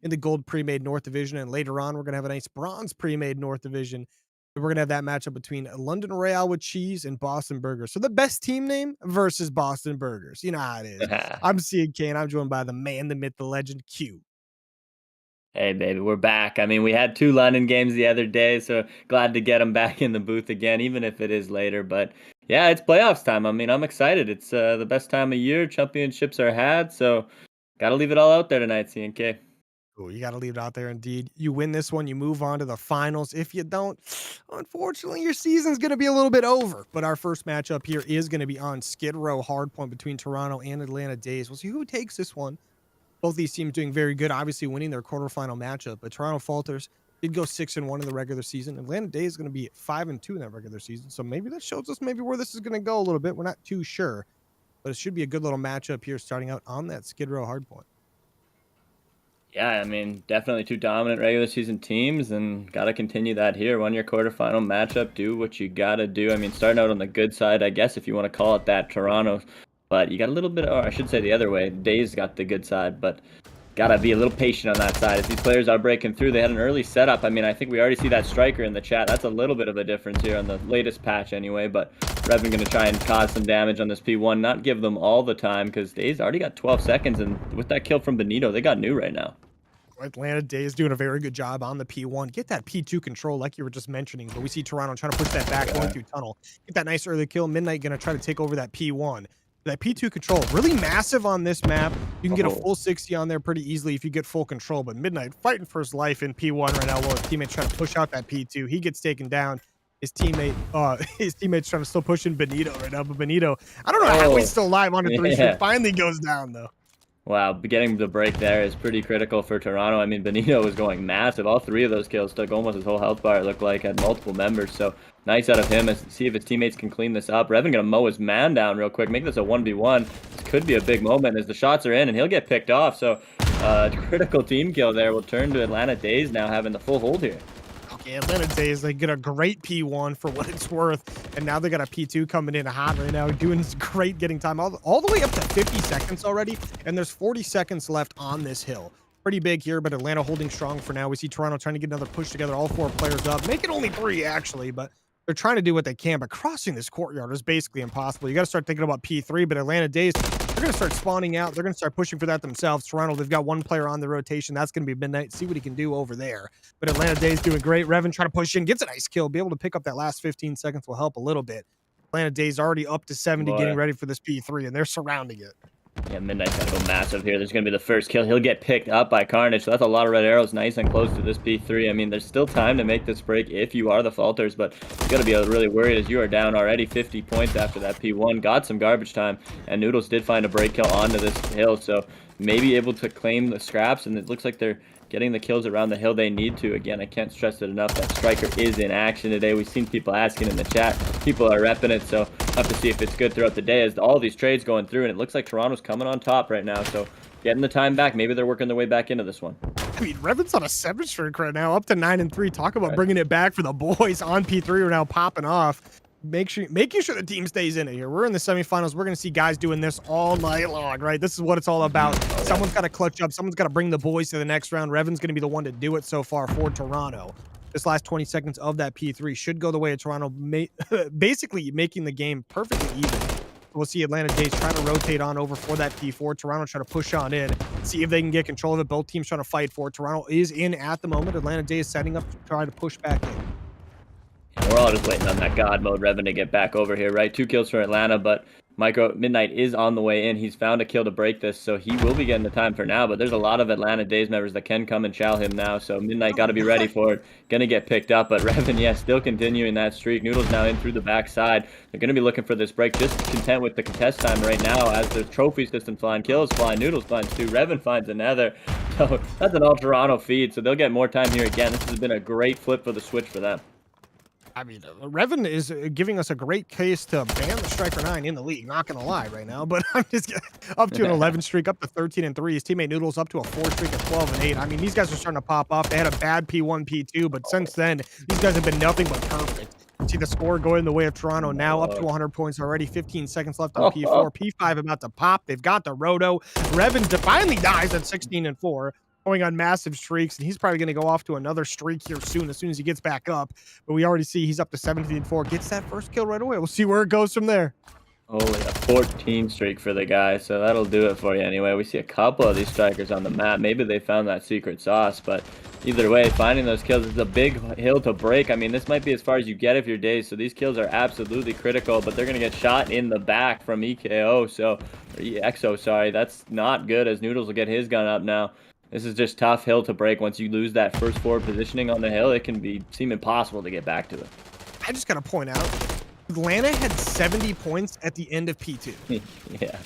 in the gold pre-made North Division, and later on, we're gonna have a nice bronze pre-made North Division. We're gonna have that matchup between London Royale with cheese and Boston Burgers. So the best team name versus Boston Burgers. You know how it is. I'm CK, and I'm joined by the man, the myth, the legend, Q. Hey, baby, we're back. I mean, we had 2 London games the other day, so glad to get them back in the booth again, even if it is later. But yeah, it's playoffs time. I mean, I'm excited. It's the best time of year. Championships are had, so got to leave it all out there tonight, CNK. Ooh, you gotta leave it out there indeed. You win this one, you move on to the finals. If you don't, unfortunately, your season's gonna be a little bit over. But our first matchup here is gonna be on Skid Row Hardpoint between Toronto and Atlanta Days. We'll see who takes this one. Both these teams doing very good, obviously winning their quarterfinal matchup. But Toronto Falters did go 6-1 in the regular season. Atlanta Days is going to be 5-2 in that regular season. So maybe that shows us maybe where this is going to go a little bit. We're not too sure, but it should be a good little matchup here starting out on that Skid Row Hardpoint. Yeah, I mean, definitely 2 dominant regular season teams, and got to continue that here. Won your quarterfinal matchup, do what you got to do. I mean, starting out on the good side, I guess, if you want to call it that, Toronto. But you got a little bit, or I should say the other way, Days got the good side, but gotta be a little patient on that side. As these players are breaking through, they had an early setup. I mean, I think we already see that striker in the chat. That's a little bit of a difference here on the latest patch anyway, but Revan going to try and cause some damage on this P1, not give them all the time, because Days already got 12 seconds, and with that kill from Benito, they got new right now. Atlanta Days doing a very good job on the P1. Get that P2 control like you were just mentioning, but we see Toronto trying to push that back, going through tunnel. Get that nice early kill. Midnight going to try to take over that P1. That P2 control, really massive on this map. You can get a full 60 on there pretty easily if you get full control, but Midnight fighting for his life in P1 right now while his teammates trying to push out that P2. He gets taken down. His teammate's trying to still push in Benito right now, but Benito, I don't know how he's still alive on a 3-shot. Finally goes down, though. Wow, getting the break there is pretty critical for Toronto. I mean, Benito was going massive. All 3 of those kills took almost his whole health bar, it looked like, had multiple members. So nice out of him. See if his teammates can clean this up. Revan going to mow his man down real quick, make this a 1v1. This could be a big moment as the shots are in, and he'll get picked off. So critical team kill there will turn to Atlanta Days now having the full hold here. Okay, Atlanta Days, they get a great P1 for what it's worth, and now they got a P2 coming in hot right now, doing great, getting time all the way up to 50 seconds already, and there's 40 seconds left on this hill. Pretty big here, but Atlanta holding strong for now. We see Toronto trying to get another push together, all 4 players up, make it only 3 actually, but they're trying to do what they can, but crossing this courtyard is basically impossible. You got to start thinking about P3, but Atlanta Days, they're going to start spawning out. They're going to start pushing for that themselves. Toronto, they've got 1 player on the rotation. That's going to be Midnight. See what he can do over there. But Atlanta Days doing great. Revan trying to push in, gets a nice kill. Be able to pick up that last 15 seconds will help a little bit. Atlanta Days already up to 70, getting ready for this P3, and they're surrounding it. Yeah, Midnight's gonna go massive here. There's gonna be the first kill. He'll get picked up by Carnage, so that's a lot of red arrows nice and close to this P3. I mean, there's still time to make this break if you are the Falters, but you gotta be really worried as you are down already 50 points after that P1. Got some garbage time, and Noodles did find a break kill onto this hill, so maybe able to claim the scraps, and it looks like they're getting the kills around the hill they need to. Again, I can't stress it enough that Striker is in action today. We've seen people asking in the chat. People are repping it, so have to see if it's good throughout the day as all these trades going through, and it looks like Toronto's coming on top right now, so getting the time back. Maybe they're working their way back into this one. I mean, Revan's on a 7 streak right now, up to 9-3. Talk about bringing it back for the boys on P3 right now, popping off. Making sure the team stays in it here. We're in the semifinals. We're going to see guys doing this all night long, right? This is what it's all about. Someone's got to clutch up. Someone's got to bring the boys to the next round. Revan's going to be the one to do it so far for Toronto. This last 20 seconds of that P3 should go the way of Toronto, basically making the game perfectly even. We'll see Atlanta Days trying to rotate on over for that P4. Toronto trying to push on in, see if they can get control of it. Both teams trying to fight for it. Toronto is in at the moment. Atlanta Days setting up to try to push back in. We're all just waiting on that God mode Revan to get back over here, right? 2 kills for Atlanta, but Midnight is on the way in. He's found a kill to break this, so he will be getting the time for now, but there's a lot of Atlanta Days members that can come and chow him now, so Midnight got to be ready for it. Gonna get picked up, but Revan, yeah, still continuing that streak. Noodles now in through the backside. They're gonna be looking for this break, just content with the contest time right now as the trophy system flying, kills flying, Noodles finds 2, Revan finds another. So that's an all Toronto feed, so they'll get more time here again. This has been a great flip for the switch for them. I mean, Revan is giving us a great case to ban the Striker 9 in the league. Not going to lie right now, but I'm just up to an 11 streak, up to 13-3. His teammate Noodles up to a 4 streak of 12-8. I mean, these guys are starting to pop off. They had a bad P1, P2, but since then, these guys have been nothing but perfect. See the score going the way of Toronto now, up to 100 points already. 15 seconds left on P4. P5 about to pop. They've got the Roto. Revan finally dies at 16-4. going on massive streaks, and he's probably going to go off to another streak here soon, as soon as he gets back up. But we already see he's up to 17-4, gets that first kill right away. We'll see where it goes from there. Only a 14 streak for the guy, so that'll do it for you anyway. We see a couple of these strikers on the map. Maybe they found that secret sauce, but either way, finding those kills is a big hill to break. I mean, this might be as far as you get if you're Days, so these kills are absolutely critical, but they're going to get shot in the back from EKO, or EXO, sorry. That's not good, as Noodles will get his gun up now. This is just tough hill to break. Once you lose that first forward positioning on the hill, it can seem impossible to get back to it. I just got to point out, Atlanta had 70 points at the end of P2. Yeah.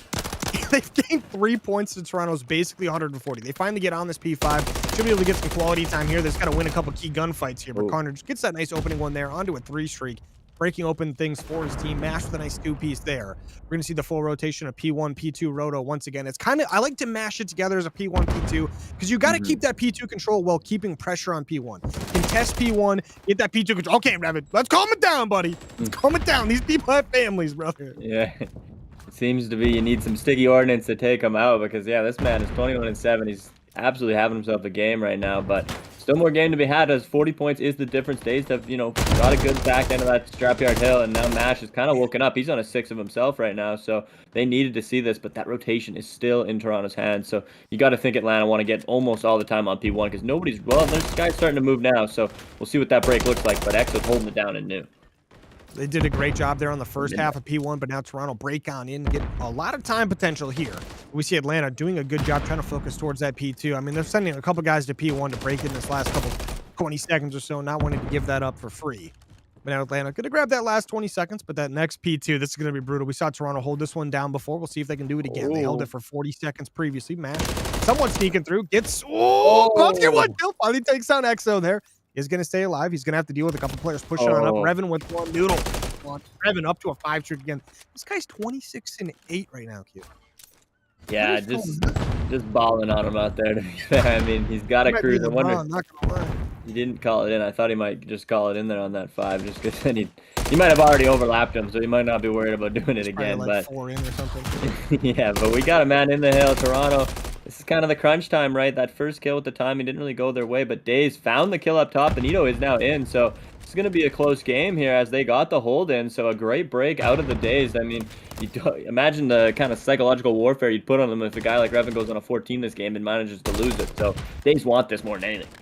They've gained 3 points to Toronto's basically 140. They finally get on this P5. Should be able to get some quality time here. They've got to win a couple key gunfights here. But Carnage gets that nice opening one there onto a 3 streak, breaking open things for his team. Mash with a nice 2-piece there. We're going to see the full rotation of P1, P2, Roto once again. It's kind of, I like to mash it together as a P1, P2, because you got to keep that P2 control while keeping pressure on P1. Contest P1, get that P2 control. Okay, Rabbit, let's calm it down, buddy. Let's calm it down. These people have families, brother. Yeah. It seems to be you need some sticky ordnance to take him out, because, yeah, this man is 21-7. He's absolutely having himself a game right now, but still more game to be had, as 40 points is the difference. Days have, got a good back end of that Scrapyard Hill, and now Mash is kind of woken up. He's on a 6 of himself right now, so they needed to see this, but that rotation is still in Toronto's hands, so you got to think Atlanta want to get almost all the time on P1, because this guy's starting to move now, so we'll see what that break looks like, but X is holding it down and new. They did a great job there on the first half of P1, but now Toronto break on in and get a lot of time potential here. We see Atlanta doing a good job trying to focus towards that P2. I mean, they're sending a couple guys to P1 to break in this last couple 20 seconds or so, not wanting to give that up for free. But now Atlanta going to grab that last 20 seconds, but that next P2, this is going to be brutal. We saw Toronto hold this one down before. We'll see if they can do it again. They held it for 40 seconds previously. Matt, someone sneaking through, gets, about to get one kill. Finally takes down EXO there. He's going to stay alive. He's going to have to deal with a couple players pushing on up. Revan with one Noodle. Revan up to a 5 streak again. This guy's 26-8 right now, Q. Yeah, just balling on him out there, to be fair. I mean, he's got a cruise. I wonder. Not gonna lie. He didn't call it in. I thought he might just call it in there on that 5, just because then he might have already overlapped him, so he might not be worried about doing it again. Like but 4 in or something. Yeah, but we got a man in the hill, Toronto. This is kind of the crunch time, right? That first kill at the time, he didn't really go their way, but Days found the kill up top. Benito is now in, so it's going to be a close game here as they got the hold in. So a great break out of the Days. I mean, imagine the kind of psychological warfare you'd put on them if a guy like Revan goes on a 14 this game and manages to lose it. So Days want this more than anything.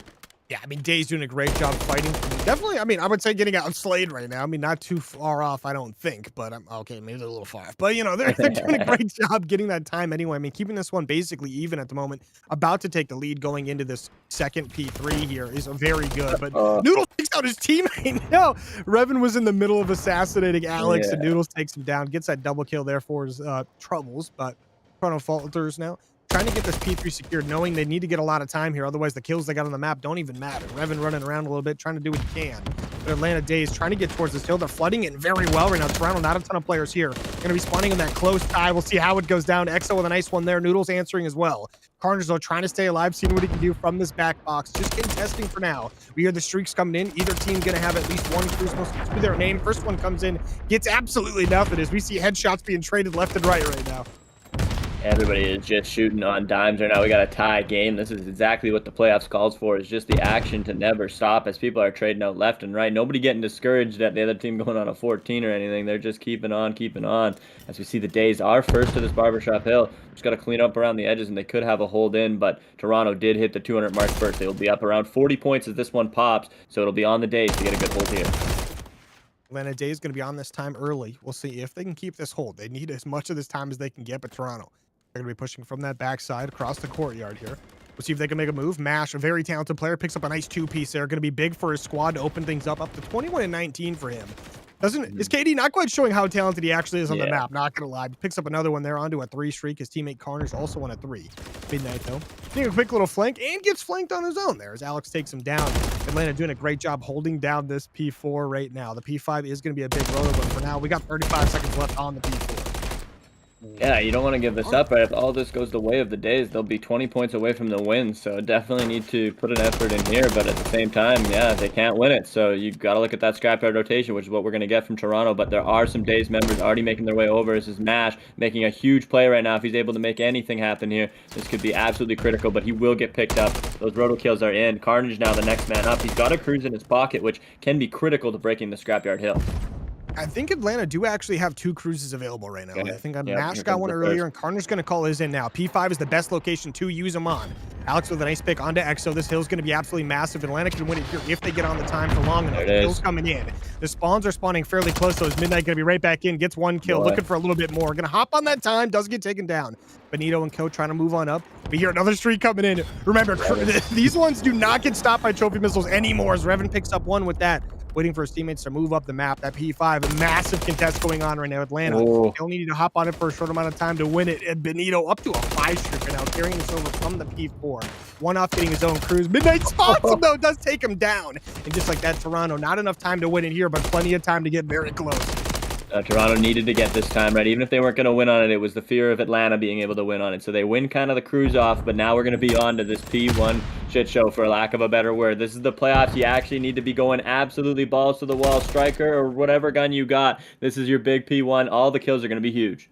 Yeah, I mean, Day's doing a great job fighting. Definitely, I mean, I would say getting outslayed right now. I mean, not too far off, I don't think, but I'm okay, maybe they're a little far off. But, they're doing a great job getting that time anyway. I mean, keeping this one basically even at the moment. About to take the lead going into this second P3 here is very good. But Noodles takes out his teammate. No, Revan was in the middle of assassinating Alex, and Noodles takes him down, gets that double kill there for his troubles, but Toronto falters now. Trying to get this P3 secured, knowing they need to get a lot of time here. Otherwise, the kills they got on the map don't even matter. Revan running around a little bit, trying to do what he can. But Atlanta Days trying to get towards this hill. They're flooding it very well right now. Toronto, not a ton of players here. Going to be spawning in that close tie. We'll see how it goes down. EXO with a nice one there. Noodles answering as well. Carnage, though, trying to stay alive, seeing what he can do from this back box. Just contesting for now. We hear the streaks coming in. Either team going to have at least one Crucible to their name. First one comes in, gets absolutely nothing as we see headshots being traded left and right now. Everybody is just shooting on dimes right now. We got a tie game. This is exactly what the playoffs calls for, is just the action to never stop as people are trading out left and right. Nobody getting discouraged at the other team going on a 14 or anything. They're just keeping on. As we see the Days are first to this barbershop hill. Just got to clean up around the edges, and they could have a hold in, but Toronto did hit the 200 mark first. They will be up around 40 points as this one pops, so it'll be on the Days to get a good hold here. Atlanta Days going to be on this time early. We'll see if they can keep this hold. They need as much of this time as they can get, but Toronto, they're going to be pushing from that backside across the courtyard here. We'll see if they can make a move. Mash, a very talented player, picks up a nice 2-piece there. Going to be big for his squad to open things up to 21-19 for him. Is KD not quite showing how talented he actually is on the map? Not going to lie. Picks up another one there onto a 3 streak. His teammate Carnage also on a 3. Midnight, though. Doing a quick little flank and gets flanked on his own there as Alex takes him down. Atlanta doing a great job holding down this P4 right now. The P5 is going to be a big rotor, but for now, we got 35 seconds left on the P4. Yeah, you don't want to give this up, right? If all this goes the way of the Days, they'll be 20 points away from the win. So definitely need to put an effort in here. But at the same time, yeah, they can't win it. So you got to look at that scrapyard rotation, which is what we're going to get from Toronto. But there are some Days members already making their way over. This is Mash making a huge play right now. If he's able to make anything happen here, this could be absolutely critical. But he will get picked up. Those roto kills are in. Carnage now the next man up. He's got a cruise in his pocket, which can be critical to breaking the scrapyard hill. I think Atlanta do actually have 2 cruises available right now. I Okay. think Yep. Mash Here got comes one the earlier, first. and Carter's going to call his in now. P5 is the best location to use him on. Alex with a nice pick onto Exo. This hill's going to be absolutely massive. Atlanta can win it here if they get on the time for long enough. There The it hill's is. coming in. The spawns are spawning fairly close, so is Midnight going to be right back in. Gets 1 kill, Boy. looking for a little bit more. Going to hop on that time, doesn't get taken down. Benito and Co trying to move on up. We hear another streak coming in. Remember, these ones do not get stopped by trophy missiles anymore, as Revan picks up 1 with that. Waiting for his teammates to move up the map. That P5, a massive contest going on right now. Atlanta, Oh. they only need to hop on it for a short amount of time to win it. And Benito up to a 5 streak right now, carrying this over from the P4. One off getting his own cruise. Midnight spots him though, does take him down. And just like that, Toronto, not enough time to win it here, but plenty of time to get very close. Toronto needed to get this time right. Even if they weren't going to win on it, it was the fear of Atlanta being able to win on it. So they win kind of the cruise off, but now we're going to be on to this P1 shit show, for lack of a better word. This is the playoffs. You actually need to be going absolutely balls to the wall, striker or whatever gun you got. This is your big P1. All the kills are going to be huge.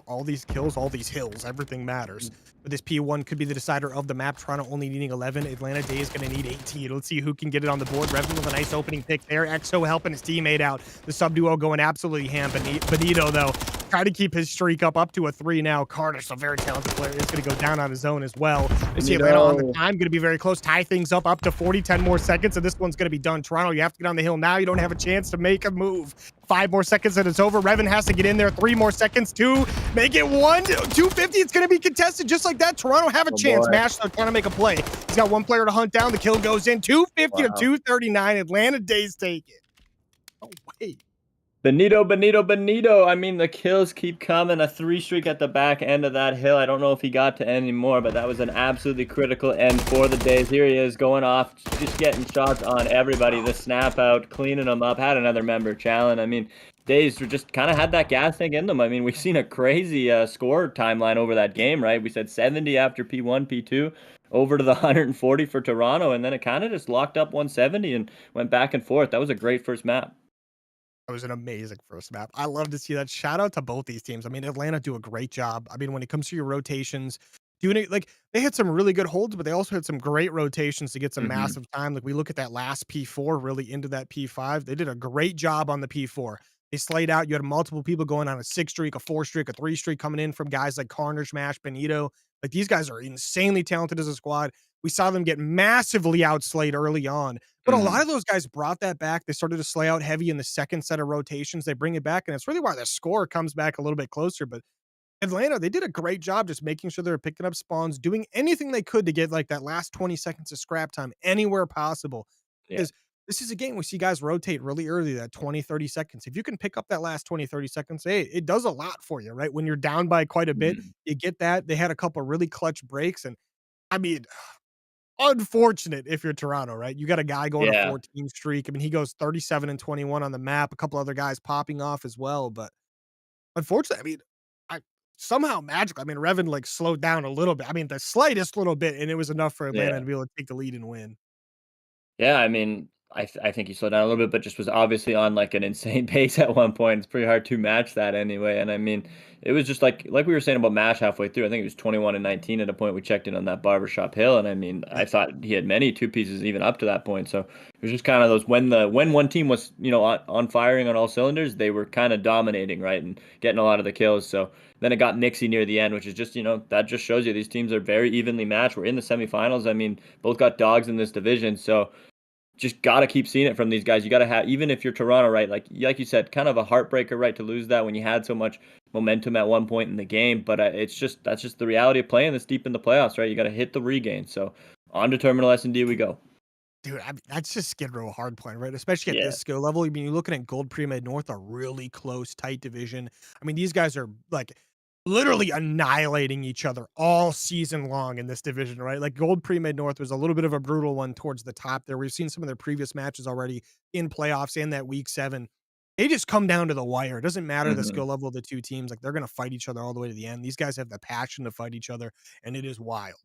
All these kills, all these hills, everything matters. But this P1 could be the decider of the map. Toronto only needing 11. Atlanta Day is going to need 18. Let's see who can get it on the board. Revan with a nice opening pick there. Exo helping his teammate out. The sub duo going absolutely ham. Benito, though, trying to keep his streak up to a 3 now. Carter, a very talented player, is going to go down on his own as well. We see Atlanta on the time, going to be very close. Tie things up to 40, 10 more seconds, and this one's going to be done. Toronto, you have to get on the hill now. You don't have a chance to make a move. 5 more seconds and it's over. Revan has to get in there. 3 more seconds. 2. Make it 1. 250. It's going to be contested just like that. Toronto have a chance. Boy. Mash, they're trying to make a play. He's got 1 player to hunt down. The kill goes in. 250 to 239. Atlanta Days take it. Oh, wait. Benito. I mean, the kills keep coming. A 3 streak at the back end of that hill. I don't know if he got to any more, but that was an absolutely critical end for the Days. Here he is going off, just getting shots on everybody. The snap out, cleaning them up. Had another member challenge. I mean, Days just kind of had that gas tank in them. I mean, we've seen a crazy score timeline over that game, right? We said 70 after P1, P2. Over to the 140 for Toronto, and then it kind of just locked up 170 and went back and forth. That was a great first map. That was an amazing first map. I love to see that. Shout out to both these teams. I mean, Atlanta do a great job. I mean, when it comes to your rotations, doing it like they had some really good holds, but they also had some great rotations to get some massive time. Like we look at that last P4 really into that P5. They did a great job on the P4. They slayed out. You had multiple people going on a 6 streak, a 4 streak, a 3 streak coming in from guys like Carnage, Mash, Benito. Like these guys are insanely talented as a squad. We saw them get massively outslayed early on. But a lot of those guys brought that back. They started to slay out heavy in the second set of rotations. They bring it back, and it's really why the score comes back a little bit closer. But Atlanta, they did a great job just making sure they were picking up spawns, doing anything they could to get like that last 20 seconds of scrap time anywhere possible. Yeah. Because this is a game we see guys rotate really early, that 20, 30 seconds. If you can pick up that last 20, 30 seconds, hey, it does a lot for you, right? When you're down by quite a bit, you get that. They had a couple really clutch breaks. And I mean, unfortunate if you're Toronto, right? You got a guy going a 14 streak. I mean, he goes 37 and 21 on the map. A couple other guys popping off as well, but unfortunately, I mean, I somehow magical. I mean, Revan like slowed down a little bit. I mean, the slightest little bit, and it was enough for Atlanta Yeah. to be able to take the lead and win. Yeah, I mean, I think he slowed down a little bit, but just was obviously on like an insane pace at one point. It's pretty hard to match that anyway. And I mean, it was just like we were saying about Mash halfway through. I think it was 21 and 19 at a point we checked in on that barbershop hill. And I mean, I thought he had many 2 pieces even up to that point. So it was just kind of those when one team was, you know, on firing on all cylinders, they were kind of dominating, right, and getting a lot of the kills. So then it got mixy near the end, which is just, you know, that just shows you these teams are very evenly matched. We're in the semifinals. I mean, both got dogs in this division. So just got to keep seeing it from these guys. You got to have, even if you're Toronto, right? Like you said, kind of a heartbreaker, right, to lose that when you had so much momentum at one point in the game. But that's just the reality of playing this deep in the playoffs, right? You got to hit the regain. So on to Terminal S&D we go. Dude, I mean, that's just Skid Row hard playing, right? Especially at Yeah. this skill level. I mean, you're looking at Gold Pre-Med North, a really close, tight division. I mean, these guys are like literally annihilating each other all season long in this division, right? Like Gold Pre-Med North was a little bit of a brutal one towards the top there. We've seen some of their previous matches already in playoffs and that week 7. they just come down to the wire. It doesn't matter the Mhm. skill level of the 2 teams, like, they're gonna fight each other all the way to the end. These guys have the passion to fight each other, and it is wild.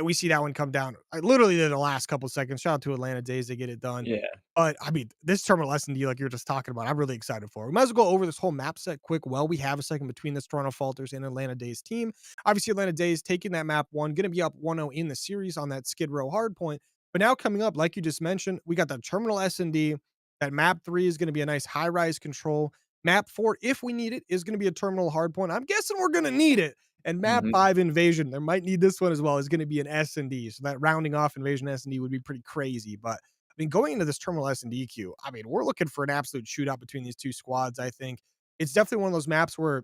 We see that one come down, literally in the last couple seconds. Shout out to Atlanta Days, they get it done. Yeah. But, I mean, this terminal S&D, like you were just talking about, I'm really excited for. We might as well go over this whole map set quick while we have a second between this Toronto Falters and Atlanta Days team. Obviously, Atlanta Days taking that map 1, gonna be up 1-0 in the series on that Skid Row hardpoint. But now coming up, like you just mentioned, we got the terminal S&D. That map 3 is gonna be a nice high-rise control. Map 4, if we need it, is gonna be a terminal hardpoint. I'm guessing we're gonna need it. And map Mhm. 5 invasion, there might need this one as well, is gonna be an S&D. So that rounding off invasion S&D would be pretty crazy. But I mean, going into this terminal S&D queue, I mean, we're looking for an absolute shootout between these two squads. I think it's definitely one of those maps where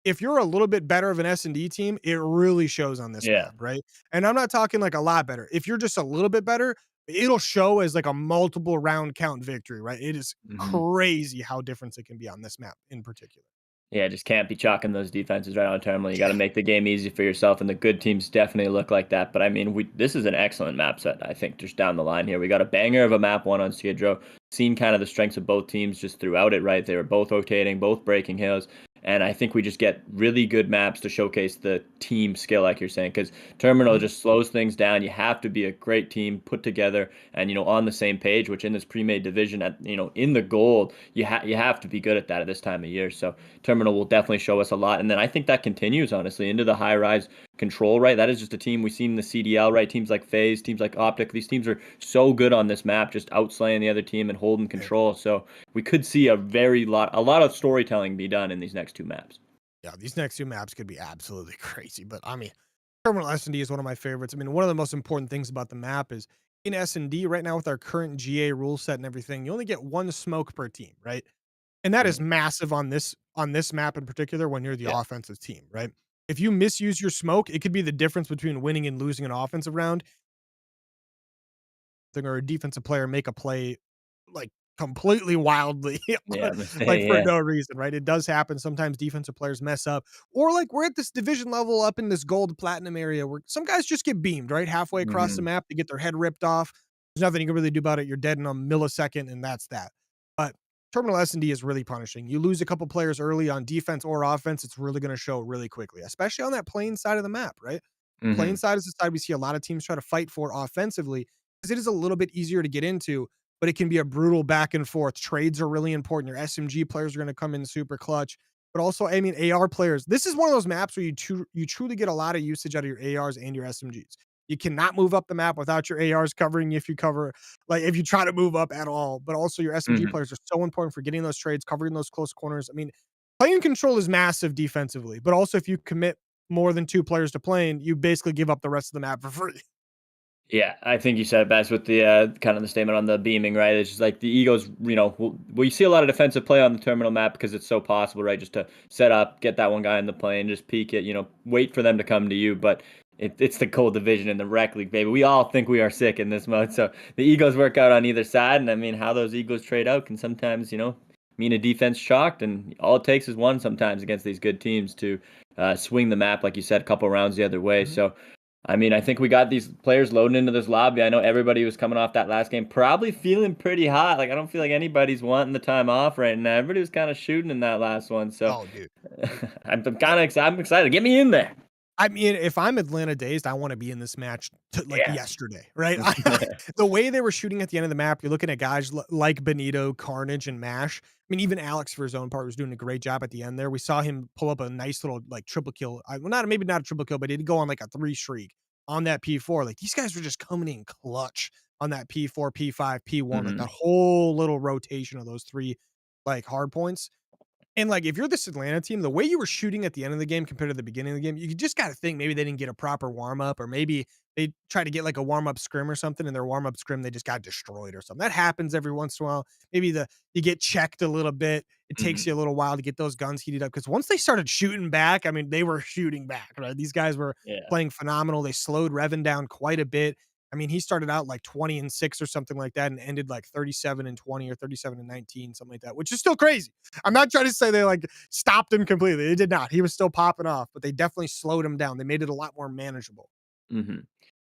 if you're a little bit better of an S&D team, it really shows on this Yeah. map, right? And I'm not talking like a lot better. If you're just a little bit better, it'll show as like a multiple round count victory, right? It is Mhm. crazy how different it can be on this map in particular. Yeah, just can't be chalking those defenses right on terminal. You got Yeah. to make the game easy for yourself, and the good teams definitely look like that. But I mean, this is an excellent map set. I think just down the line here, we got a banger of a map 1 on Skid Row. Seen kind of the strengths of both teams just throughout it. Right, they were both rotating, both breaking hills, and I think we just get really good maps to showcase the team skill, like you're saying. Because terminal Mhm. just slows things down. You have to be a great team put together and on the same page. Which in this pre-made division, at in the gold, you have to be good at that at this time of year. So terminal will definitely show us a lot. And then I think that continues, honestly, into the high rise control, right? That is just a team we've seen in the CDL, right? Teams like FaZe, teams like Optic. These teams are so good on this map, just outslaying the other team and holding Yeah. control. So we could see a lot of storytelling be done in these next 2 maps. Yeah, these next 2 maps could be absolutely crazy. But I mean, terminal S&D is one of my favorites. I mean, one of the most important things about the map is in S&D right now with our current GA rule set and everything, you only get 1 smoke per team, right? And that is Mhm. massive on this map in particular when you're the Yeah. offensive team, right? If you misuse your smoke, it could be the difference between winning and losing an offensive round. Or a defensive player make a play like completely wildly Yeah. like for Yeah. no reason, right? It does happen. Sometimes defensive players mess up, or like we're at this division level up in this gold platinum area where some guys just get beamed right halfway across the Hmm. map. They get their head ripped off. There's nothing you can really do about it. You're dead in a millisecond, and that's that. But terminal S&D is really punishing. You lose a couple players early on defense or offense, it's really going to show really quickly, especially on that plain side of the map, right? Plain Hmm. side is the side we see a lot of teams try to fight for offensively because it is a little bit easier to get into, but it can be a brutal back and forth. Trades are really important. Your SMG players are going to come in super clutch, but also, I mean, AR players. This is one of those maps where you truly get a lot of usage out of your ARs and your SMGs. You cannot move up the map without your ARs covering if you cover, like if you try to move up at all. But also, your SMG Hmm. players are so important for getting those trades, covering those close corners. I mean, playing control is massive defensively, but also if you commit more than 2 players to playing, you basically give up the rest of the map for free. Yeah, I think you said it best with the kind of the statement on the beaming, right? It's just like the Eagles, we see a lot of defensive play on the terminal map because it's so possible, right? Just to set up, get that one guy in the plane, just peek it, wait for them to come to you. But it's the cold division in the rec league, baby. We all think we are sick in this mode. So the Eagles work out on either side. And I mean, how those Eagles trade out can sometimes, mean a defense shocked. And all it takes is one sometimes against these good teams to swing the map, like you said, a couple rounds the other way. Mhm. So I mean, I think we got these players loading into this lobby. I know everybody was coming off that last game, probably feeling pretty hot. Like I don't feel like anybody's wanting the time off right now. Everybody was kind of shooting in that last one, so Oh, dude. I'm kind of excited. I'm excited. Get me in there. I mean, if I'm Atlanta dazed, I wanna be in this match like Yeah. yesterday, right? The way they were shooting at the end of the map, you're looking at guys like Benito, Carnage, and Mash. I mean, even Alex, for his own part, was doing a great job at the end there. We saw him pull up a nice little, like, triple kill. Well, not maybe not a triple kill, but he'd go on, like, a 3 streak on that P4. Like, these guys were just coming in clutch on that P4, P5, P1, like, that Hmm. whole little rotation of those 3, like, hard points. And, like, if you're this Atlanta team, the way you were shooting at the end of the game compared to the beginning of the game, you just gotta think maybe they didn't get a proper warm up, or maybe they tried to get, like, a warm up scrim or something, and their warm up scrim, they just got destroyed or something. That happens every once in a while. Maybe you get checked a little bit. It takes Hmm. you a little while to get those guns heated up because once they started shooting back, I mean, they were shooting back, right? These guys were Yeah. playing phenomenal. They slowed Revan down quite a bit. I mean, he started out like 20-6 or something like that and ended like 37-20 or 37-19, something like that, which is still crazy. I'm not trying to say they like stopped him completely. They did not. He was still popping off, but they definitely slowed him down. They made it a lot more manageable. Hmm.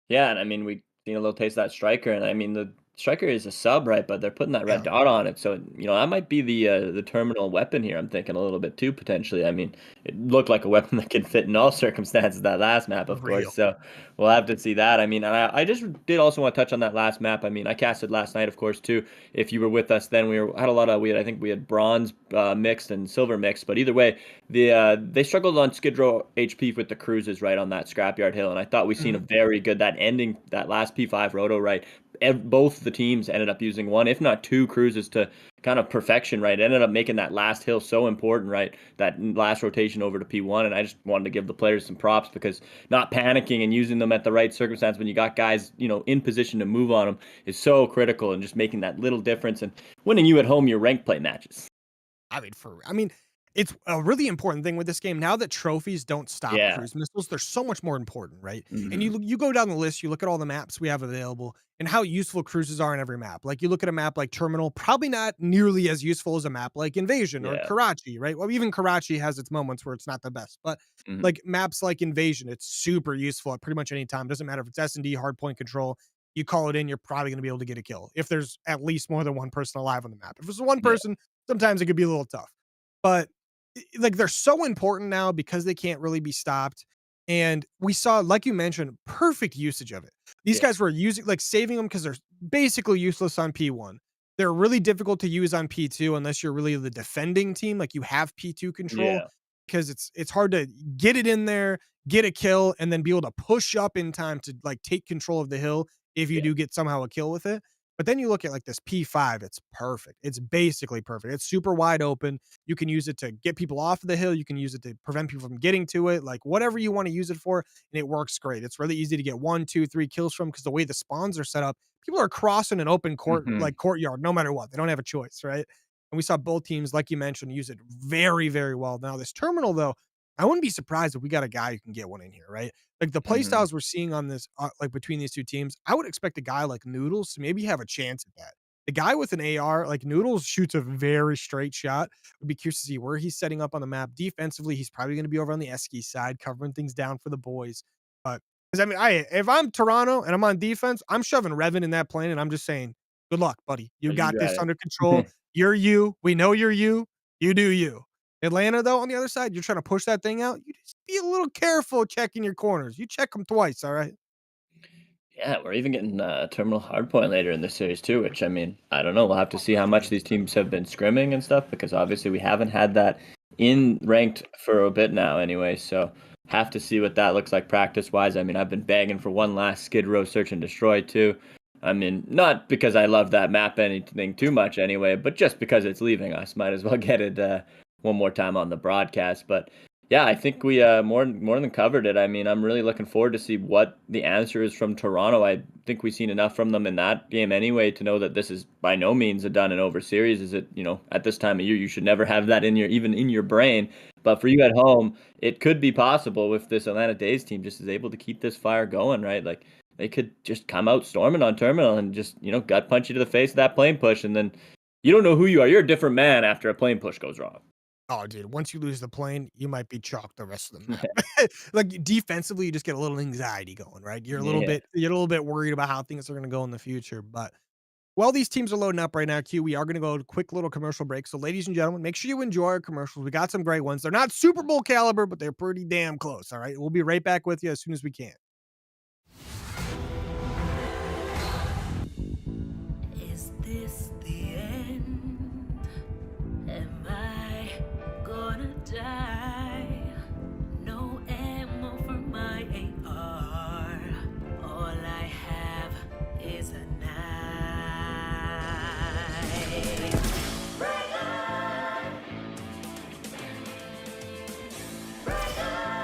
Yeah, and I mean, we seen a little taste of that striker, and I mean, the Striker is a sub, right? But they're putting that red Yeah, dot on it, so that might be the terminal weapon here. I'm thinking a little bit too potentially. I mean, it looked like a weapon that can fit in all circumstances. That last map, of course. real. So we'll have to see that. I mean, and I just did also want to touch on that last map. I mean, I casted last night, of course, too. If you were with us, then had a lot of I think we had bronze mixed and silver mixed, but either way, they struggled on Skid Row HP with the cruises right on that scrapyard hill, and I thought we seen a Mhm. very good that ending that last P5 roto right. Both the teams ended up using one, if not two, cruises to kind of perfection, right? Ended up making that last hill so important, right? That last rotation over to P1, and I just wanted to give the players some props because not panicking and using them at the right circumstance when you got guys, in position to move on them is so critical, and just making that little difference and winning you at home your rank play matches. I mean, it's a really important thing with this game now that trophies don't stop Yeah. cruise missiles. They're so much more important, right? And Hmm. you go down the list, you look at all the maps we have available and how useful cruises are in every map. Like you look at a map like Terminal, probably not nearly as useful as a map like Invasion or Yeah. Karachi, right? Well, even Karachi has its moments where it's not the best, but Hmm. like maps like Invasion, it's super useful at pretty much any time. Doesn't matter if it's S&D, hard point control. You call it in, you're probably going to be able to get a kill if there's at least more than one person alive on the map. If it's one Yeah. person, sometimes it could be a little tough. But, like, they're so important now because they can't really be stopped, and we saw, like you mentioned, perfect usage of it. These Yeah. guys were using like, saving them because 'cause they're basically useless on P1. They're really difficult to use on P2 unless you're really the defending team, like, you have P2 control, Yeah. because it's hard to get it in there, get a kill, and then be able to push up in time to, like, take control of the hill if you Yeah. do get somehow a kill with it. But then you look at, like, this P5, it's perfect. It's basically perfect. It's super wide open. You can use it to get people off the hill. You can use it to prevent people from getting to it, like whatever you want to use it for. And it works great. It's really easy to get 1, 2, 3 kills from because the way the spawns are set up, people are crossing an open Hmm. courtyard no matter what. They don't have a choice, right? And we saw both teams, like you mentioned, use it very, very well. Now, this terminal, though, I wouldn't be surprised if we got a guy who can get one in here, right? Like the play Hmm. styles we're seeing on this, like between these two teams, I would expect a guy like Noodles to maybe have a chance at that. The guy with an AR, like Noodles, shoots a very straight shot. Would be curious to see where he's setting up on the map. Defensively, he's probably going to be over on the Esky side, covering things down for the boys. But because I mean, if I'm Toronto and I'm on defense, I'm shoving Revan in that plane, and I'm just saying, good luck, buddy. You You got got this under control. it. You're you. We know you're you. You do you. Atlanta, though, on the other side, you're trying to push that thing out. You just be a little careful checking your corners. You check them twice, all right? Yeah, we're even getting terminal hardpoint later in the series too, which I mean, I don't know. We'll have to see how much these teams have been scrimming and stuff because obviously we haven't had that in ranked for a bit now anyway. So have to see what that looks like practice wise. I mean, I've been begging for one last Skid Row search and destroy too. I mean, not because I love that map anything too much anyway, but just because it's leaving us. Might as well get it one more time on the broadcast. But yeah, I think we more than covered it. I mean, I'm really looking forward to see what the answer is from Toronto. I think we've seen enough from them in that game anyway to know that this is by no means a done and over series. Is it, at this time of year you should never have that in your brain. But for you at home, it could be possible if this Atlanta Days team just is able to keep this fire going, right? Like they could just come out storming on terminal and just, gut punch you to the face of that plane push, and then you don't know who you are. You're a different man after a plane push goes wrong. Oh, dude, once you lose the plane, you might be chalked the rest of the map. Like defensively, you just get a little anxiety going, right? Yeah. You're a little bit worried about how things are going to go in the future. But while these teams are loading up right now, Q, we are going to go to a quick little commercial break. So, ladies and gentlemen, make sure you enjoy our commercials. We got some great ones. They're not Super Bowl caliber, but they're pretty damn close. All right, we'll be right back with you as soon as we can. Is this the end? Am I gonna die? No ammo for my AR. All I have is a knife. Reagan! Reagan!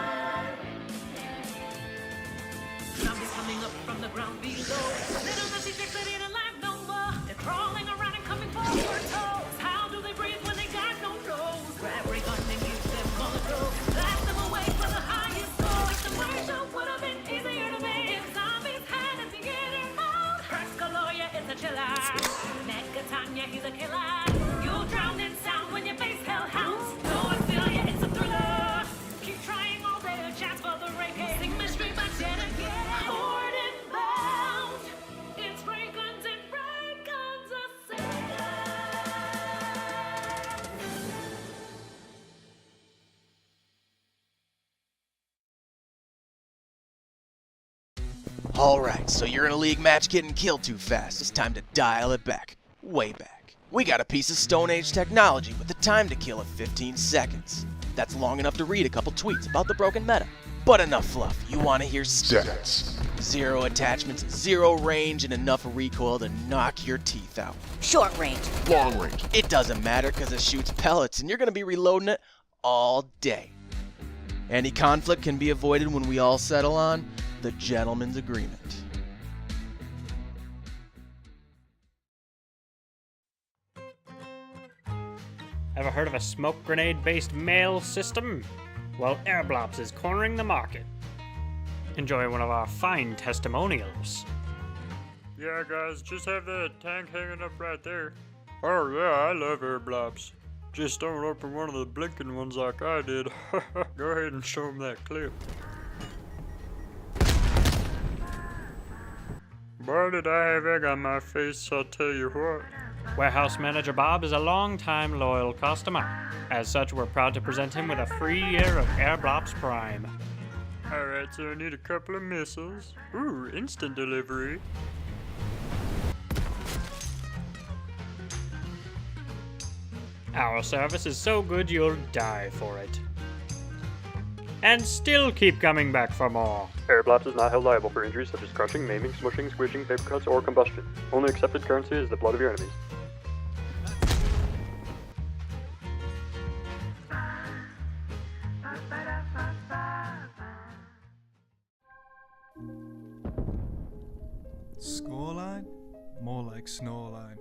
Alright, so you're in a league match getting killed too fast. It's time to dial it back. Way back. We got a piece of Stone Age technology with the time to kill of 15 seconds. That's long enough to read a couple tweets about the broken meta. But enough fluff. You want to hear stats. 0 attachments, 0 range, and enough recoil to knock your teeth out. Short range. Long range. It doesn't matter because it shoots pellets and you're going to be reloading it all day. Any conflict can be avoided when we all settle on the gentleman's agreement. Ever heard of a smoke grenade-based mail system? Well, Airblops is cornering the market. Enjoy one of our fine testimonials. Yeah, guys, just have that tank hanging up right there. Oh yeah, I love Airblops. Just don't open one of the blinking ones like I did. Go ahead and show them that clip. Boy, did I have egg on my face, I'll tell you what. Warehouse Manager Bob is a long-time loyal customer. As such, we're proud to present him with a free year of Airblops Prime. Alright, so I need a couple of missiles. Ooh, instant delivery. Our service is so good you'll die for it. And still keep coming back for more. Airblops is not held liable for injuries such as crushing, maiming, smushing, squishing, paper cuts, or combustion. Only accepted currency is the blood of your enemies. Scoreline? More like Snoreline.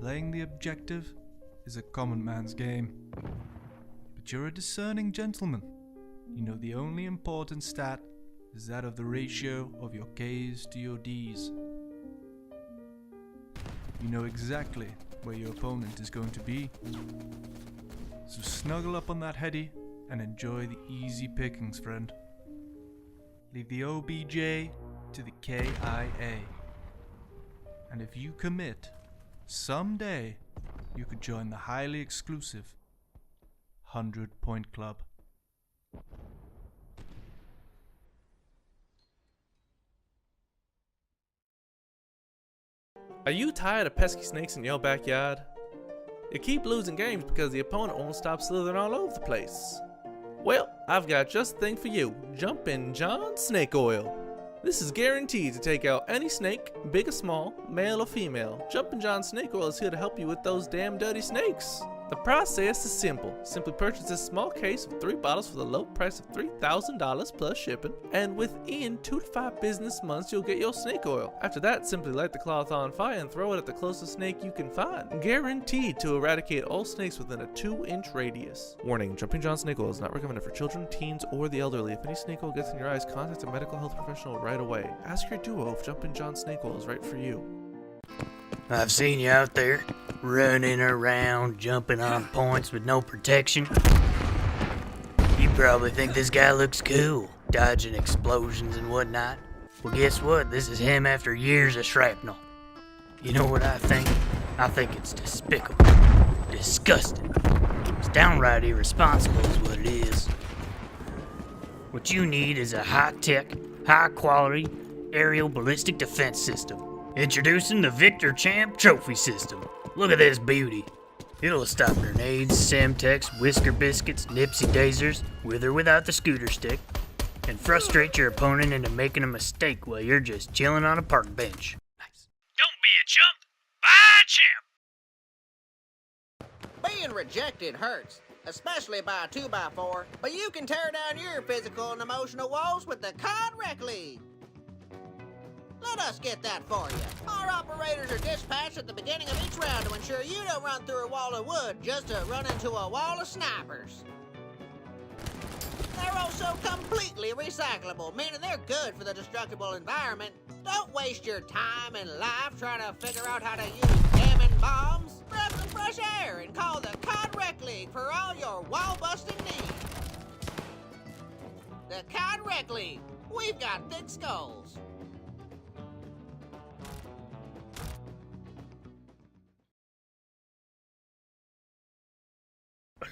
Playing the objective is a common man's game. But you're a discerning gentleman. You know the only important stat is that of the ratio of your K's to your D's. You know exactly where your opponent is going to be. So snuggle up on that heady and enjoy the easy pickings, friend. Leave the OBJ to the KIA. And if you commit, someday you could join the highly exclusive 100-Point Club. Are you tired of pesky snakes in your backyard? You keep losing games because the opponent won't stop slithering all over the place. Well, I've got just the thing for you, Jumpin' John Snake Oil. This is guaranteed to take out any snake, big or small, male or female. Jumpin' John Snake Oil is here to help you with those damn dirty snakes. The process is simple. Simply purchase this small case of 3 bottles for the low price of $3,000 plus shipping, and within 2 to 5 business months you'll get your snake oil. After that, simply light the cloth on fire and throw it at the closest snake you can find. Guaranteed to eradicate all snakes within a 2-inch radius. Warning, Jumping John Snake Oil is not recommended for children, teens, or the elderly. If any snake oil gets in your eyes, contact a medical health professional right away. Ask your duo if Jumping John Snake Oil is right for you. I've seen you out there, running around, jumping on points with no protection. You probably think this guy looks cool, dodging explosions and whatnot. Well, guess what? This is him after years of shrapnel. You know what I think? I think it's despicable, disgusting. It's downright irresponsible is what it is. What you need is a high-tech, high-quality aerial ballistic defense system. Introducing the Victor Champ Trophy System. Look at this beauty. It'll stop grenades, Semtex, Whisker Biscuits, Nipsey Daisers, with or without the scooter stick, and frustrate your opponent into making a mistake while you're just chilling on a park bench. Nice. Don't be a chump. Buy a champ. Being rejected hurts, especially by a 2x4, but you can tear down your physical and emotional walls with the COD Rec League. Let us get that for you. Our operators are dispatched at the beginning of each round to ensure you don't run through a wall of wood just to run into a wall of snipers. They're also completely recyclable, meaning they're good for the destructible environment. Don't waste your time and life trying to figure out how to use jamming bombs. Grab some fresh air and call the COD Rec League for all your wall-busting needs. The COD Rec League. We've got thick skulls.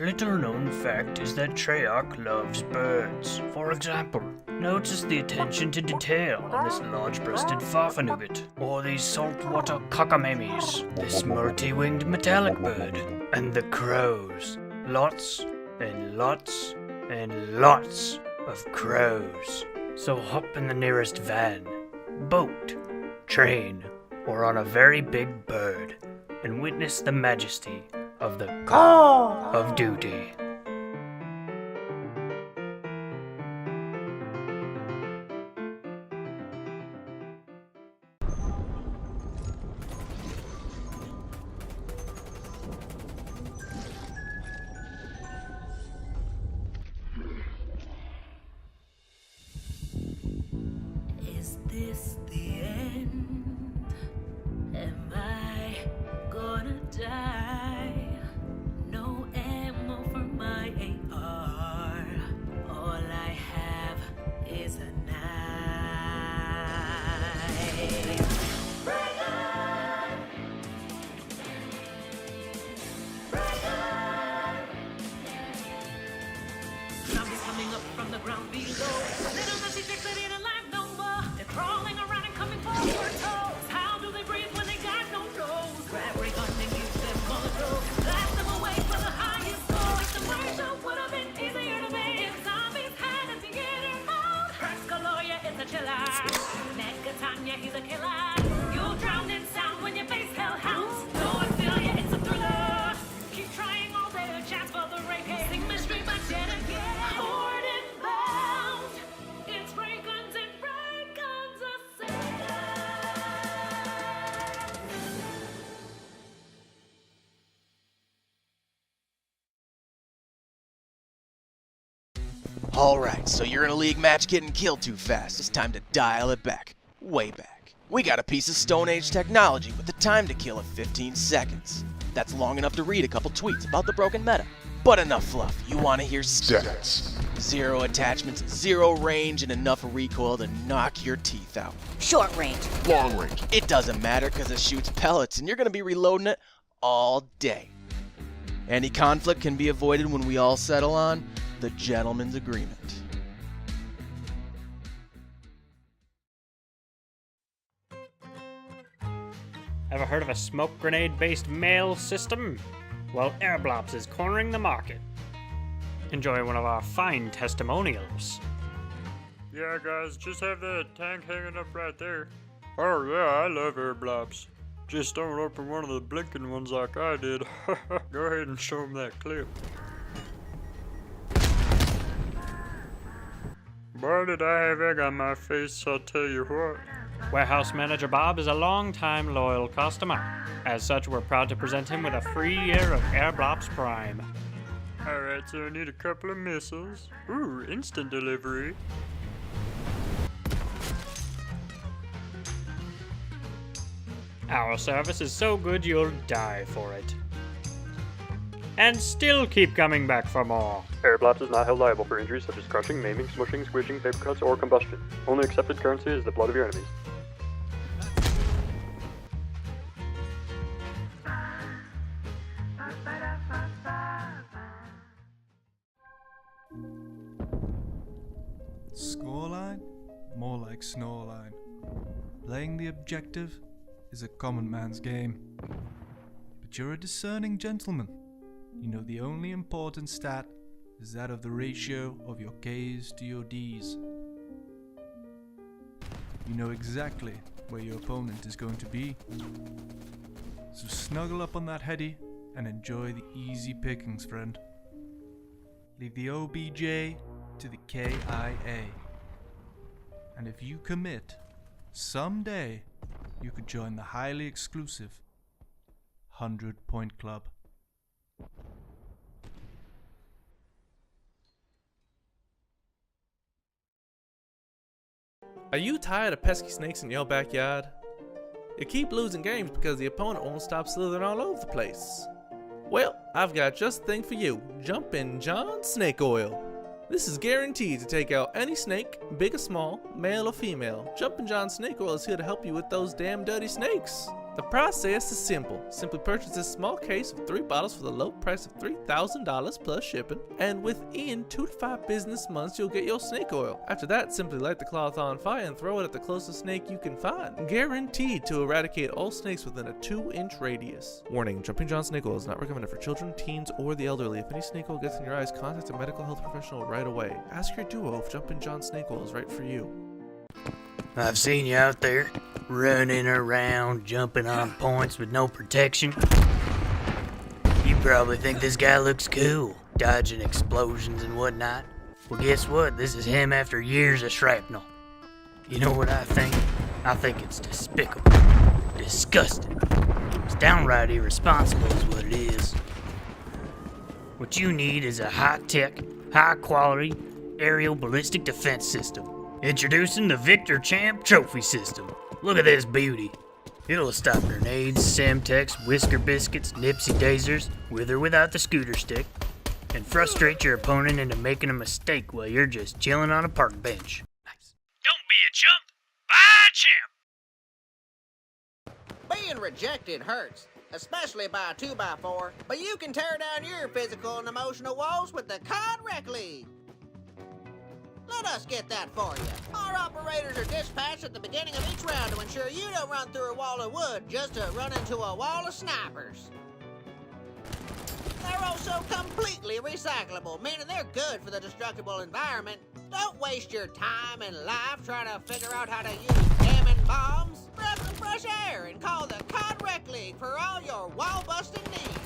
little known fact is that Treyarch loves birds. For example, notice the attention to detail on this large-breasted farfanugget, or these saltwater cockamemes, this multi-winged metallic bird, and the crows. Lots and lots and lots of crows. So hop in the nearest van, boat, train, or on a very big bird, and witness the majesty of the Call of Duty. Is this the end? Am I gonna die? No ammo for my AR. All I have is a knife. Zombies coming up from the ground below. Little messy chicks that ain't alive no more. They're crawling around and coming for your toes. How do they breathe when they got no nose? Grab ray gun and use them molotov. Blast them away for the highest score. The murder would have been easier to make if zombies had a theater mode. Perscaloria is a chiller. Negatanya, he's a killer. You'll drown in sound when your face hellhounds. No, I feel ya, it's a thriller. Keep trying all day to chance for the ray. Sing mystery, but yet again. Horde and bound. It's ray guns and ray guns assail. Alright, so you're in a league match getting killed too fast. It's time to dial it back. Way back. We got a piece of Stone Age technology with the time to kill of 15 seconds. That's long enough to read a couple tweets about the broken meta. But enough fluff. You want to hear stats. 0 attachments, 0 range, and enough recoil to knock your teeth out. Short range. Long range. It doesn't matter because it shoots pellets and you're going to be reloading it all day. Any conflict can be avoided when we all settle on the gentleman's agreement. Ever heard of a smoke grenade-based mail system? Well, Airblops is cornering the market. Enjoy one of our fine testimonials. Yeah, guys, just have that tank hanging up right there. Oh yeah, I love airblops. Just don't open one of the blinking ones like I did. Go ahead and show them that clip. Boy, did I have egg on my face, I'll tell you what. Warehouse Manager Bob is a long-time loyal customer. As such, we're proud to present him with a free year of Airblops Prime. Alright, so I need a couple of missiles. Ooh, instant delivery. Our service is so good you'll die for it. And still keep coming back for more. Airblops is not held liable for injuries such as crushing, maiming, smushing, squishing, paper cuts, or combustion. Only accepted currency is the blood of your enemies. Scoreline? More like Snoreline. Playing the objective is a common man's game. But you're a discerning gentleman. You know the only important stat is that of the ratio of your K's to your D's. You know exactly where your opponent is going to be. So snuggle up on that heady and enjoy the easy pickings, friend. Leave the OBJ to the KIA. And if you commit, someday you could join the highly exclusive 100-Point Club. Are you tired of pesky snakes in your backyard? You keep losing games because the opponent won't stop slithering all over the place. Well, I've got just the thing for you. Jumpin' John Snake Oil. This is guaranteed to take out any snake, big or small, male or female. Jumpin' John Snake Oil is here to help you with those damn dirty snakes. The process is simple. Simply purchase this small case of 3 bottles for the low price of $3,000 plus shipping, and within 2 to 5 business months you'll get your snake oil. After that, simply light the cloth on fire and throw it at the closest snake you can find. Guaranteed to eradicate all snakes within a 2-inch radius. Warning, Jumping John snake oil is not recommended for children, teens, or the elderly. If any snake oil gets in your eyes, contact a medical health professional right away. Ask your duo if Jumping John snake oil is right for you. I've seen you out there, running around, jumping on points with no protection. You probably think this guy looks cool, dodging explosions and whatnot. Well, guess what? This is him after years of shrapnel. You know what I think? I think it's despicable, disgusting. It's downright irresponsible is what it is. What you need is a high-tech, high-quality aerial ballistic defense system. Introducing the Victor Champ Trophy System. Look at this beauty. It'll stop grenades, Semtex, Whisker Biscuits, Nipsey Daisers, with or without the scooter stick, and frustrate your opponent into making a mistake while you're just chilling on a park bench. Nice. Don't be a chump. Buy a champ. Being rejected hurts, especially by a 2x4, but you can tear down your physical and emotional walls with the COD Rec League. Let us get that for you. Our operators are dispatched at the beginning of each round to ensure you don't run through a wall of wood just to run into a wall of snipers. They're also completely recyclable, meaning they're good for the destructible environment. Don't waste your time and life trying to figure out how to use damning bombs. Grab some fresh air and call the COD Rec League for all your wall-busting needs.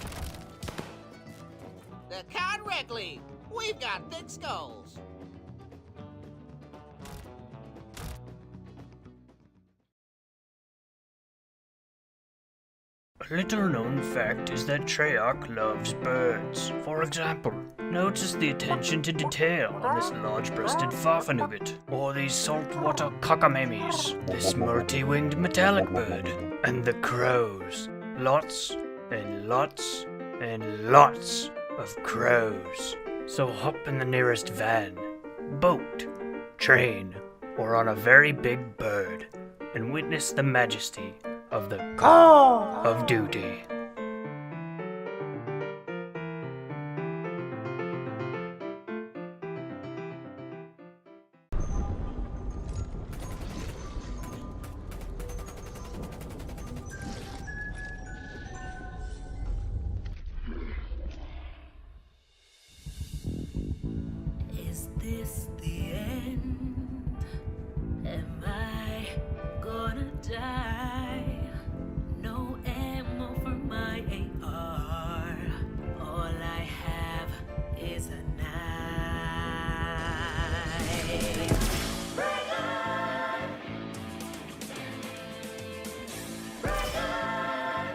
The COD Rec League. We've got thick skulls. A little known fact is that Treyarch loves birds. For example, notice the attention to detail on this large-breasted farfanugget, or these saltwater cockamemies, this multi-winged metallic bird, and the crows. Lots and lots and lots of crows. So hop in the nearest van, boat, train, or on a very big bird, and witness the majesty of the Call of Duty. Is this the end? Am I gonna die? No ammo for my AR. All I have is a knife. Break on! Break on!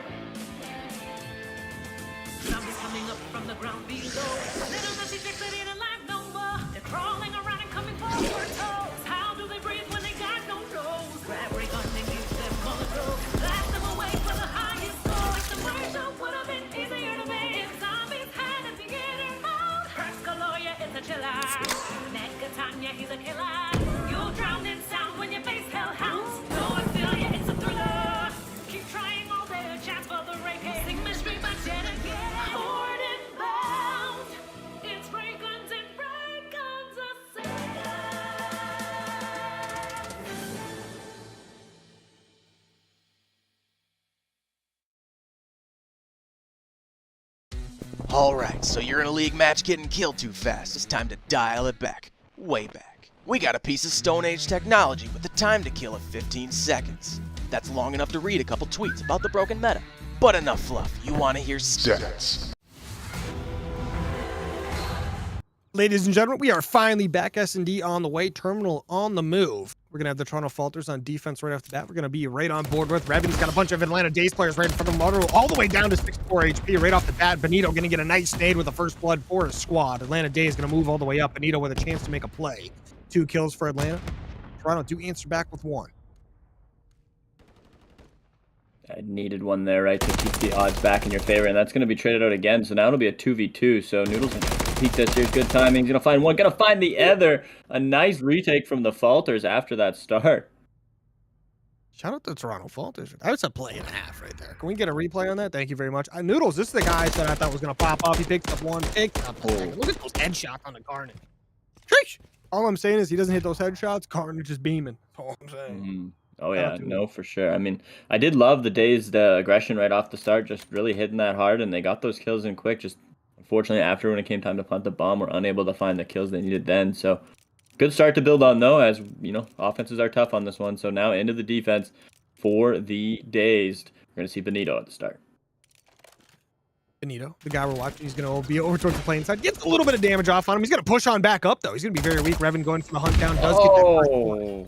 Zombies coming up from the ground below. Little messy chicks that ain't alive no more. They're crawling around and coming for your toes. How do they breathe when they got no nose? Grab ray gun and use them on the go. Blast them away for the highest score. Like the pressure would have been easier to make if zombies had a beginner mode. Perscaloya is a chiller. Megatanya, he's a killer. You'll drown in sound when you face hellhounds. No, I feel ya, it's a thriller. Keep trying all their chance for the rank. Sing mystery, but yet again. Bored and bound. It's ray guns and ray guns a Alright, so you're in a league match getting killed too fast. It's time to dial it back. Way back. We got a piece of Stone Age technology with the time to kill of 15 seconds. That's long enough to read a couple tweets about the broken meta. But enough fluff. You want to hear stats. Ladies and gentlemen, we are finally back. S&D on the way, Terminal on the move. We're going to have the Toronto Falters on defense right off the bat. We're going to be right on board with. Revin's got a bunch of Atlanta Days players right in front of him, all the way down to 64 HP right off the bat. Benito going to get a nice nade with the first blood for his squad. Atlanta Days going to move all the way up. Benito with a chance to make a play. 2 kills for Atlanta. Toronto do answer back with 1. I needed one there, right, to keep the odds back in your favor, and that's going to be traded out again, so now it'll be a 2v2, so Noodles going to peek this here, good timing, he's going to find one, going to find the other, a nice retake from the Falters after that start. Shout out to Toronto Falters. That's a play and a half right there. Can we get a replay on that? Thank you very much. Noodles, this is the guy that I thought was going to pop off. He picked up one, picked up the second. Look at those headshots on the Carnage. Sheesh. All I'm saying is he doesn't hit those headshots. Carnage is beaming. That's all I'm saying. Oh Shout out yeah, to no, for sure. I mean, I did love the Dazed aggression right off the start, just really hitting that hard, and they got those kills in quick. Just unfortunately, after when it came time to plant the bomb, were unable to find the kills they needed then. So good start to build on though, as you know, offenses are tough on this one. So now into the defense for the Dazed. We're gonna see Benito at the start. Benito, the guy we're watching, he's going to be over towards the plane side. Gets a little bit of damage off on him. He's going to push on back up, though. He's going to be very weak. Revan going for the hunt down. Does get that first one.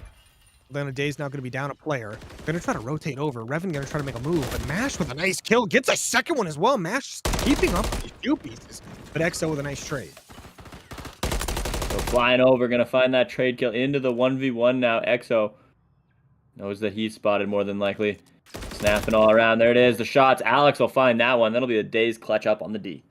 Atlanta Day's now going to be down a player. Going to try to rotate over. Revan going to try to make a move, but Mash with a nice kill. Gets a second one as well. Mash keeping up with these few pieces, but EXO with a nice trade. So flying over, going to find that trade kill into the 1v1 now. EXO knows that he's spotted more than likely. Snapping all around. There it is. The shots. Alex will find that one. That'll be a Day's clutch up on the D.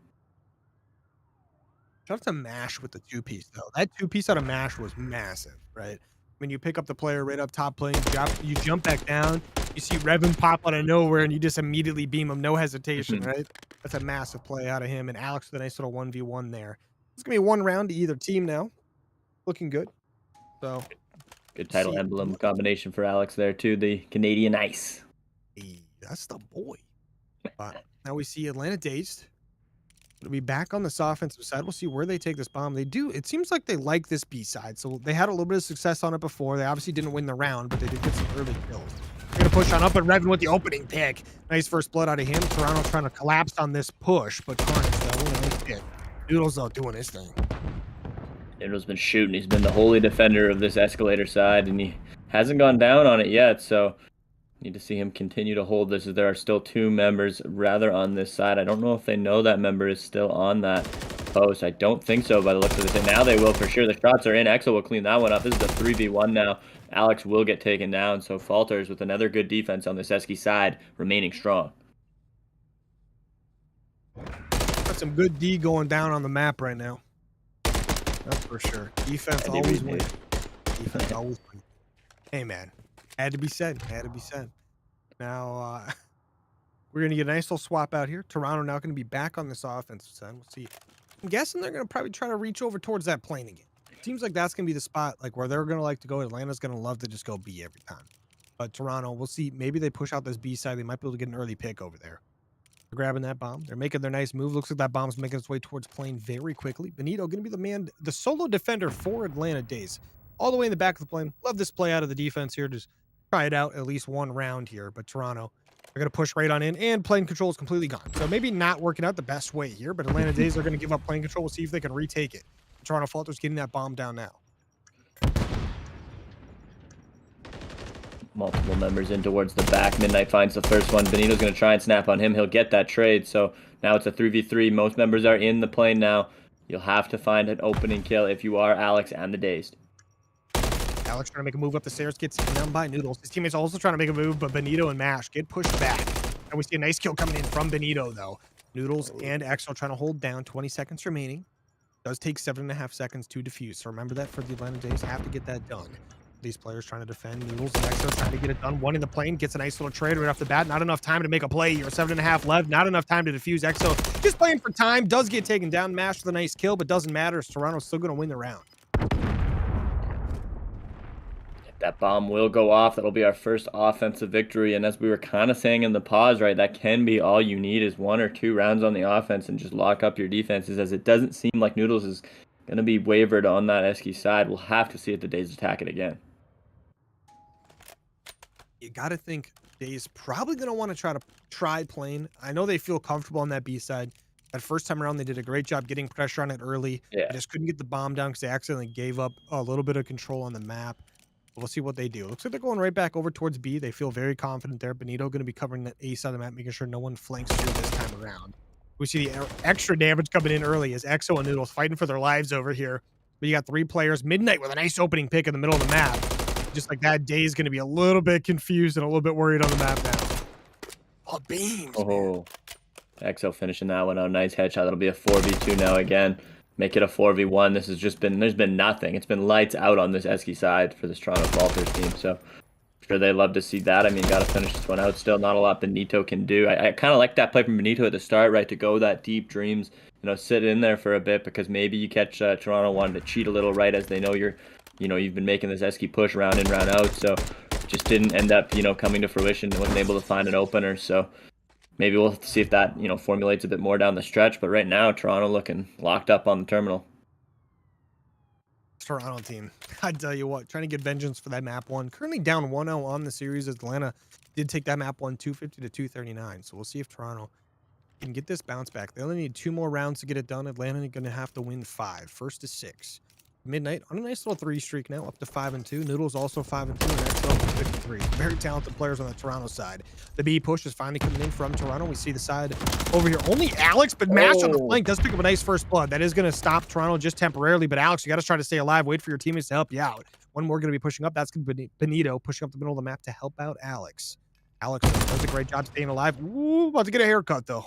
Shout out to Mash with the two-piece, though. That two-piece out of Mash was massive, right? When you pick up the player right up top playing, you jump back down, you see Revan pop out of nowhere, and you just immediately beam him. No hesitation, right? That's a massive play out of him. And Alex with a nice little 1v1 there. It's going to be one round to either team now. Looking good. So, good title emblem combination for Alex there, too. The Canadian Ice. Hey, that's the boy. But now we see Atlanta Dazed. It'll be back on this offensive side. We'll see where they take this bomb. They do. It seems like they like this B side. So they had a little bit of success on it before. They obviously didn't win the round, but they did get some early kills. They're going to push on up, and Revan with the opening pick. Nice first blood out of him. Toronto trying to collapse on this push, but Carnage, though, with a nice hit. Noodles, though, doing his thing. Noodles been shooting. He's been the holy defender of this escalator side, and he hasn't gone down on it yet. So need to see him continue to hold this, as there are still two members rather on this side. I don't know if they know that member is still on that post. I don't think so by the looks of this. And now they will for sure. The shots are in. EXO will clean that one up. This is a 3v1 now. Alex will get taken down. So Falters with another good defense on this Esky side, remaining strong. Got some good D going down on the map right now. That's for sure. Defense always wins. Defense always wins. Hey, man. Had to be said. Had to be said. Now, we're going to get a nice little swap out here. Toronto now going to be back on this offensive side. We'll see. I'm guessing they're going to probably try to reach over towards that plane again. Seems like that's going to be the spot, like where they're going to like to go. Atlanta's going to love to just go B every time. But Toronto, we'll see. Maybe they push out this B side. They might be able to get an early pick over there. They're grabbing that bomb. They're making their nice move. Looks like that bomb's making its way towards plane very quickly. Benito going to be the man, the solo defender for Atlanta Days. All the way in the back of the plane. Love this play out of the defense here. Just try it out at least one round here. But Toronto, they're going to push right on in, and plane control is completely gone. So maybe not working out the best way here, but Atlanta Days are going to give up plane control. We'll see if they can retake it. Toronto Falters getting that bomb down now. Multiple members in towards the back. Midnight finds the first one. Benito's going to try and snap on him. He'll get that trade. So now it's a 3v3. Most members are in the plane now. You'll have to find an opening kill if you are Alex and the Dazed. Alex trying to make a move up the stairs, gets down by Noodles. His teammates also trying to make a move, but Benito and Mash get pushed back. And we see a nice kill coming in from Benito, though. Noodles and EXO trying to hold down. 20 seconds remaining. Does take 7.5 seconds to defuse. So remember that for the Atlanta Days. Have to get that done. These players trying to defend. Noodles and EXO trying to get it done. One in the plane. Gets a nice little trade right off the bat. Not enough time to make a play. You're 7.5 left. Not enough time to defuse. EXO just playing for time. Does get taken down. Mash with a nice kill, but doesn't matter. Toronto's still going to win the round. That bomb will go off. That'll be our first offensive victory. And as we were kind of saying in the pause, right, that can be all you need is 1 or 2 rounds on the offense and just lock up your defenses, as it doesn't seem like Noodles is going to be wavered on that Esky side. We'll have to see if the Days attack it again. You got to think Days probably going to want to try plane. I know they feel comfortable on that B side. That first time around, they did a great job getting pressure on it early. Yeah. They just couldn't get the bomb down because they accidentally gave up a little bit of control on the map. We'll see what they do. Looks like they're going right back over towards B. They feel very confident there. Benito going to be covering that A side of the map, making sure no one flanks through this time around. We see the extra damage coming in early as EXO and Noodles fighting for their lives over here. But you got 3 players. Midnight with a nice opening pick in the middle of the map. Just like that, Day is going to be a little bit confused and a little bit worried on the map now. Oh, beams. Oh, EXO finishing that one out. Nice headshot. That'll be a 4v2 now again. Make it a 4v1. This has just been, there's been nothing. It's been lights out on this Esky side for this Toronto Falters team. So Sure, they love to see that. I mean, got to finish this one out still. Not a lot Benito can do. I kind of like that play from Benito at the start, right, to go that deep dreams, sit in there for a bit because maybe you catch Toronto wanting to cheat a little, right, as they know you've been making this Esky push round in, round out. So just didn't end up, coming to fruition. Wasn't able to find an opener. So maybe we'll have to see if that, formulates a bit more down the stretch. But right now, Toronto looking locked up on the terminal. Toronto team. I tell you what, trying to get vengeance for that map one. Currently down 1-0 on the series as Atlanta did take that map one 250 to 239. So we'll see if Toronto can get this bounce back. They only need 2 more rounds to get it done. Atlanta going to have to win 5. First to 6. Midnight on a nice little 3 streak now, up to 5-2. Noodles also 5-2, and that's up to 53. Very talented players on the Toronto side. The B push is finally coming in from Toronto. We see the side over here. Only Alex, but Mash on the flank does pick up a nice first blood. That is going to stop Toronto just temporarily, but Alex, you got to try to stay alive. Wait for your teammates to help you out. One more going to be pushing up. That's going to be Benito pushing up the middle of the map to help out Alex. Alex does a great job staying alive. Ooh, about to get a haircut, though.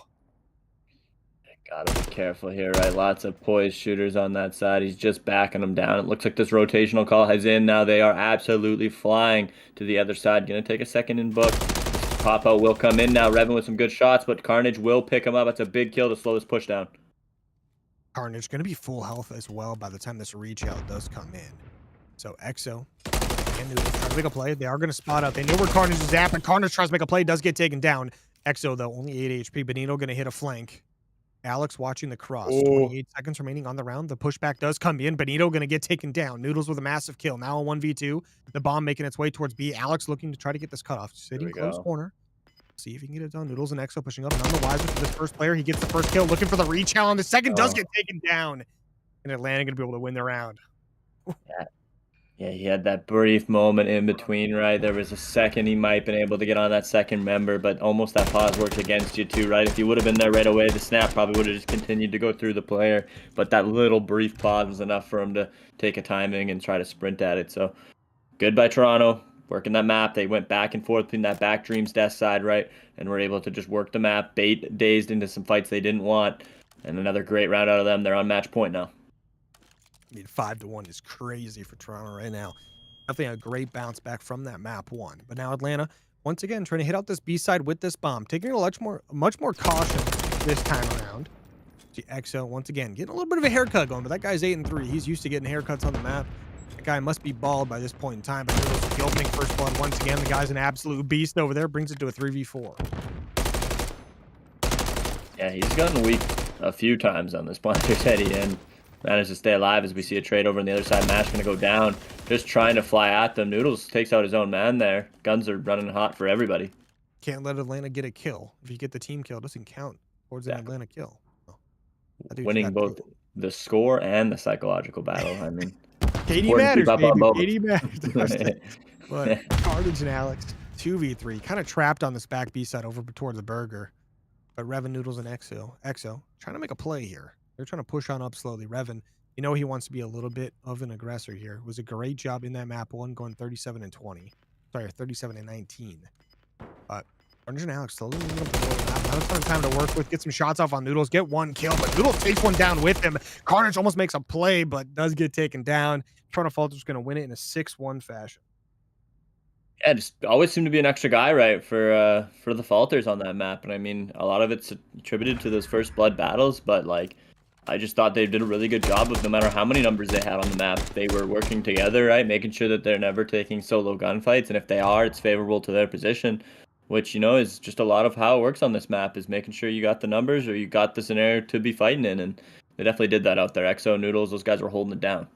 Gotta be careful here, right? Lots of poised shooters on that side. He's just backing them down. It looks like this rotational call has in. Now they are absolutely flying to the other side. Gonna take a second in book. Pop-out will come in now. Revan with some good shots, but Carnage will pick him up. That's a big kill to slow this push down. Carnage gonna be full health as well by the time this reach out does come in. So EXO can do this. Try to make a play. They are gonna spot out. They know where Carnage is at, but Carnage tries to make a play. Does get taken down. EXO though, only 8 HP. Benito gonna hit a flank. Alex watching the cross. 28 seconds remaining on the round. The pushback does come in. Benito going to get taken down. Noodles with a massive kill. Now a 1v2. The bomb making its way towards B. Alex looking to try to get this cutoff. Sitting close corner. See if he can get it done. Noodles and EXO pushing up. None the wiser for this first player. He gets the first kill. Looking for the reach out. The second does get taken down. And Atlanta going to be able to win the round. Yeah, he had that brief moment in between, right? There was a second he might have been able to get on that second member, but almost that pause works against you too, right? If you would have been there right away, the snap probably would have just continued to go through the player, but that little brief pause was enough for him to take a timing and try to sprint at it. So good by Toronto, working that map. They went back and forth in that back Dreams Death side, right? And were able to just work the map, bait Dazed into some fights they didn't want, and another great round out of them. They're on match point now. I mean, 5-1 is crazy for Toronto right now. Definitely a great bounce back from that map one. But now Atlanta, once again, trying to hit out this B side with this bomb, taking a much more caution this time around. See EXO once again getting a little bit of a haircut going, but that guy's 8-3. He's used to getting haircuts on the map. That guy must be bald by this point in time. But here's the opening first blood once again. The guy's an absolute beast over there. Brings it to a 3v4. Yeah, he's gotten weak a few times on this Planter's Heady and managed to stay alive as we see a trade over on the other side. Mash going to go down, just trying to fly at them. Noodles takes out his own man there. Guns are running hot for everybody. Can't let Atlanta get a kill. If you get the team kill, it doesn't count towards an Atlanta kill. So, winning both the score and the psychological battle. I mean, KD matters, baby. KD matters. But Carnage and Alex, 2v3, kind of trapped on this back B side over towards the burger. But Revan, Noodles, and EXO trying to make a play here. They're trying to push on up slowly. Revan, he wants to be a little bit of an aggressor here. It was a great job in that map one, going 37-20. Sorry, 37-19. But Carnage and Alex slowly moving up the middle of the map. Not a ton of time to work with. Get some shots off on Noodles. Get one kill, but Noodles takes one down with him. Carnage almost makes a play, but does get taken down. Toronto Falter's going to win it in a 6-1 fashion. Yeah, just always seemed to be an extra guy, right, for the Falters on that map. And I mean, a lot of it's attributed to those first blood battles, but like, I just thought they did a really good job of no matter how many numbers they had on the map, they were working together, right, making sure that they're never taking solo gunfights, and if they are, it's favorable to their position, which, is just a lot of how it works on this map, is making sure you got the numbers or you got the scenario to be fighting in, and they definitely did that out there. EXO, Noodles, those guys were holding it down.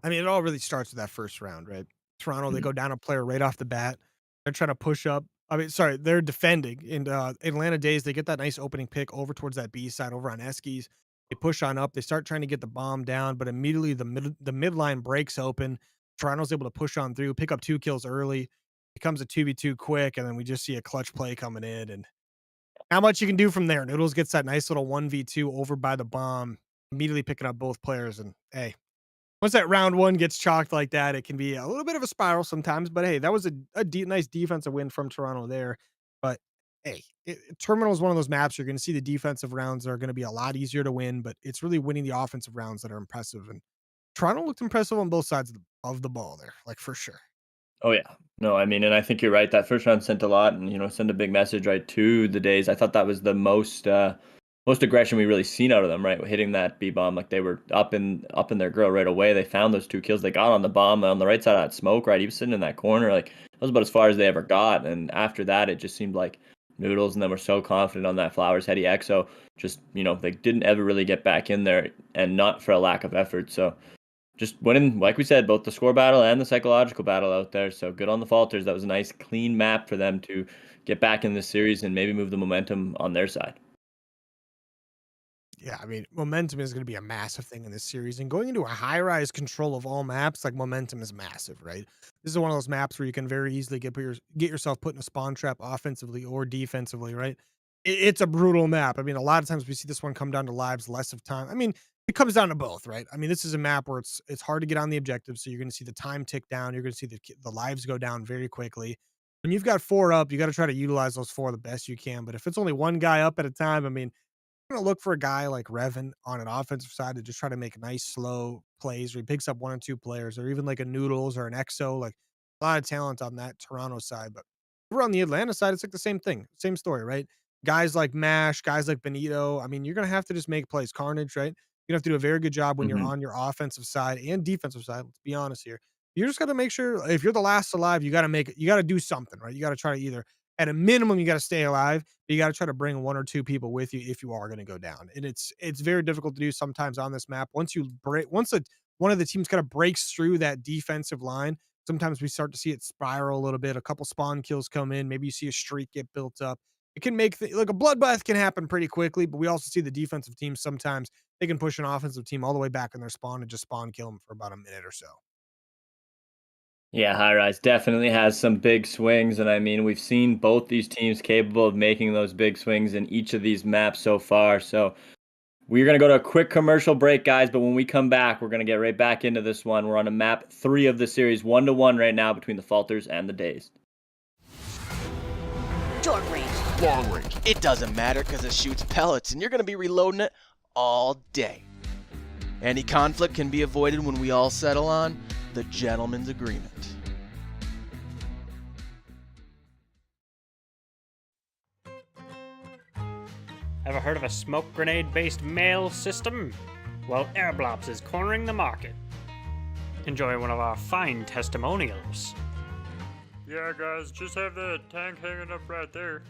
I mean, it all really starts with that first round, right? Toronto, they go down a player right off the bat. They're trying to push up. They're defending. In Atlanta Days, they get that nice opening pick over towards that B side over on Eskies. They push on up. They start trying to get the bomb down, but immediately the midline breaks open. Toronto's able to push on through, pick up 2 kills early. Becomes a 2v2 quick, and then we just see a clutch play coming in. And how much you can do from there. Noodles gets that nice little 1v2 over by the bomb, immediately picking up both players. And hey, once that round one gets chalked like that, it can be a little bit of a spiral sometimes. But hey, that was a nice defensive win from Toronto there. But hey, Terminal is one of those maps you're going to see the defensive rounds are going to be a lot easier to win, but it's really winning the offensive rounds that are impressive. And Toronto looked impressive on both sides of the ball there, like for sure. Oh yeah. No, I mean, and I think you're right. That first round sent a lot, and sent a big message right to the Days. I thought that was the most aggression we really seen out of them. Right, hitting that B bomb, like they were up in their grill right away. They found those 2 kills. They got on the bomb on the right side of that smoke. Right, he was sitting in that corner. Like that was about as far as they ever got. And after that, it just seemed like Noodles and them were so confident on that Flowers heady EXO. Just they didn't ever really get back in there, and not for a lack of effort. So just winning, like we said, both the score battle and the psychological battle out there. So good on the Falters. That was a nice, clean map for them to get back in this series and maybe move the momentum on their side. Yeah, I mean, momentum is going to be a massive thing in this series, and going into a high-rise control of all maps, like momentum is massive, right? This is one of those maps where you can very easily get yourself put in a spawn trap offensively or defensively, right? It's a brutal map. I mean, a lot of times we see this one come down to lives, less of time. I mean, it comes down to both, right? I mean, this is a map where it's hard to get on the objective, so you're going to see the time tick down. You're going to see the lives go down very quickly. When you've got 4 up, you got to try to utilize those 4 the best you can. But if it's only one guy up at a time, I mean, gonna look for a guy like Revan on an offensive side to just try to make nice slow plays where he picks up 1 or 2 players, or even like a Noodles or an EXO, like a lot of talent on that Toronto side. But over on the Atlanta side, it's like the same thing, same story, right? Guys like Mash, guys like Benito. I mean, you're gonna have to just make plays. Carnage, right? You're gonna have to do a very good job when you're Hmm. on your offensive side and defensive side. Let's be honest here. You just gotta make sure if you're the last alive, you gotta make it, you gotta do something, right? You gotta try to either at a minimum, you gotta stay alive. You got to try to bring 1 or 2 people with you if you are going to go down. And it's very difficult to do sometimes on this map. One of the teams kind of breaks through that defensive line, sometimes we start to see it spiral a little bit. A couple spawn kills come in, maybe you see a streak get built up. It can make like a bloodbath can happen pretty quickly, but we also see the defensive teams sometimes they can push an offensive team all the way back in their spawn and just spawn kill them for about a minute or so. Yeah, High Rise definitely has some big swings, and I mean we've seen both these teams capable of making those big swings in each of these maps so far. So we're gonna go to a quick commercial break, guys. But when we come back, we're gonna get right back into this one. We're on a map 3 of the series, 1-1 right now between the Falters and the Dazed. Short range. Long range. It doesn't matter because it shoots pellets and you're going to be reloading it all day. Any conflict can be avoided when we all settle on the gentleman's agreement. Ever heard of a smoke grenade based mail system? Well, Airblops is cornering the market. Enjoy one of our fine testimonials. Yeah, guys, just have that tank hanging up right there.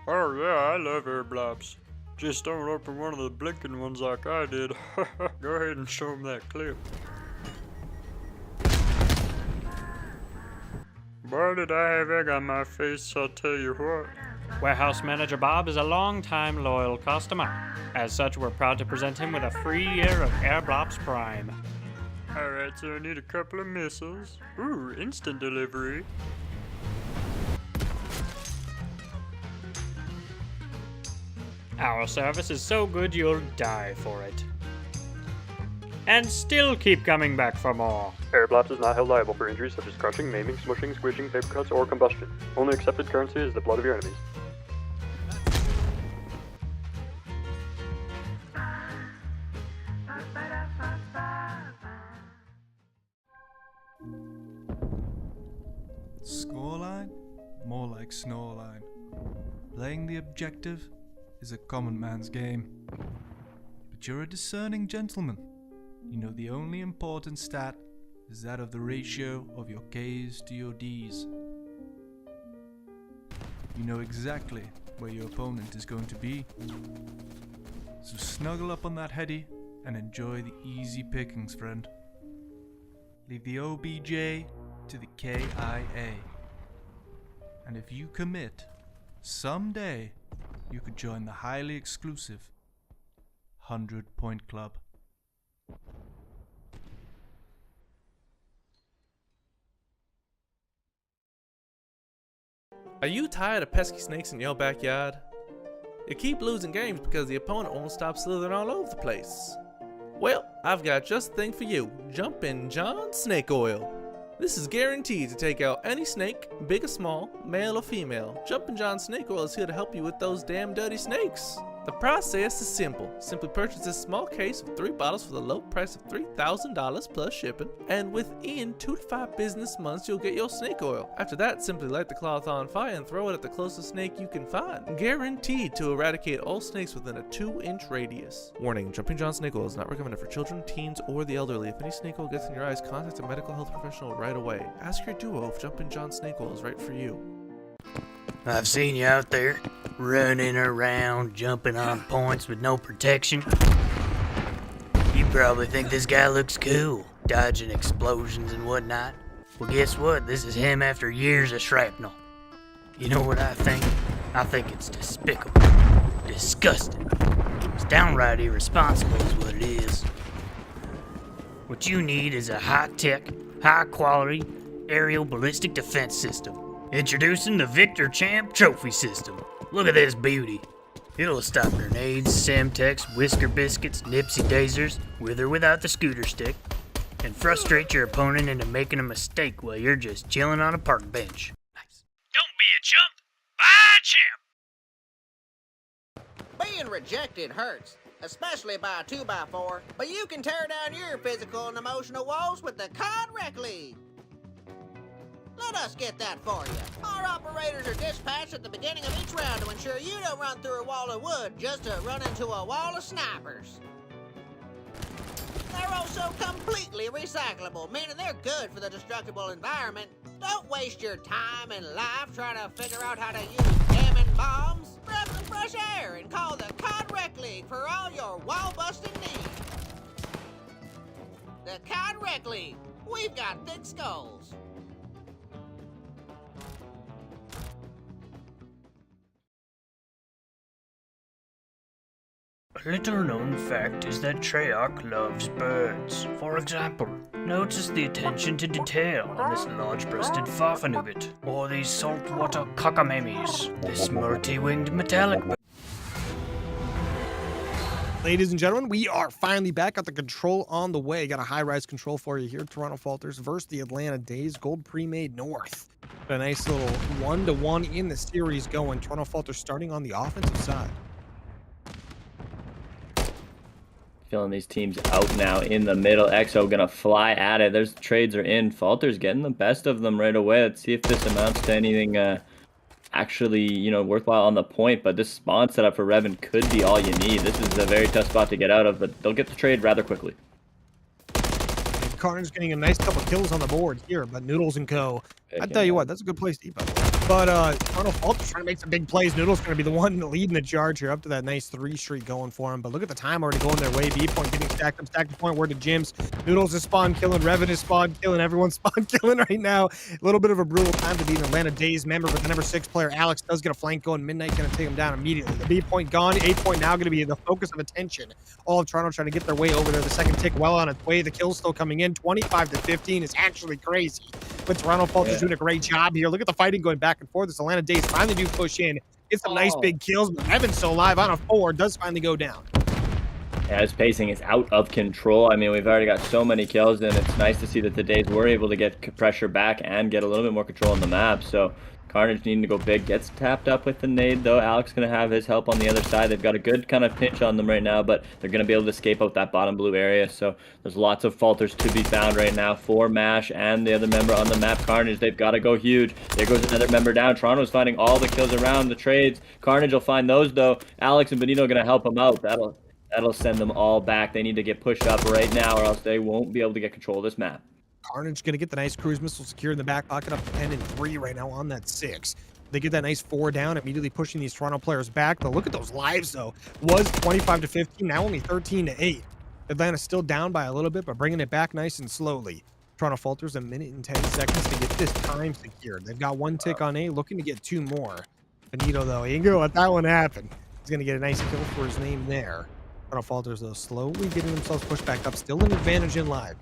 Oh yeah, I love air blobs. Just don't open one of the blinking ones like I did. Go ahead and show them that clip. Boy, did I have egg on my face, I'll tell you what. Warehouse Manager Bob is a long-time loyal customer. As such, we're proud to present him with a free year of Airblops Prime. Alright, so I need a couple of missiles. Ooh, instant delivery. Our service is so good you'll die for it. And still keep coming back for more. Airblops is not held liable for injuries such as crushing, maiming, smushing, squishing, paper cuts, or combustion. Only accepted currency is the blood of your enemies. Scoreline? More like snowline. Playing the objective is a common man's game. But you're a discerning gentleman. You know the only important stat is that of the ratio of your K's to your D's. You know exactly where your opponent is going to be. So snuggle up on that heady and enjoy the easy pickings, friend. Leave the OBJ to the KIA. And if you commit, someday you could join the highly exclusive 100 Point Club. Are you tired of pesky snakes in your backyard? You keep losing games because the opponent won't stop slithering all over the place. Well, I've got just the thing for you. Jumpin' John Snake Oil. This is guaranteed to take out any snake, big or small, male or female. Jumpin' John Snake Oil is here to help you with those damn dirty snakes. The process is simple. Simply purchase this small case of 3 bottles for the low price of $3,000 plus shipping, and within 2 to 5 business months you'll get your snake oil. After that, simply light the cloth on fire and throw it at the closest snake you can find. Guaranteed to eradicate all snakes within a 2-inch radius. Warning, Jumping John snake oil is not recommended for children, teens, or the elderly. If any snake oil gets in your eyes, contact a medical health professional right away. Ask your duo if Jumping John snake oil is right for you. I've seen you out there, running around, jumping on points with no protection. You probably think this guy looks cool, dodging explosions and whatnot. Well, guess what? This is him after years of shrapnel. You know what I think? I think it's despicable, disgusting. It's downright irresponsible is what it is. What you need is a high-tech, high-quality aerial ballistic defense system. Introducing the Victor Champ Trophy System. Look at this beauty. It'll stop grenades, Semtex, Whisker Biscuits, Nipsey Daisers, with or without the scooter stick, and frustrate your opponent into making a mistake while you're just chilling on a park bench. Nice. Don't be a chump. Buy a champ. Being rejected hurts, especially by a 2x4, but you can tear down your physical and emotional walls with the COD Rec League. Let us get that for you. Our operators are dispatched at the beginning of each round to ensure you don't run through a wall of wood just to run into a wall of snipers. They're also completely recyclable, meaning they're good for the destructible environment. Don't waste your time and life trying to figure out how to use jamming bombs. Grab some fresh air and call the COD Rec League for all your wall-busting needs. The COD Rec League. We've got thick skulls. A little known fact is that Treyarch loves birds. For example, notice the attention to detail on this large-breasted farfanugget, or these saltwater cockamemies, this multi-winged metallic bird. Ladies and gentlemen, we are finally back. Got the control on the way. Got a high-rise control for you here. Toronto Falters versus the Atlanta Days. Gold pre-made North. Got a nice little 1-1 in the series going. Toronto Falters starting on the offensive side. Feeling these teams out now in the middle. EXO gonna fly at it. There's trades are in. Falter's getting the best of them right away. Let's see if this amounts to anything actually, you know, worthwhile on the point. But this spawn setup for Revan could be all you need. This is a very tough spot to get out of, but they'll get the trade rather quickly. Carnage getting a nice couple kills on the board here, but Noodles and Co. I tell you what, that's a good place to eat, by the way. But Toronto Falter's trying to make some big plays. Noodles going to be the one leading the charge here up to that nice 3 streak going for him. But look at the time already going their way. B point getting stacked up, stacked to point. Word to Jim's. Noodles is spawn killing. Revan is spawn killing. Everyone's spawn killing right now. A little bit of a brutal time to be an Atlanta Days member, but the number 6 player, Alex, does get a flank going. Midnight going to take him down immediately. The B point gone. A point now going to be the focus of attention. All of Toronto trying to get their way over there. The second tick well on its way. The kill still coming in. 25-15 is actually crazy. But Toronto Falter's doing a great job here. Look at the fighting going back and forth. This Atlanta Days finally do push in. Get some nice big kills. But Evan's still alive on a 4. Does finally go down. Yeah, his pacing is out of control. I mean, we've already got so many kills, and it's nice to see that the Days were able to get pressure back and get a little bit more control on the map. So Carnage needing to go big. Gets tapped up with the nade, though. Alex going to have his help on the other side. They've got a good kind of pinch on them right now, but they're going to be able to escape out that bottom blue area. So there's lots of falters to be found right now for MASH and the other member on the map, Carnage. They've got to go huge. There goes another member down. Toronto's finding all the kills around the trades. Carnage will find those, though. Alex and Benito going to help him out. That'll send them all back. They need to get pushed up right now, or else they won't be able to get control of this map. Carnage going to get the nice cruise missile secured in the back pocket up to 10 and 3 right now on that 6. They get that nice 4 down, immediately pushing these Toronto players back. But look at those lives, though. Was 25-15, now only 13-8. Atlanta's still down by a little bit, but bringing it back nice and slowly. Toronto Falters 1 minute and 10 seconds to get this time secured. They've got 1 tick on A, looking to get 2 more. Benito, though, he ain't gonna let that one happen. He's going to get a nice kill for his name there. Toronto Falters, though, slowly getting themselves pushed back up. Still an advantage in lives.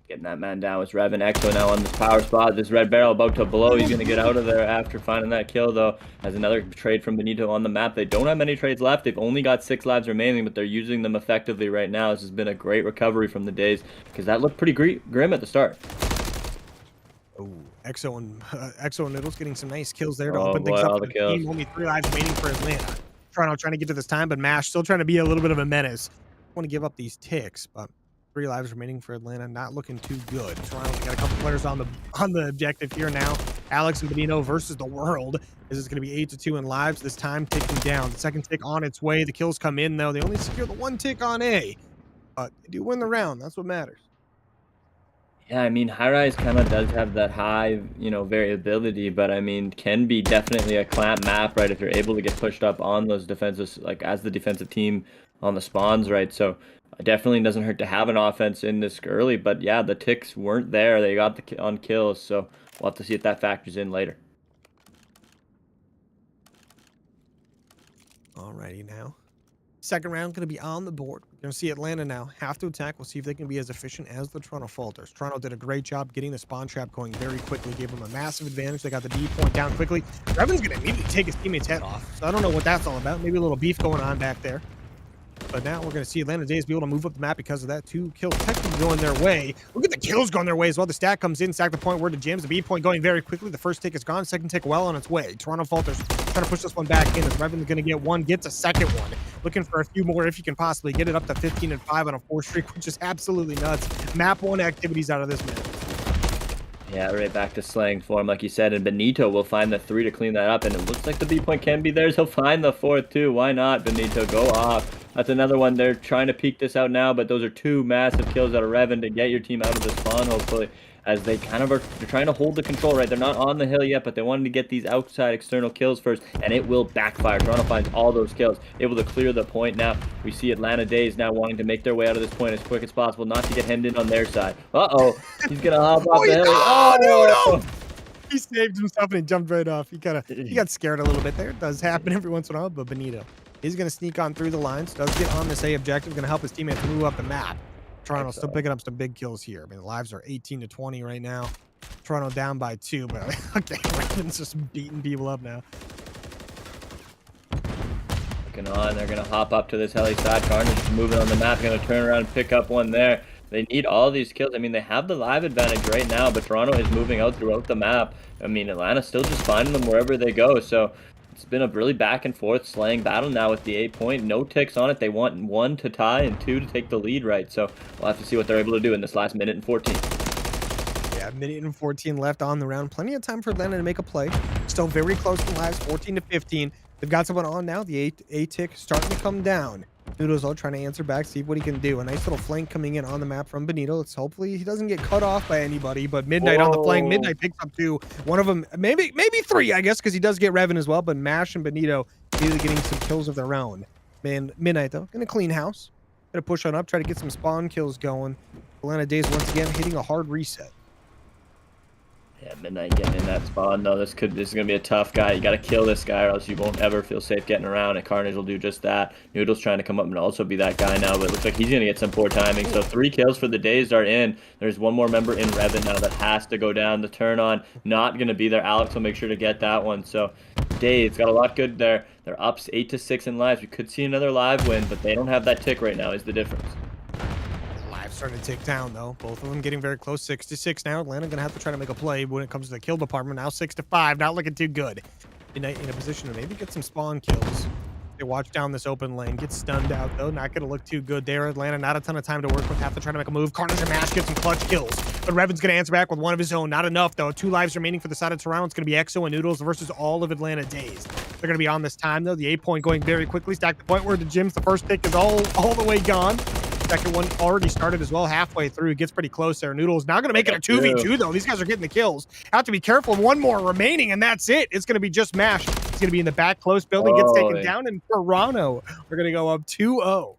Getting that man down was Revan. EXO now on this power spot. This red barrel about to blow. He's going to get out of there after finding that kill, though. Has another trade from Benito on the map. They don't have many trades left. They've only got 6 lives remaining, but they're using them effectively right now. This has been a great recovery from the Days, because that looked pretty grim at the start. Oh, EXO and Noodles getting some nice kills there to open things up for the team. Only 3 lives remaining for Atlanta. Toronto trying to get to this time, but Mash still trying to be a little bit of a menace. Want to give up these ticks, but 3 lives remaining for Atlanta, not looking too good. Toronto's got a couple players on the objective here now. Alex and Benito versus the world. This is going to be 8-2 in lives. This time ticking down. The second tick on its way. The kills come in though. They only secure the 1 tick on A, but they do win the round. That's what matters. Yeah, I mean, High Rise kind of does have that high, variability, but I mean, can be definitely a clamp map, right? If you're able to get pushed up on those defenses, like as the defensive team on the spawns, right? So it definitely doesn't hurt to have an offense in this early, but yeah, the ticks weren't there. They got on kills, so we'll have to see if that factors in later. Alrighty now. Second round going to be on the board. We're going to see Atlanta now have to attack. We'll see if they can be as efficient as the Toronto Falters. Toronto did a great job getting the spawn trap going very quickly. Gave them a massive advantage. They got the D point down quickly. Revan's going to immediately take his teammate's head off. So I don't know what that's all about. Maybe a little beef going on back there. But now we're going to see Atlanta Days be able to move up the map because of that. 2 kills technically going their way. Look at the kills going their way as well. The stack comes in, stack the point where the Jims. The B point going very quickly. The first tick is gone. Second tick well on its way. Toronto Falters trying to push this one back in. As Revan's going to get one, gets a second one. Looking for a few more if you can possibly get it up to 15 and 5 on a 4 streak, which is absolutely nuts. Map 1 activities out of this map. Yeah, right back to slaying form, like you said, and Benito will find the 3 to clean that up, and it looks like the B point can be theirs. He'll find the 4th too. Why not, Benito? Go off. That's another one. They're trying to peek this out now, but those are 2 massive kills out of Revan to get your team out of the spawn, hopefully, as they kind of they're trying to hold the control, right? They're not on the hill yet, but they wanted to get these outside external kills first, and it will backfire. Toronto finds all those kills, able to clear the point now. We see Atlanta Days now wanting to make their way out of this point as quick as possible, not to get hemmed in on their side. Uh-oh, he's gonna hop off the hill. Oh, no! He saved himself and he jumped right off. He got scared a little bit there. It does happen every once in a while, but Benito, he's going to sneak on through the lines. Does get on this A objective. Going to help his teammates move up the map. Toronto still picking up some big kills here. I mean, the lives are 18-20 right now. Toronto down by 2, but okay, Raven's just beating people up now. Looking on, they're going to hop up to this heli side. Carnage is moving on the map, going to turn around and pick up one there. They need all these kills. I mean, they have the live advantage right now, but Toronto is moving out throughout the map. I mean, Atlanta's still just finding them wherever they go, so it's been a really back and forth slaying battle now with the 8 point. No ticks on it. They want 1 to tie and 2 to take the lead, right? So we'll have to see what they're able to do in this last minute and 14. Yeah, minute and 14 left on the round. Plenty of time for Atlanta to make a play. Still very close to lives, 14-15. They've got someone on now. The A tick starting to come down. Noodles all trying to answer back, see what he can do. A nice little flank coming in on the map from Benito. Let's hopefully he doesn't get cut off by anybody, but Midnight on the flank. Midnight picks up 2. One of them, maybe 3, I guess, because he does get Revan as well, but Mash and Benito really getting some kills of their own. Man, Midnight, though, gonna clean house. Gonna push on up, try to get some spawn kills going. Atlanta Days once again hitting a hard reset. Yeah, Midnight getting in that spawn though. This is gonna be a tough guy. You gotta kill this guy or else you won't ever feel safe getting around, and Carnage will do just that. Noodle's trying to come up and also be that guy now, but it looks like he's gonna get some poor timing. So 3 kills for the Days are in. There's one more member in Revan now that has to go down. The turn on not gonna be there. Alex will make sure to get that one. So Days got a lot good there. They're up 8-6 in lives. We could see another live win, but they don't have that tick right now is the difference. Starting to tick down though. Both of them getting very close. 6-6 now. Atlanta gonna have to try to make a play when it comes to the kill department. Now 6-5. Not looking too good. In a position to maybe get some spawn kills. They watch down this open lane. Get stunned out though. Not gonna look too good there. Atlanta not a ton of time to work with. Have to try to make a move. Carnage and Mash get some clutch kills. But Revan's gonna answer back with one of his own. Not enough though. 2 lives remaining for the side of Toronto. It's gonna be Exo and Noodles versus all of Atlanta Days. They're gonna be on this time though. The 8 point going very quickly. Stack the point where the Jims. The first tick is all the way gone. Second one already started as well, halfway through. It gets pretty close there. Noodle's now going to make it a 2v2, though. These guys are getting the kills. Have to be careful. 1 more remaining, and that's it. It's going to be just Mash. He's going to be in the back close building, gets taken down, and Toronto are going to go up 2-0.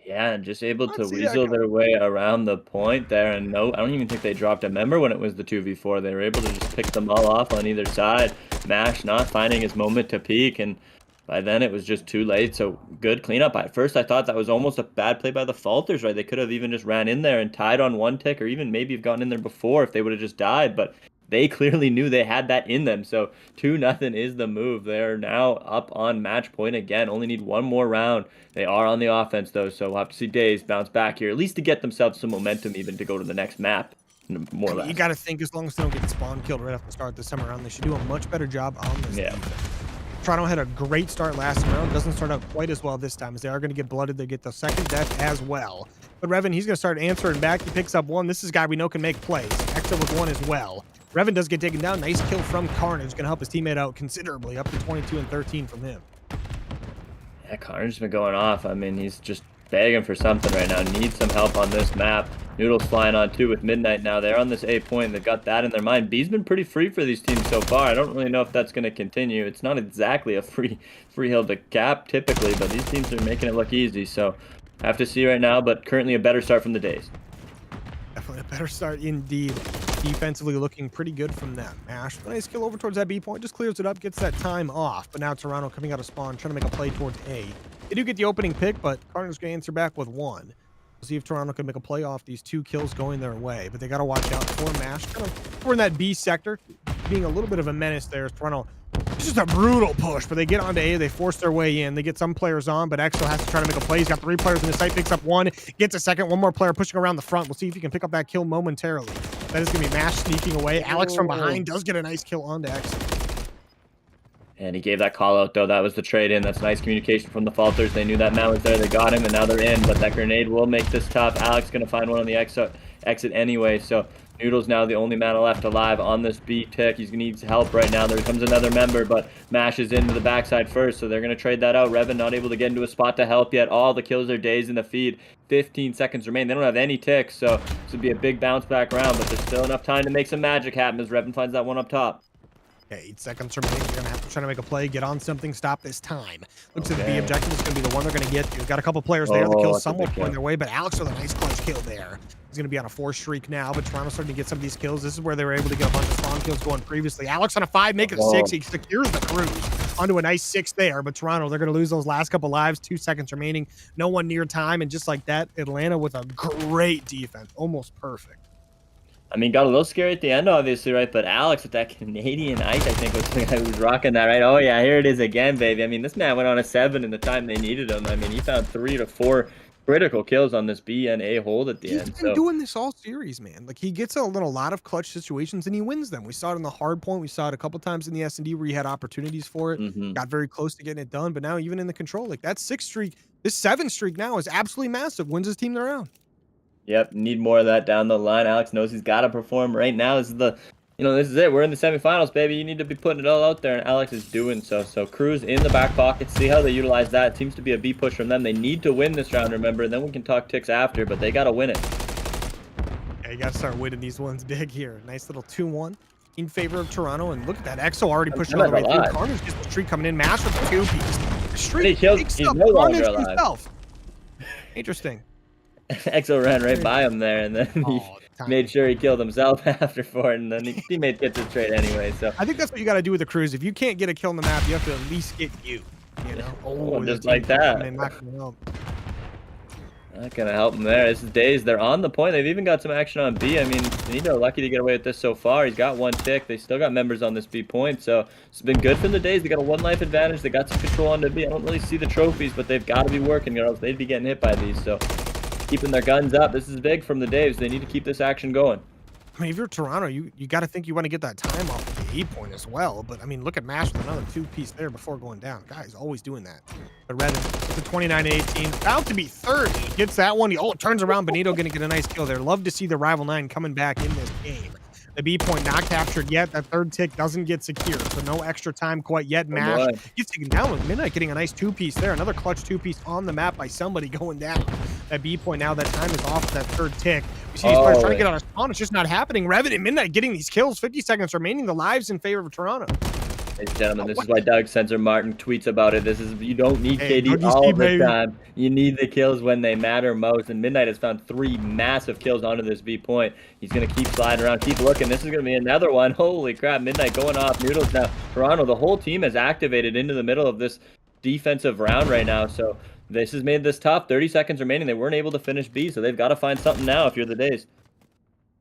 Yeah, and just able to weasel their way around the point there. And no, I don't even think they dropped a member when it was the 2v4. They were able to just pick them all off on either side. Mash not finding his moment to peak, and by then, it was just too late, so good cleanup. At first, I thought that was almost a bad play by the Falters, right? They could have even just ran in there and tied on 1 tick, or even maybe have gotten in there before if they would have just died, but they clearly knew they had that in them, so 2-0 is the move. They're now up on match point again, only need 1 more round. They are on the offense, though, so we'll have to see Days bounce back here, at least to get themselves some momentum even to go to the next map. More or less. You got to think as long as they don't get spawn killed right off the start this summer round, they should do a much better job on this. Yeah. Toronto had a great start last round. Doesn't start out quite as well this time, as they are going to get blooded. They get the second death as well. But Revan, he's going to start answering back. He picks up one. This is a guy we know can make plays. Exo with one as well. Revan does get taken down. Nice kill from Carnage. Going to help his teammate out considerably, up to 22 and 13 from him. Yeah, Carnage's been going off. I mean, he's just begging for something right now. Needs some help on this map. Noodle's flying on too with Midnight now. They're on this A point. They've got that in their mind. B's been pretty free for these teams so far. I don't really know if that's going to continue. It's not exactly a free hill to cap typically, but these teams are making it look easy. So I have to see right now, but currently a better start from the Days. Definitely a better start indeed. Defensively looking pretty good from them. Ash, nice kill over towards that B point. Just clears it up, gets that time off. But now Toronto coming out of spawn, trying to make a play towards A. They do get the opening pick, but Carnage's going to answer back with one. We'll see if Toronto can make a play off these 2 kills going their way. But they got to watch out for Mash. Kind of we're in that B sector, being a little bit of a menace there. Toronto, it's just a brutal push, but they get onto A. They force their way in. They get some players on, but Exo has to try to make a play. He's got 3 players in the site, picks up one, gets a second. One more player pushing around the front. We'll see if he can pick up that kill momentarily. That is going to be Mash sneaking away. Alex from behind does get a nice kill onto Exo. And he gave that call out, though. That was the trade in. That's nice communication from the Falters. They knew that man was there. They got him, and now they're in. But that grenade will make this tough. Alex going to find one on the exit anyway. So Noodle's now the only man left alive on this B tick. He needs help right now. There comes another member, but Mash is into the backside first. So they're going to trade that out. Revan not able to get into a spot to help yet. All the kills are Days in the feed. 15 seconds remain. They don't have any ticks, so this would be a big bounce back round. But there's still enough time to make some magic happen as Revan finds that one up top. Okay, 8 seconds remaining. They're going to have to try to make a play, get on something, stop this time. Looks like the B objective is going to be the one they're going to get to. Got a couple players there. The kill somewhat going their way, but Alex with a nice clutch kill there. He's going to be on a 4 streak now, but Toronto's starting to get some of these kills. This is where they were able to get a bunch of spawn kills going previously. Alex on a 5, make it a 6. He secures the cruise onto a nice 6 there, but Toronto, they're going to lose those last couple lives. 2 seconds remaining. No one near time, and just like that, Atlanta with a great defense. Almost perfect. I mean, got a little scary at the end, obviously, right? But Alex with that Canadian ice, I think, was the guy who was rocking that, right? Oh, yeah, here it is again, baby. I mean, this man went on a 7 in the time they needed him. I mean, he found 3 to 4 critical kills on this B and A hold at the end. He's been doing this all series, man. Like, he gets in a lot of clutch situations, and he wins them. We saw it in the hard point. We saw it a couple times in the S&D where he had opportunities for it. Got very close to getting it done, but now even in the control, like, that 6 streak, this 7 streak now is absolutely massive. Wins his team the round. Yep, need more of that down the line. Alex knows he's got to perform right now. This is this is it. We're in the semifinals, baby. You need to be putting it all out there, and Alex is doing so. So Cruz in the back pocket. See how they utilize that. It seems to be a B push from them. They need to win this round, remember, and then we can talk ticks after, but they got to win it. Yeah, you got to start winning these ones big here. Nice little 2-1 in favor of Toronto, and look at that. Exo already pushing all the way through. Carnage gets the streak coming in. Mash with the 2-piece. Streak takes up Carnage himself. Interesting. Exo ran right by him there, and then he made sure he killed himself after 4, and then his teammate gets his trade anyway. So I think that's what you got to do with the Cruise. If you can't get a kill on the map, you have to at least get you. You know, just like that. Not gonna help him there. This is Days. They're on the point. They've even got some action on B. I mean, Benito lucky to get away with this so far. He's got 1 tick. They still got members on this B point, so it's been good for the Days. They got a 1 life advantage. They got some control on the B. I don't really see the trophies, but they've got to be working, or else they'd be getting hit by these. So keeping their guns up. This is big from the Daves. They need to keep this action going. I mean, if you're Toronto, you got to think you want to get that time off the A point as well. But I mean, look at Mash with another 2-piece there before going down. Guy's always doing that. But Revan with the 29-18, about to be 30. Gets that one. It turns around. Benito going to get a nice kill there. Love to see the Rival 9 coming back in this game. The B point not captured yet. That 3rd tick doesn't get secured, so no extra time quite yet. Mash gets taken down with Midnight getting a nice 2-piece there. Another clutch 2-piece on the map by somebody going down. That B point now, that time is off that 3rd tick. We see these players trying to get on a spawn. It's just not happening. Revan and Midnight getting these kills. 50 seconds remaining. The lives in favor of Toronto. Ladies and gentlemen, this is why Doug Sensor Martin tweets about it. You don't need KD all the time. You need the kills when they matter most. And Midnight has found 3 massive kills onto this B point. He's going to keep sliding around, keep looking. This is going to be another one. Holy crap, Midnight going off. Noodles now. Toronto, the whole team has activated into the middle of this defensive round right now. So this has made this tough. 30 seconds remaining. They weren't able to finish B, so they've got to find something now if you're the Days.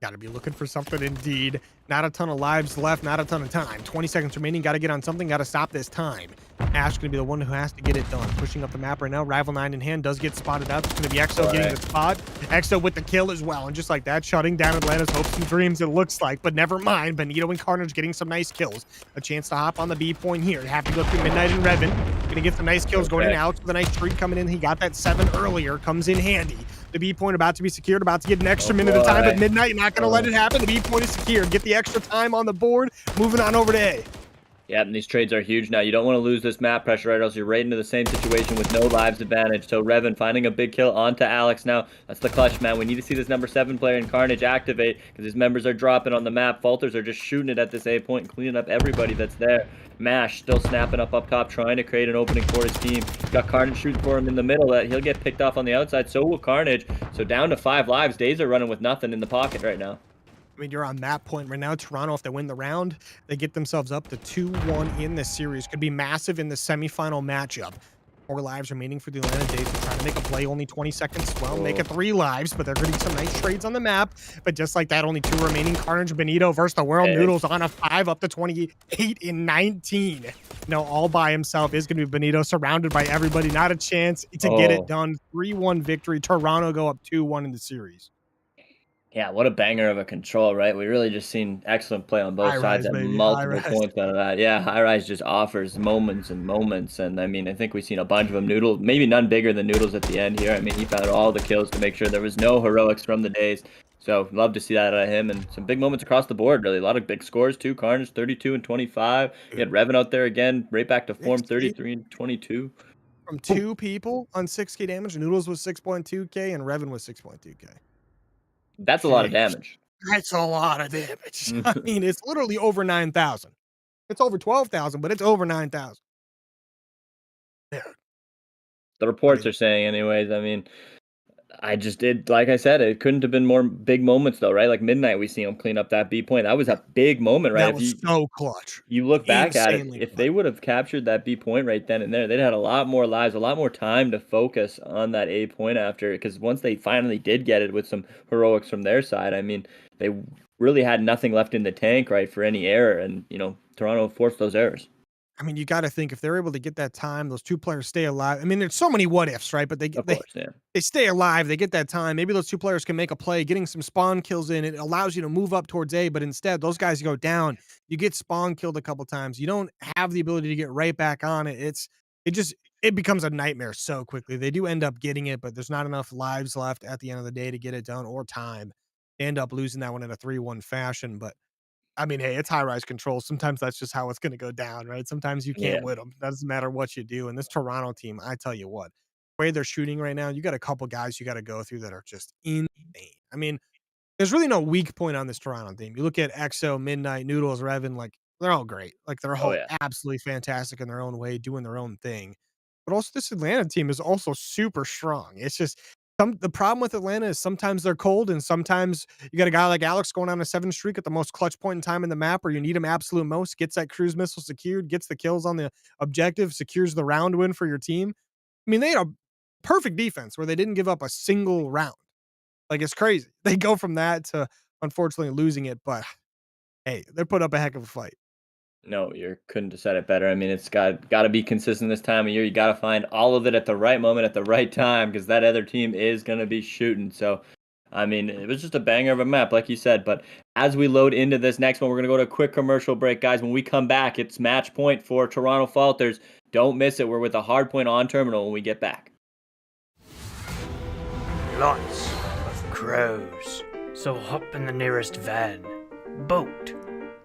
Got to be looking for something indeed. Not a ton of lives left, not a ton of time. 20 seconds remaining. Got to get on something. Got to stop this time. Ash going to be the one who has to get it done. Pushing up the map right now. Rival 9 in hand does get spotted out. It's going to be Exo getting the spot. Exo with the kill as well. And just like that, shutting down Atlanta's hopes and dreams, it looks like. But never mind. Benito and Carnage getting some nice kills. A chance to hop on the B point here. Have to go through Midnight and Revan. Going to get some nice kills going in and out. With a nice streak coming in. He got that 7 earlier. Comes in handy. The B point about to be secured, about to get an extra minute of time at midnight. Not going to let it happen. The B point is secured. Get the extra time on the board. Moving on over to A. Yeah, and these trades are huge now. You don't want to lose this map pressure, right? Or else you're right into the same situation with no lives advantage. So Revan finding a big kill onto Alex now. That's the clutch, man. We need to see this number 7 player in Carnage activate because his members are dropping on the map. Falters are just shooting it at this A point and cleaning up everybody that's there. Mash still snapping up top, trying to create an opening for his team. Got Carnage shooting for him in the middle. That he'll get picked off on the outside. So will Carnage. So down to 5 lives. Days are running with nothing in the pocket right now. I mean, you're on that point right now. Toronto, if they win the round, they get themselves up to 2-1 in this series. Could be massive in the semifinal matchup. 4 lives remaining for the Atlanta Days. They're trying to make a play, only 20 seconds. Well, make it 3 lives, but they're getting some nice trades on the map. But just like that, only 2 remaining. Carnage, Benito versus the World Noodles on a 5 up to 28 in 19. No, all by himself is going to be Benito, surrounded by everybody. Not a chance to get it done. 3-1 victory. Toronto go up 2-1 in the series. Yeah, what a banger of a control, right? We really just seen excellent play on both sides at multiple points out of that. Yeah, High Rise just offers moments and moments. And I mean, I think we've seen a bunch of them. Noodle, maybe none bigger than Noodles at the end here. I mean, he found all the kills to make sure there was no heroics from the Days. So love to see that out of him, and some big moments across the board, really. A lot of big scores too. Carnage 32 and 25. You had Revan out there again, right back to form, 33 and 22. From 2 people on 6k damage. Noodles was 6.2k and Revan was 6.2k. That's a lot of damage. That's a lot of damage. I mean, it's literally over 9,000. It's over 12,000, but it's over 9,000. Yeah. The reports are saying anyways. I mean, I just did, like I said, it couldn't have been more big moments though, right? Like midnight, we see him clean up that B point. That was a big moment, right? That was so clutch. You look back at it, Insanely if they would have captured that B point right then and there, they'd had a lot more lives, a lot more time to focus on that A point after. Because once they finally did get it with some heroics from their side, I mean, they really had nothing left in the tank, right, for any error. And, you know, Toronto forced those errors. I mean, you got to think if they're able to get that time, those 2 players stay alive. I mean, there's so many what ifs, right? But they stay alive. They get that time. Maybe those 2 players can make a play, getting some spawn kills in. It allows you to move up towards A, but instead those guys go down. You get spawn killed a couple times. You don't have the ability to get right back on it. It becomes a nightmare so quickly. They do end up getting it, but there's not enough lives left at the end of the day to get it done or time. They end up losing that one in a 3-1 fashion, but I mean, hey, it's High Rise control. Sometimes that's just how it's going to go down, right? Sometimes you can't win them. That doesn't matter what you do. And this Toronto team, I tell you what, the way they're shooting right now, you got a couple guys you got to go through that are just insane. I mean, there's really no weak point on this Toronto team. You look at Exo, Midnight, Noodles, Revan, like they're all great. Like they're all absolutely fantastic in their own way, doing their own thing. But also this Atlanta team is also super strong. It's just the problem with Atlanta is sometimes they're cold, and sometimes you got a guy like Alex going on a 7 streak at the most clutch point in time in the map where you need him absolute most, gets that cruise missile secured, gets the kills on the objective, secures the round win for your team. I mean, they had a perfect defense where they didn't give up a single round. Like, it's crazy. They go from that to unfortunately losing it, but hey, they put up a heck of a fight. No, you couldn't have said it better. I mean, it's got to be consistent this time of year. You got to find all of it at the right moment, at the right time, because that other team is going to be shooting. So, I mean, it was just a banger of a map, like you said. But as we load into this next one, we're going to go to a quick commercial break. Guys, when we come back, it's match point for Toronto Falters. Don't miss it. We're with a hard point on terminal when we get back. Lots of crows. So hop in the nearest van, boat,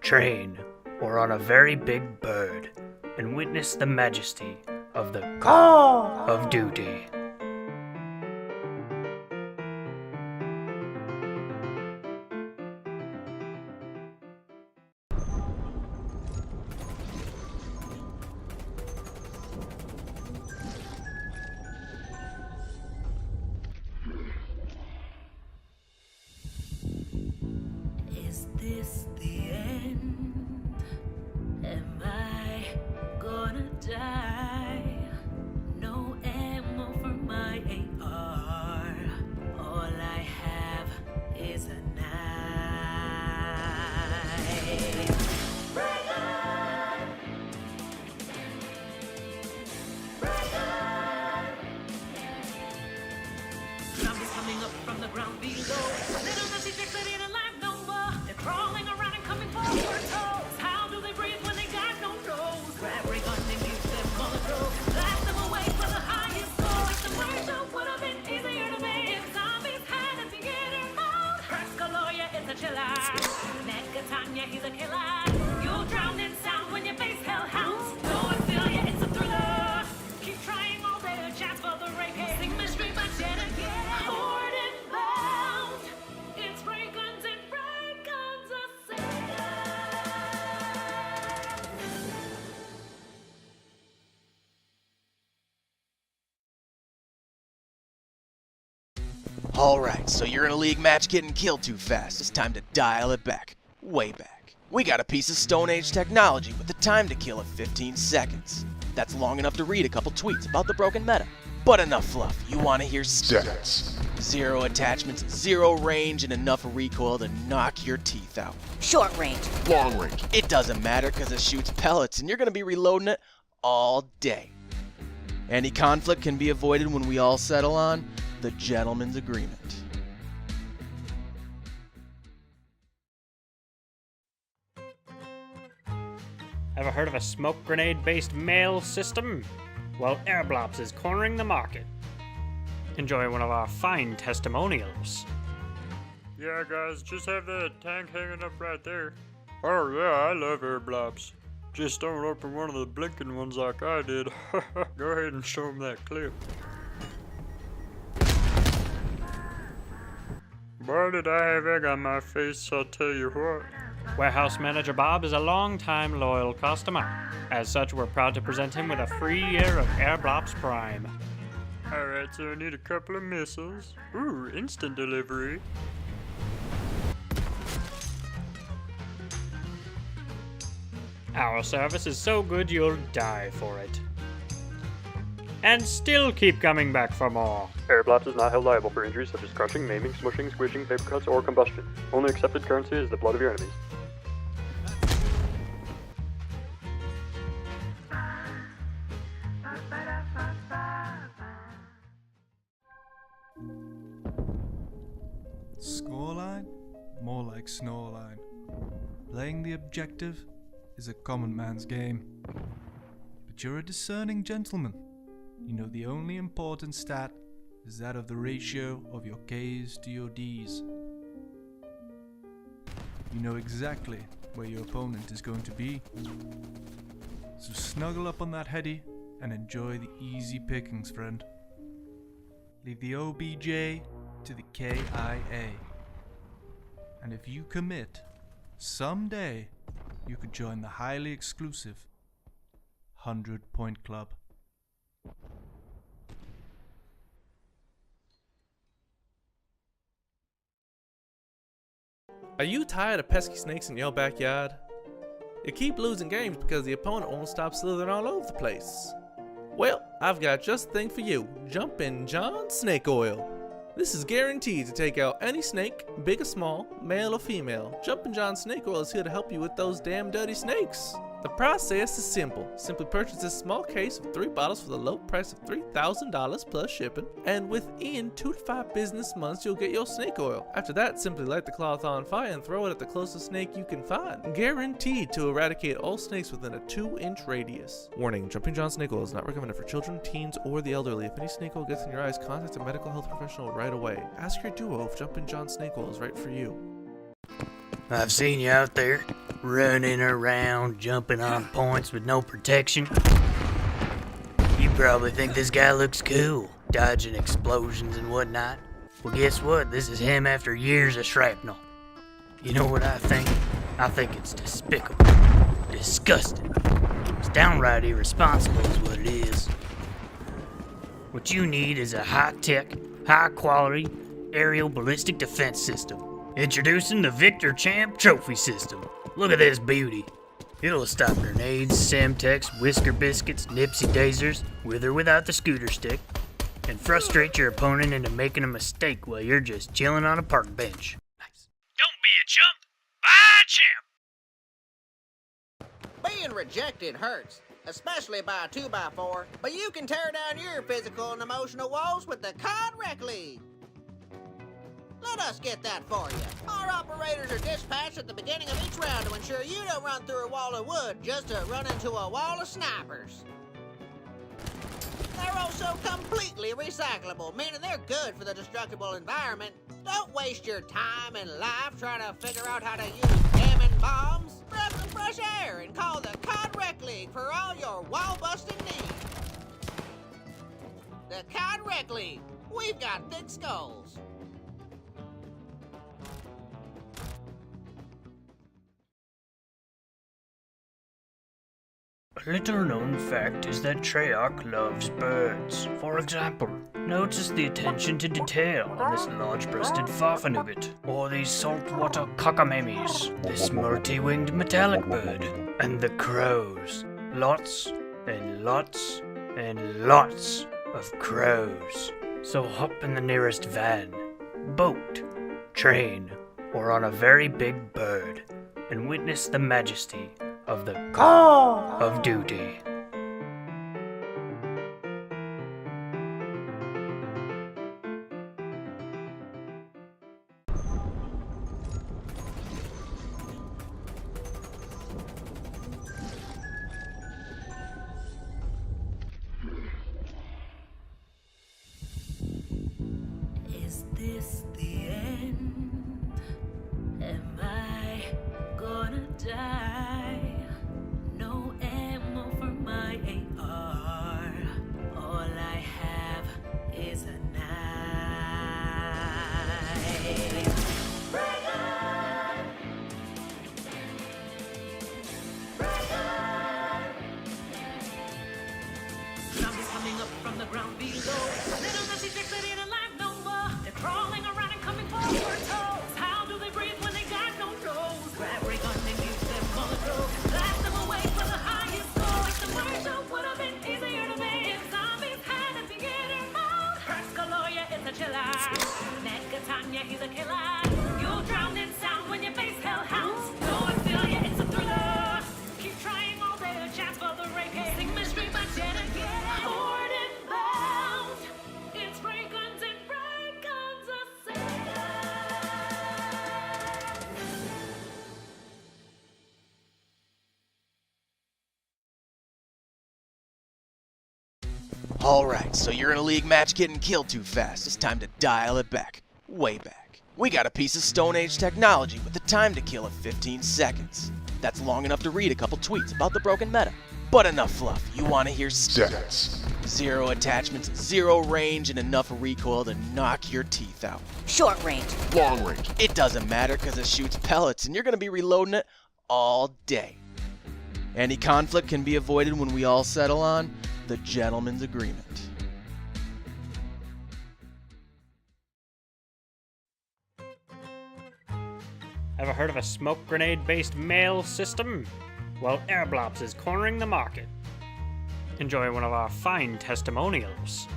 train, or on a very big bird, and witness the majesty of the Call of Duty. Is this the end? Am I gonna die? No ammo for my AR. All I have is a knife. chiller. Negatanya, he's a killer. You'll drown in sound when you face hellhounds. No, I feel ya, it's a thriller. Keep trying all day to chance for the raking. Sing me straight back yet again. Forward and bound. It's ray guns and ray guns assail. Alright, so you're in a league match getting killed too fast. It's time to dial it back. Way back. We got a piece of Stone Age technology with the time to kill of 15 seconds. That's long enough to read a couple tweets about the broken meta. But enough fluff. You want to hear stats. 0 attachments, 0 range, and enough recoil to knock your teeth out. Short range. Long range. It doesn't matter because it shoots pellets and you're going to be reloading it all day. Any conflict can be avoided when we all settle on the gentleman's agreement. Ever heard of a smoke grenade-based mail system? Well, Airblops is cornering the market. Enjoy one of our fine testimonials. Yeah, guys, just have that tank hanging up right there. Oh yeah, I love airblops. Just don't open one of the blinking ones like I did. Go ahead and show them that clip. Boy, did I have egg on my face, I'll tell you what. Warehouse Manager Bob is a long-time loyal customer. As such, we're proud to present him with a free year of Airblops Prime. Alright, so I need a couple of missiles. Ooh, instant delivery. Our service is so good you'll die for it. And still keep coming back for more. Airblops is not held liable for injuries such as crushing, maiming, smushing, squishing, paper cuts, or combustion. Only accepted currency is the blood of your enemies. Scoreline? More like Snorline. Playing the objective is a common man's game. But you're a discerning gentleman. You know the only important stat is that of the ratio of your K's to your D's. You know exactly where your opponent is going to be. So snuggle up on that heady and enjoy the easy pickings, friend. Leave the OBJ to the KIA. And if you commit, someday you could join the highly exclusive 100-Point Club. Are you tired of pesky snakes in your backyard? You keep losing games because the opponent won't stop slithering all over the place. Well, I've got just the thing for you. Jumpin' John Snake Oil. This is guaranteed to take out any snake, big or small, male or female. Jumpin' John Snake Oil is here to help you with those damn dirty snakes. The process is simple. Simply purchase this small case of 3 bottles for the low price of $3,000 plus shipping, and within 2 to 5 business months you'll get your snake oil. After that, simply light the cloth on fire and throw it at the closest snake you can find. Guaranteed to eradicate all snakes within a 2-inch radius. Warning, Jumping John Snake Oil is not recommended for children, teens, or the elderly. If any snake oil gets in your eyes, contact a medical health professional right away. Ask your duo if Jumping John Snake Oil is right for you. I've seen you out there, running around, jumping on points with no protection. You probably think this guy looks cool, dodging explosions and whatnot. Well, guess what? This is him after years of shrapnel. You know what I think? I think it's despicable, disgusting. It's downright irresponsible is what it is. What you need is a high-tech, high-quality aerial ballistic defense system. Introducing the Victor Champ Trophy System. Look at this beauty. It'll stop grenades, Semtex, Whisker Biscuits, Nipsey Daisers, with or without the scooter stick, and frustrate your opponent into making a mistake while you're just chilling on a park bench. Nice. Don't be a chump. Buy a champ. Being rejected hurts, especially by a 2x4, but you can tear down your physical and emotional walls with the COD Rec League. Let us get that for you. Our operators are dispatched at the beginning of each round to ensure you don't run through a wall of wood just to run into a wall of snipers. They're also completely recyclable, meaning they're good for the destructible environment Don't waste your time and life trying to figure out how to use jamming bombs. Breath of fresh air and call the Cod Rec League for all your wall-busting needs. The Cod Rec League. We've got thick skulls. A little known fact is that Treyarch loves birds. For example, notice the attention to detail on this large-breasted farfanugget, or these saltwater cockamemies, this multi-winged metallic bird, and the crows. Lots and lots and lots of crows. So hop in the nearest van, boat, train, or on a very big bird, and witness the majesty of the Call of Duty. Is this the end? Am I gonna die? No ammo for my AR. All I have is a knife. Break on! Break on! Zombies coming up from the ground below. They don't have secrets that ain't alive no more. They're crawling around and coming for your toes. How do they breathe when they got no nose? Grab ray gun and use them on the go. Blast them away for the highest score. Like the Marshall would have been easier to make if zombies had a beginner mode. Perscaloya is a chiller. Negatanya, he's a killer. You'll drown in sound when you face hellhounds. No, I feel ya, it's a thriller. Keep trying all day to chance for the rape. Sing mystery, but yet again. Bored and bound. It's ray guns and ray guns a Alright, so you're in a league match getting killed too fast. It's time to dial it back. Way back. We got a piece of Stone Age technology with the time to kill of 15 seconds. That's long enough to read a couple tweets about the broken meta. But enough fluff. You want to hear stats. 0 attachments, 0 range, and enough recoil to knock your teeth out. Short range. Long range. It doesn't matter because it shoots pellets and you're going to be reloading it all day. Any conflict can be avoided when we all settle on the gentleman's agreement. Ever heard of a smoke grenade-based mail system? Well, Airblops is cornering the market. Enjoy one of our fine testimonials.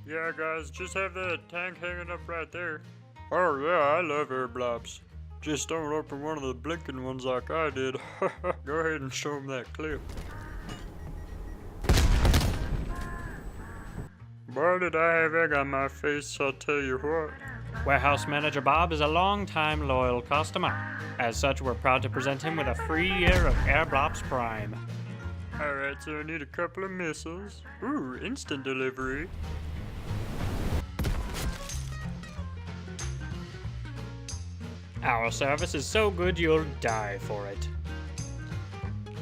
Yeah, guys, just have that tank hanging up right there. Oh yeah, I love air blobs. Just don't open one of the blinking ones like I did. Go ahead and show them that clip. Boy, did I have egg on my face, I'll tell you what. Warehouse Manager Bob is a long-time loyal customer. As such, we're proud to present him with a free year of Airblops Prime. Alright, so I need a couple of missiles. Ooh, instant delivery. Our service is so good you'll die for it.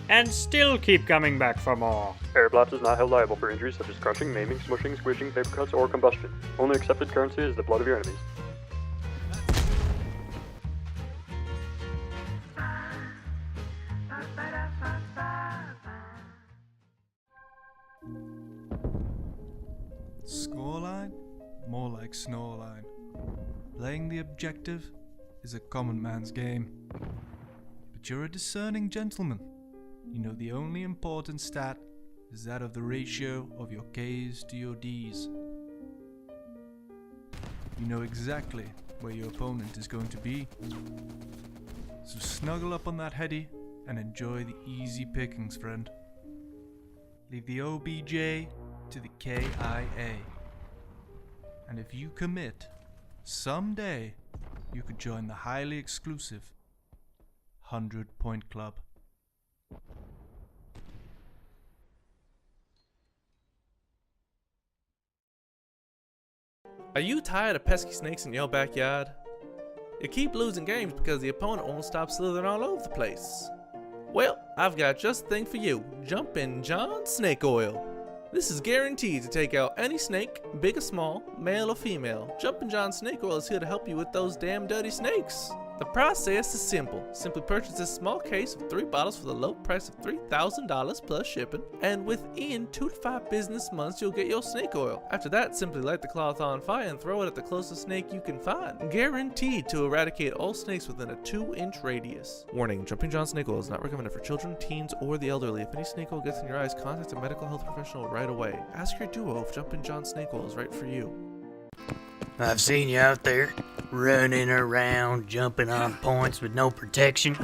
And still keep coming back for more. Airblops is not held liable for injuries such as crushing, maiming, smushing, squishing, paper cuts, or combustion. Only accepted currency is the blood of your enemies. Scoreline? More like snowline. Playing the objective is a common man's game. But you're a discerning gentleman. You know the only important stat is that of the ratio of your K's to your D's. You know exactly where your opponent is going to be. So snuggle up on that heady and enjoy the easy pickings, friend. Leave the OBJ to the KIA. And if you commit, someday you could join the highly exclusive 100-Point Club. Are you tired of pesky snakes in your backyard? You keep losing games because the opponent won't stop slithering all over the place. Well, I've got just the thing for you, Jumpin' John Snake Oil. This is guaranteed to take out any snake, big or small, male or female. Jumpin' John Snake Oil is here to help you with those damn dirty snakes. The process is simple. Simply purchase this small case of 3 bottles for the low price of $3,000 plus shipping, and within 2 to 5 business months you'll get your snake oil. After that, simply light the cloth on fire and throw it at the closest snake you can find. Guaranteed to eradicate all snakes within a 2-inch radius. Warning, Jumping John Snake Oil is not recommended for children, teens, or the elderly. If any snake oil gets in your eyes, contact a medical health professional right away. Ask your duo if Jumping John Snake Oil is right for you. I've seen you out there, running around, jumping on points with no protection.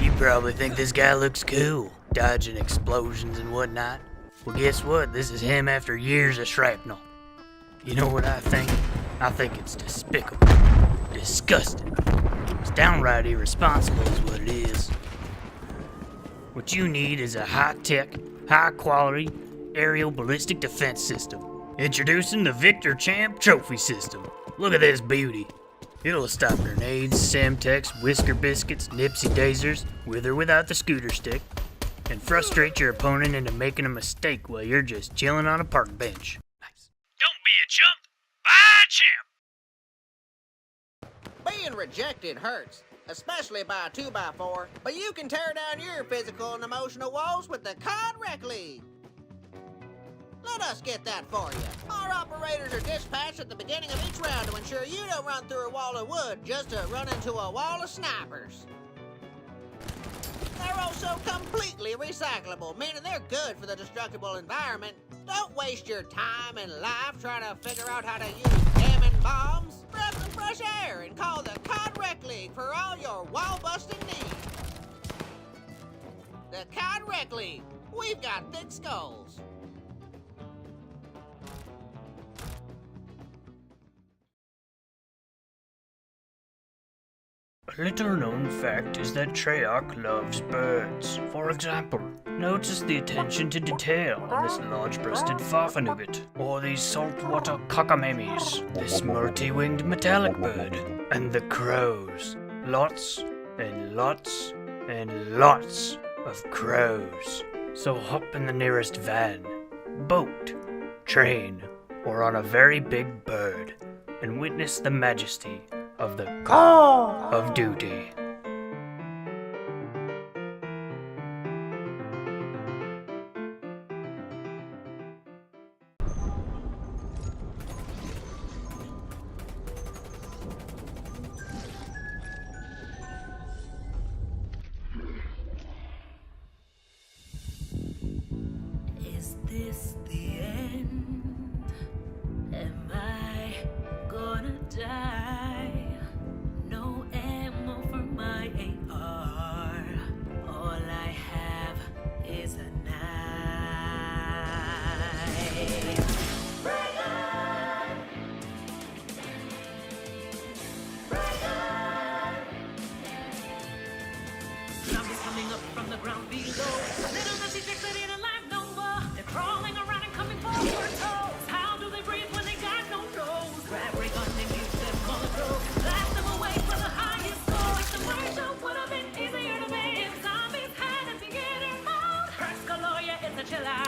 You probably think this guy looks cool, dodging explosions and whatnot. Well, guess what? This is him after years of shrapnel. You know what I think? I think it's despicable. Disgusting. It's downright irresponsible is what it is. What you need is a high-tech, high-quality aerial ballistic defense system. Introducing the Victor Champ Trophy System. Look at this beauty. It'll stop grenades, Semtex, Whisker Biscuits, Nipsey Daisers, with or without the scooter stick, and frustrate your opponent into making a mistake while you're just chilling on a park bench. Nice. Don't be a chump. Buy a champ. Being rejected hurts, especially by a 2x4, but you can tear down your physical and emotional walls with the COD Rec League. Let us get that for you. Our operators are dispatched at the beginning of each round to ensure you don't run through a wall of wood just to run into a wall of snipers. They're also completely recyclable, meaning they're good for the destructible environment. Don't waste your time and life trying to figure out how to use damning bombs. Grab some fresh air and call the COD Rec League for all your wall-busting needs. The COD Rec League. We've got thick skulls. A little known fact is that Treyarch loves birds. For example, notice the attention to detail on this large-breasted farfanugget, or these saltwater cockamemies, this multi-winged metallic bird, and the crows. Lots and lots and lots of crows. So hop in the nearest van, boat, train, or on a very big bird, and witness the majesty of the Call of Duty. Is this the end? Am I gonna die? No ammo for my AR. All I have is a knife. Bring on! Bring on! Zombies coming up from the ground below. Little messy chicks that ain't alive no more. They're crawling around and coming for your toes. How do they breathe when they got no nose? Grab ray gun and use them on the road. Blast them away for the highest score. If the show would have been easier to make if zombies had a theater mode. Perskaloya is a chiller.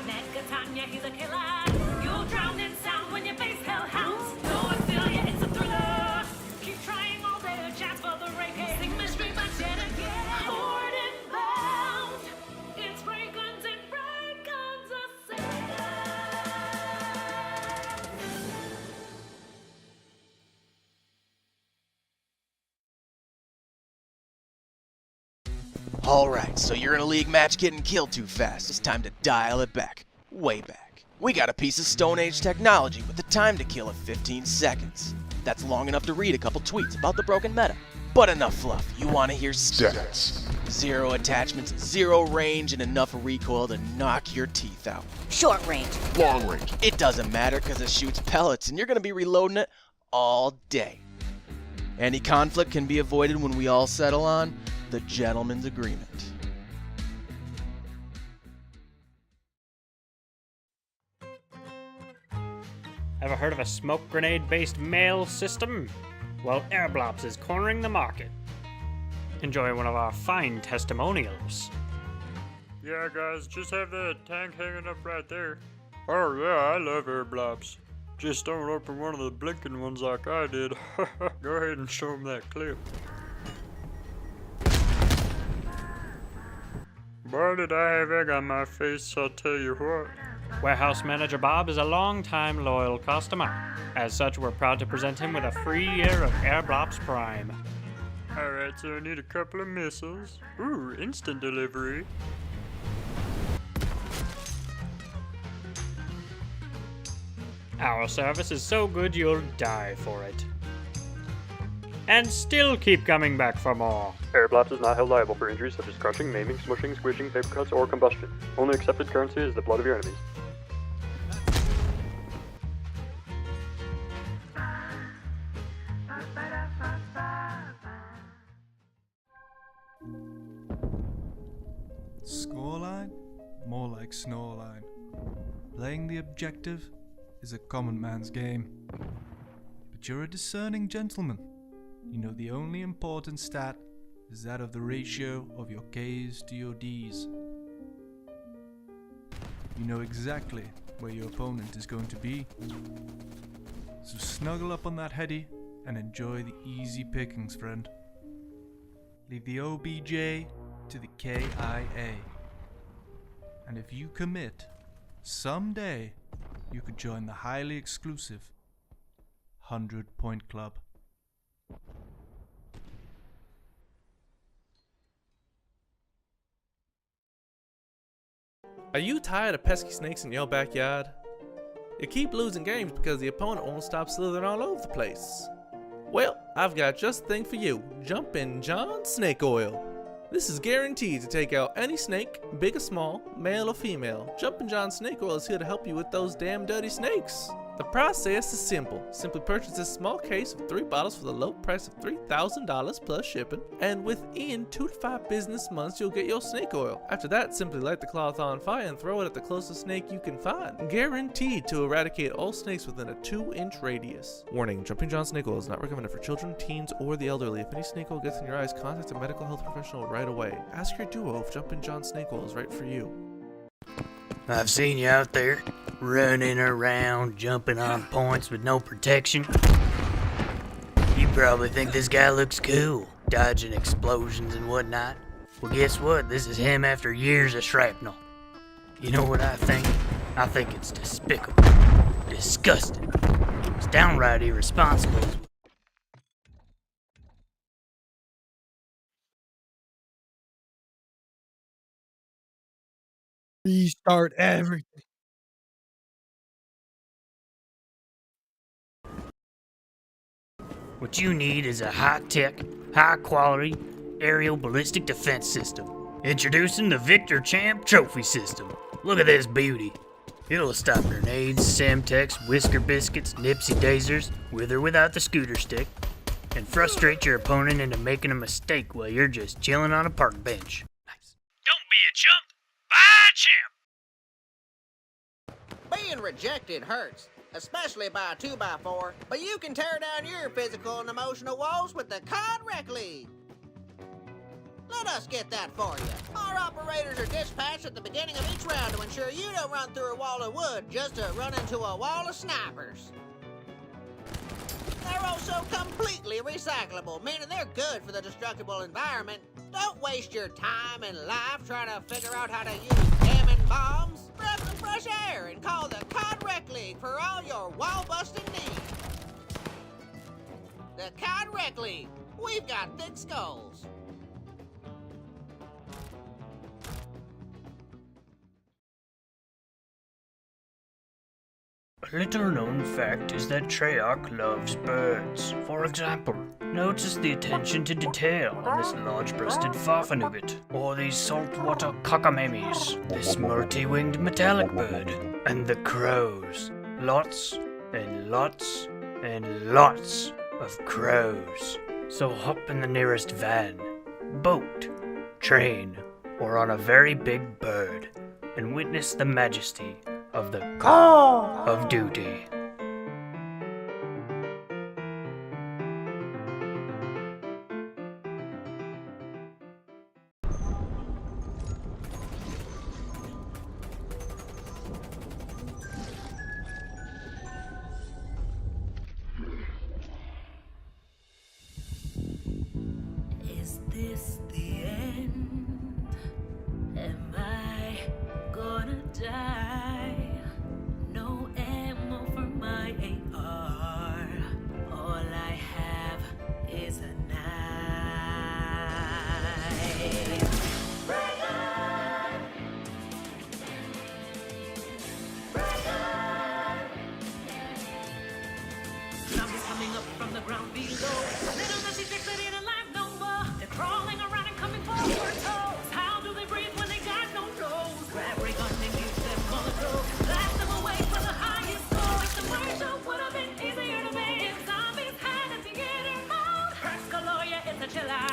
Ned Catania, he's a killer. You'll drown in sound when you face hellhounds. No, I feel ya, it's a thriller. Keep trying all their chance for the rape. Sing mystery, but yet again. Horde and bound. It's ray guns and ray guns assail. Alright, so you're in a league match getting killed too fast. It's time to dial it back. Way back. We got a piece of Stone Age technology with the time to kill of 15 seconds. That's long enough to read a couple tweets about the broken meta. But enough fluff. You want to hear stats. 0 attachments, 0 range, and enough recoil to knock your teeth out. Short range. Long range. It doesn't matter because it shoots pellets and you're going to be reloading it all day. Any conflict can be avoided when we all settle on the gentleman's agreement. Ever heard of a smoke grenade-based mail system? Well, Airblops is cornering the market. Enjoy one of our fine testimonials. Yeah, guys, just have that tank hanging up right there. Oh yeah, I love airblops. Just don't open one of the blinking ones like I did. Go ahead and show them that clip. Boy, did I have egg on my face, I'll tell you what. Warehouse Manager Bob is a long-time loyal customer. As such, we're proud to present him with a free year of Airblops Prime. Alright, so I need a couple of missiles. Ooh, instant delivery. Our service is so good you'll die for it. And still keep coming back for more. Airblops is not held liable for injuries such as crushing, maiming, smushing, squishing, paper cuts, or combustion. Only accepted currency is the blood of your enemies. Scoreline? More like Snoreline. Playing the objective is a common man's game. But you're a discerning gentleman. You know the only important stat is that of the ratio of your K's to your D's. You know exactly where your opponent is going to be. So snuggle up on that heady and enjoy the easy pickings, friend. Leave the OBJ to the KIA. And if you commit, someday you could join the highly exclusive 100-Point Club. Are you tired of pesky snakes in your backyard? You keep losing games because the opponent won't stop slithering all over the place. Well, I've got just the thing for you. Jumpin' John Snake Oil. This is guaranteed to take out any snake, big or small, male or female. Jumpin' John Snake Oil is here to help you with those damn dirty snakes. The process is simple. Simply purchase this small case of 3 bottles for the low price of $3,000 plus shipping, and within 2 to 5 business months you'll get your snake oil. After that, simply light the cloth on fire and throw it at the closest snake you can find. Guaranteed to eradicate all snakes within a 2-inch radius. Warning, Jumping John Snake Oil is not recommended for children, teens, or the elderly. If any snake oil gets in your eyes, contact a medical health professional right away. Ask your duo if Jumping John Snake Oil is right for you. I've seen you out there, running around, jumping on points with no protection. You probably think this guy looks cool, dodging explosions and whatnot. Well, guess what? This is him after years of shrapnel. You know what I think? I think it's despicable, disgusting. It's downright irresponsible. Restart everything. What you need is a high-tech, high-quality aerial ballistic defense system. Introducing the Victor Champ Trophy System. Look at this beauty. It'll stop grenades, Semtex, Whisker Biscuits, Nipsey Daisers, with or without the scooter stick, and frustrate your opponent into making a mistake while you're just chilling on a park bench. Nice. Don't be a chump. Buy a champ. Being rejected hurts, especially by a 2x4, but you can tear down your physical and emotional walls with the COD Rec League. Let us get that for you. Our operators are dispatched at the beginning of each round to ensure you don't run through a wall of wood just to run into a wall of snipers. They're also completely recyclable, meaning they're good for the destructible environment. Don't waste your time and life trying to figure out how to use jamming bombs. Grab some fresh air and call the COD Rec League for all your wall-busting needs. The COD Rec League. We've got thick skulls. A little known fact is that Treyarch loves birds. For example, notice the attention to detail on this large-breasted farfanugget, or these saltwater cockamemies, this multi-winged metallic bird, and the crows. Lots and lots and lots of crows. So hop in the nearest van, boat, train, or on a very big bird, and witness the majesty of the Call of Duty. this the end? Am I gonna die? No ammo for my AR. All I have is a knife. Break on! Break on! Zombies coming up from the ground below. They don't see tricks that ain't alive no more. They're crawling around and coming for your toes. How do they breathe when they got no nose? Grab ray gun and use them Molotov. Blast them away for the highest score. Like the Marshall would have been easier to make if zombies had a theater mode. Perscaloria is a chiller.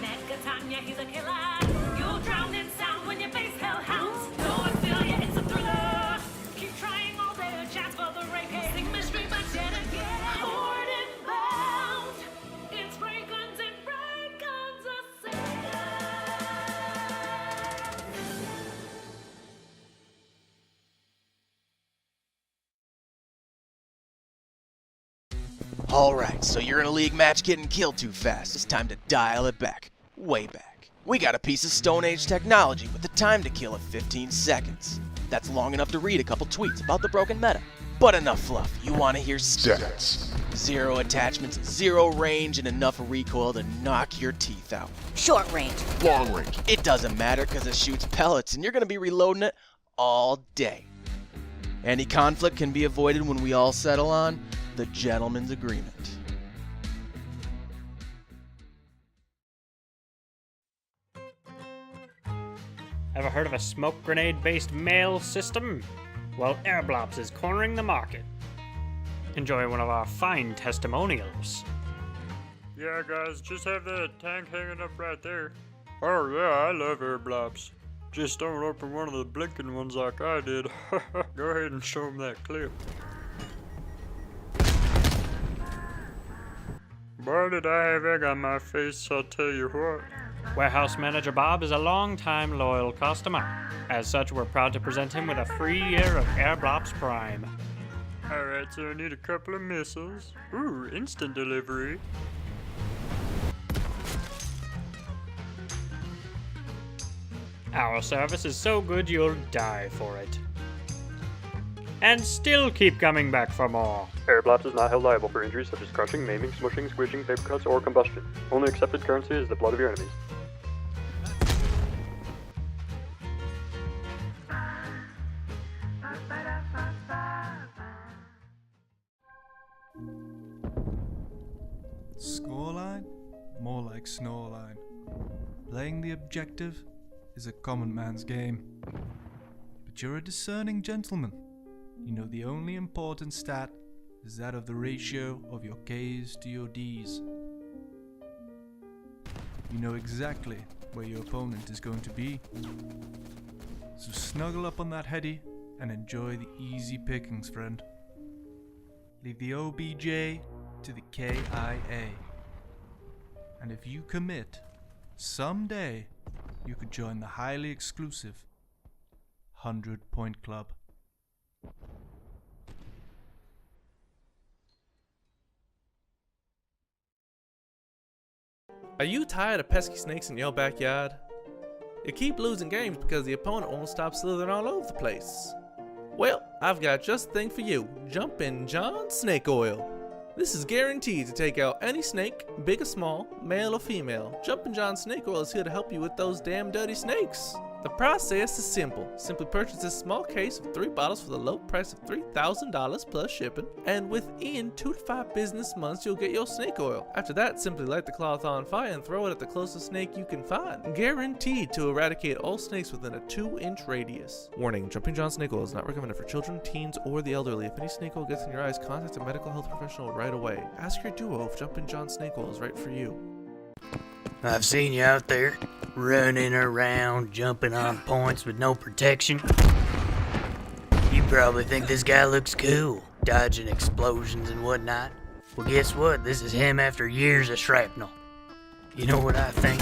Megatanya, he's a killer. You'll drown in sound when you face hellhounds. No, I feel ya, it's a thriller. Keep trying all day, a chance for the rape. Sing mystery, but yet again. Bored and bound. It's ray guns and ray guns assail. Alright, so you're in a league match getting killed too fast. It's time to dial it back. Way back. We got a piece of Stone Age technology with the time to kill of 15 seconds. That's long enough to read a couple tweets about the broken meta. But enough fluff. You want to hear stats. 0 attachments, 0 range, and enough recoil to knock your teeth out. Short range. Long range. It doesn't matter because it shoots pellets and you're going to be reloading it all day. Any conflict can be avoided when we all settle on the gentleman's agreement. Ever heard of a smoke grenade-based mail system? Well, Airblops is cornering the market. Enjoy one of our fine testimonials. Yeah, guys, just have that tank hanging up right there. Oh yeah, I love airblops. Just don't open one of the blinking ones like I did. Go ahead and show them that clip. Boy, did I have egg on my face, I'll tell you what. Warehouse Manager Bob is a long-time loyal customer. As such, we're proud to present him with a free year of Airblops Prime. Alright, so I need a couple of missiles. Ooh, instant delivery. Our service is so good you'll die for it. And still keep coming back for more. Airblops is not held liable for injuries such as crushing, maiming, smushing, squishing, paper cuts, or combustion. Only accepted currency is the blood of your enemies. Scoreline? More like Snoreline. Playing the objective is a common man's game. But you're a discerning gentleman. You know the only important stat is that of the ratio of your K's to your D's. You know exactly where your opponent is going to be. So snuggle up on that heady and enjoy the easy pickings, friend. Leave the OBJ to the KIA. And if you commit, someday you could join the highly exclusive 100-Point Club. Are you tired of pesky snakes in your backyard? You keep losing games because the opponent won't stop slithering all over the place. Well, I've got just the thing for you. Jumpin' John Snake Oil. This is guaranteed to take out any snake, big or small, male or female. Jumpin' John Snake Oil is here to help you with those damn dirty snakes. The process is simple. Simply purchase this small case of 3 bottles for the low price of $3,000 plus shipping, and within 2 to 5 business months you'll get your snake oil. After that, simply light the cloth on fire and throw it at the closest snake you can find. Guaranteed to eradicate all snakes within a 2-inch radius. Warning, Jumping John Snake Oil is not recommended for children, teens, or the elderly. If any snake oil gets in your eyes, contact a medical health professional right away. Ask your duo if Jumping John Snake Oil is right for you. I've seen you out there, running around, jumping on points with no protection. You probably think this guy looks cool, dodging explosions and whatnot. Well, guess what? This is him after years of shrapnel. You know what I think?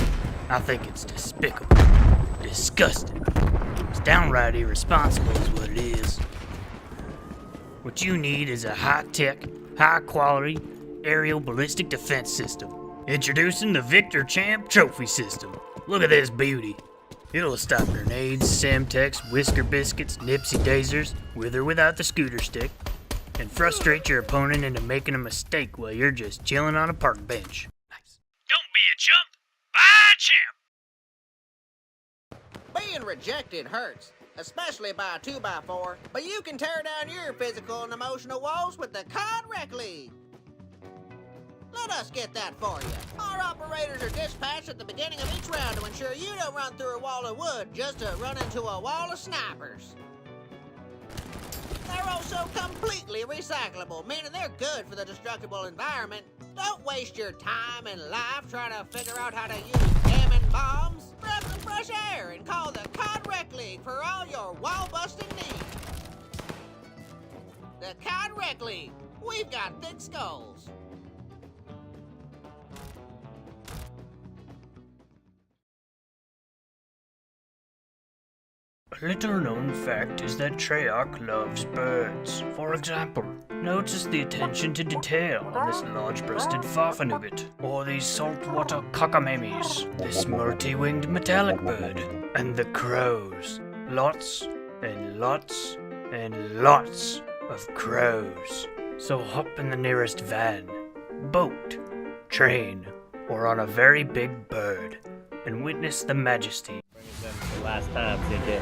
I think it's despicable, disgusting. It's downright irresponsible is what it is. What you need is a high-tech, high-quality aerial ballistic defense system. Introducing the Victor Champ Trophy System. Look at this beauty. It'll stop grenades, Semtex, Whisker Biscuits, Nipsey Daisers, with or without the scooter stick, and frustrate your opponent into making a mistake while you're just chilling on a park bench. Nice. Don't be a chump. Buy a champ. Being rejected hurts, especially by a 2x4, but you can tear down your physical and emotional walls with the COD Rec League. Let us get that for you. Our operators are dispatched at the beginning of each round to ensure you don't run through a wall of wood just to run into a wall of snipers. They're also completely recyclable, meaning they're good for the destructible environment. Don't waste your time and life trying to figure out how to use damning bombs. Grab some fresh air and call the COD Rec League for all your wall-busting needs. The COD Rec League. We've got thick skulls. A little known fact is that Treyarch loves birds. For example, notice the attention to detail on this large-breasted farfanugget, or these saltwater cockamemies, this multi-winged metallic bird, and the crows. Lots and lots and lots of crows. So hop in the nearest van, boat, train, or on a very big bird, and witness the majesty. The last time they did.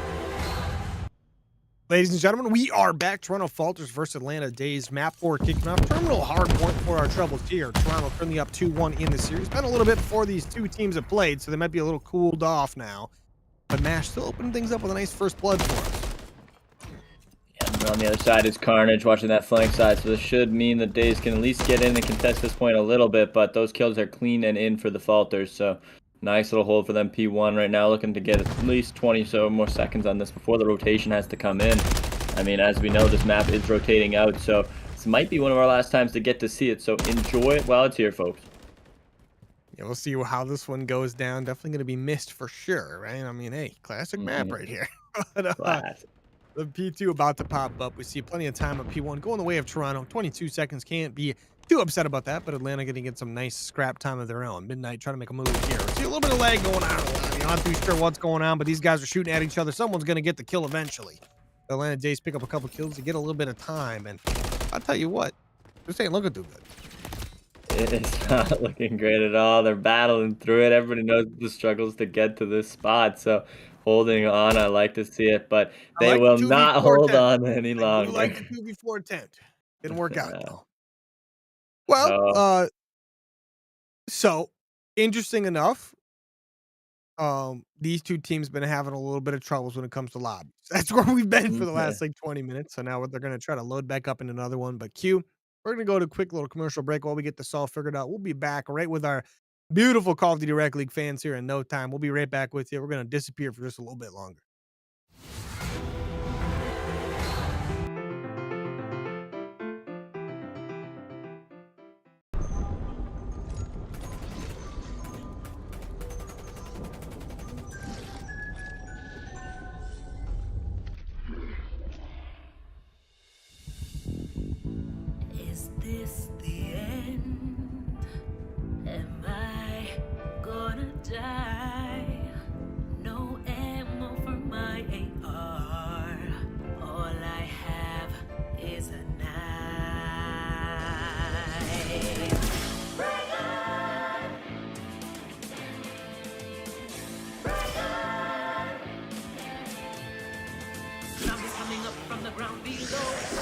Ladies and gentlemen, we are back. Toronto Falters versus Atlanta Days. Map 4 kicking off. Terminal hard point for our troubles here. Toronto currently up 2-1 in the series. Been a little bit before these two teams have played, so they might be a little cooled off now. But Mash still opening things up with a nice first blood for us. Yeah, and on the other side is Carnage watching that flank side, so this should mean the Days can at least get in and contest this point a little bit, but those kills are clean and in for the Falters, so nice little hold for them. P1 right now looking to get at least 20 so more seconds on this before the rotation has to come in. I mean, as we know, this map is rotating out, so this might be one of our last times to get to see it, so enjoy it while it's here, folks. Yeah, we'll see how this one goes down. Definitely going to be missed for sure, right? I mean, hey, classic map right here. But, Classic. the P2 about to pop up. We see plenty of time at P1 going the way of Toronto. 22 seconds, can't be too upset about that, but Atlanta going to get some nice scrap time of their own. Midnight trying to make a move here. See a little bit of lag going on. You're not too sure what's going on, but these guys are shooting at each other. Someone's going to get the kill eventually. The Atlanta Days pick up a couple kills to get a little bit of time, and I'll tell you what, this ain't looking too good. It is not looking great at all. They're battling through it. Everybody knows the struggles to get to this spot, so holding on, I like to see it, but they like will the 2v4 not hold tent. on any I do longer. like the 2v4 tent. Didn't work out, Yeah. though. Well, so interesting enough, these two teams been having a little bit of troubles when it comes to lobbies. That's where we've been for the last like 20 minutes. So now they're going to try to load back up in another one. But Q, we're going to go to a quick little commercial break while we get this all figured out. We'll be back right with our beautiful Call of Duty Rec League fans here in no time. We'll be right back with you. We're going to disappear for just a little bit longer. Is this the end? Am I gonna die? No ammo for my AR. All I have is a knife. Bring on! Bring on! Zombies coming up from the ground below.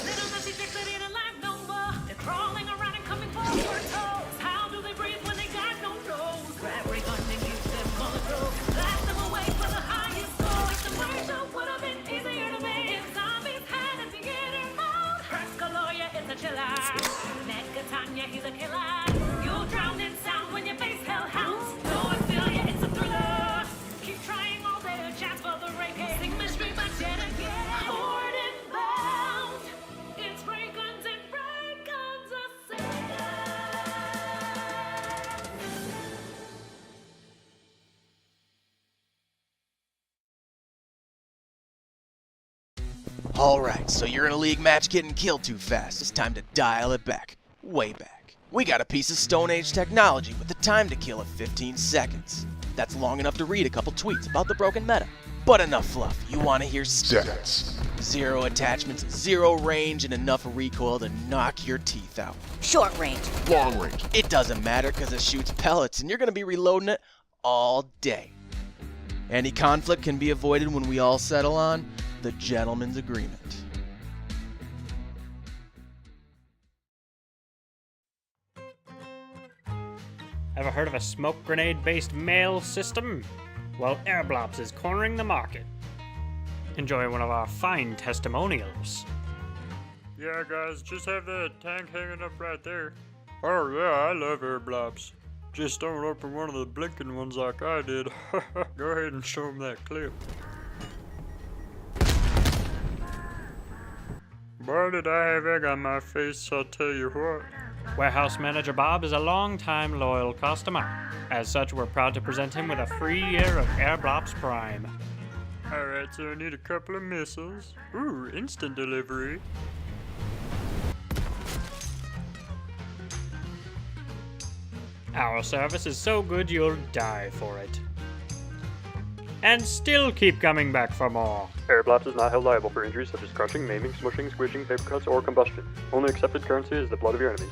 Little messy tricks that ain't alive no more. They're crawling around and coming for your toes. How do they breathe when they got no nose? Grab ray gun and use them on the go. Blast them away for the highest score. Like the Marshall would have been easier to make if zombies had a theater mode. Perscaloya is a chiller. Negatanya, he's a killer. You'll drown in sound when your face hellhounds. No, I feel ya, it's a thriller. Keep trying all their chats for the rape. Sing mystery, but yet again. Bored and bound. It's ray guns and ray guns assail. Alright, so you're in a league match getting killed too fast. It's time to dial it back. Way back. We got a piece of Stone Age technology with the time to kill of 15 seconds. That's long enough to read a couple tweets about the broken meta. But enough fluff, you want to hear stats. 0 attachments, 0 range, and enough recoil to knock your teeth out. Short range. Long range. It doesn't matter because it shoots pellets and you're going to be reloading it all day. Any conflict can be avoided when we all settle on the gentleman's agreement. Ever heard of a smoke grenade-based mail system? Well, Airblops is cornering the market. Enjoy one of our fine testimonials. Yeah, guys, just have that tank hanging up right there. Oh yeah, I love airblops. Just don't open one of the blinking ones like I did. Go ahead and show them that clip. Boy, did I have egg on my face, I'll tell you what. Warehouse Manager Bob is a long-time loyal customer. As such, we're proud to present him with a free year of Airblops Prime. Alright, so I need a couple of missiles. Ooh, instant delivery. Our service is so good you'll die for it. And still keep coming back for more. Airblops is not held liable for injuries such as crushing, maiming, smushing, squishing, paper cuts, or combustion. Only accepted currency is the blood of your enemies.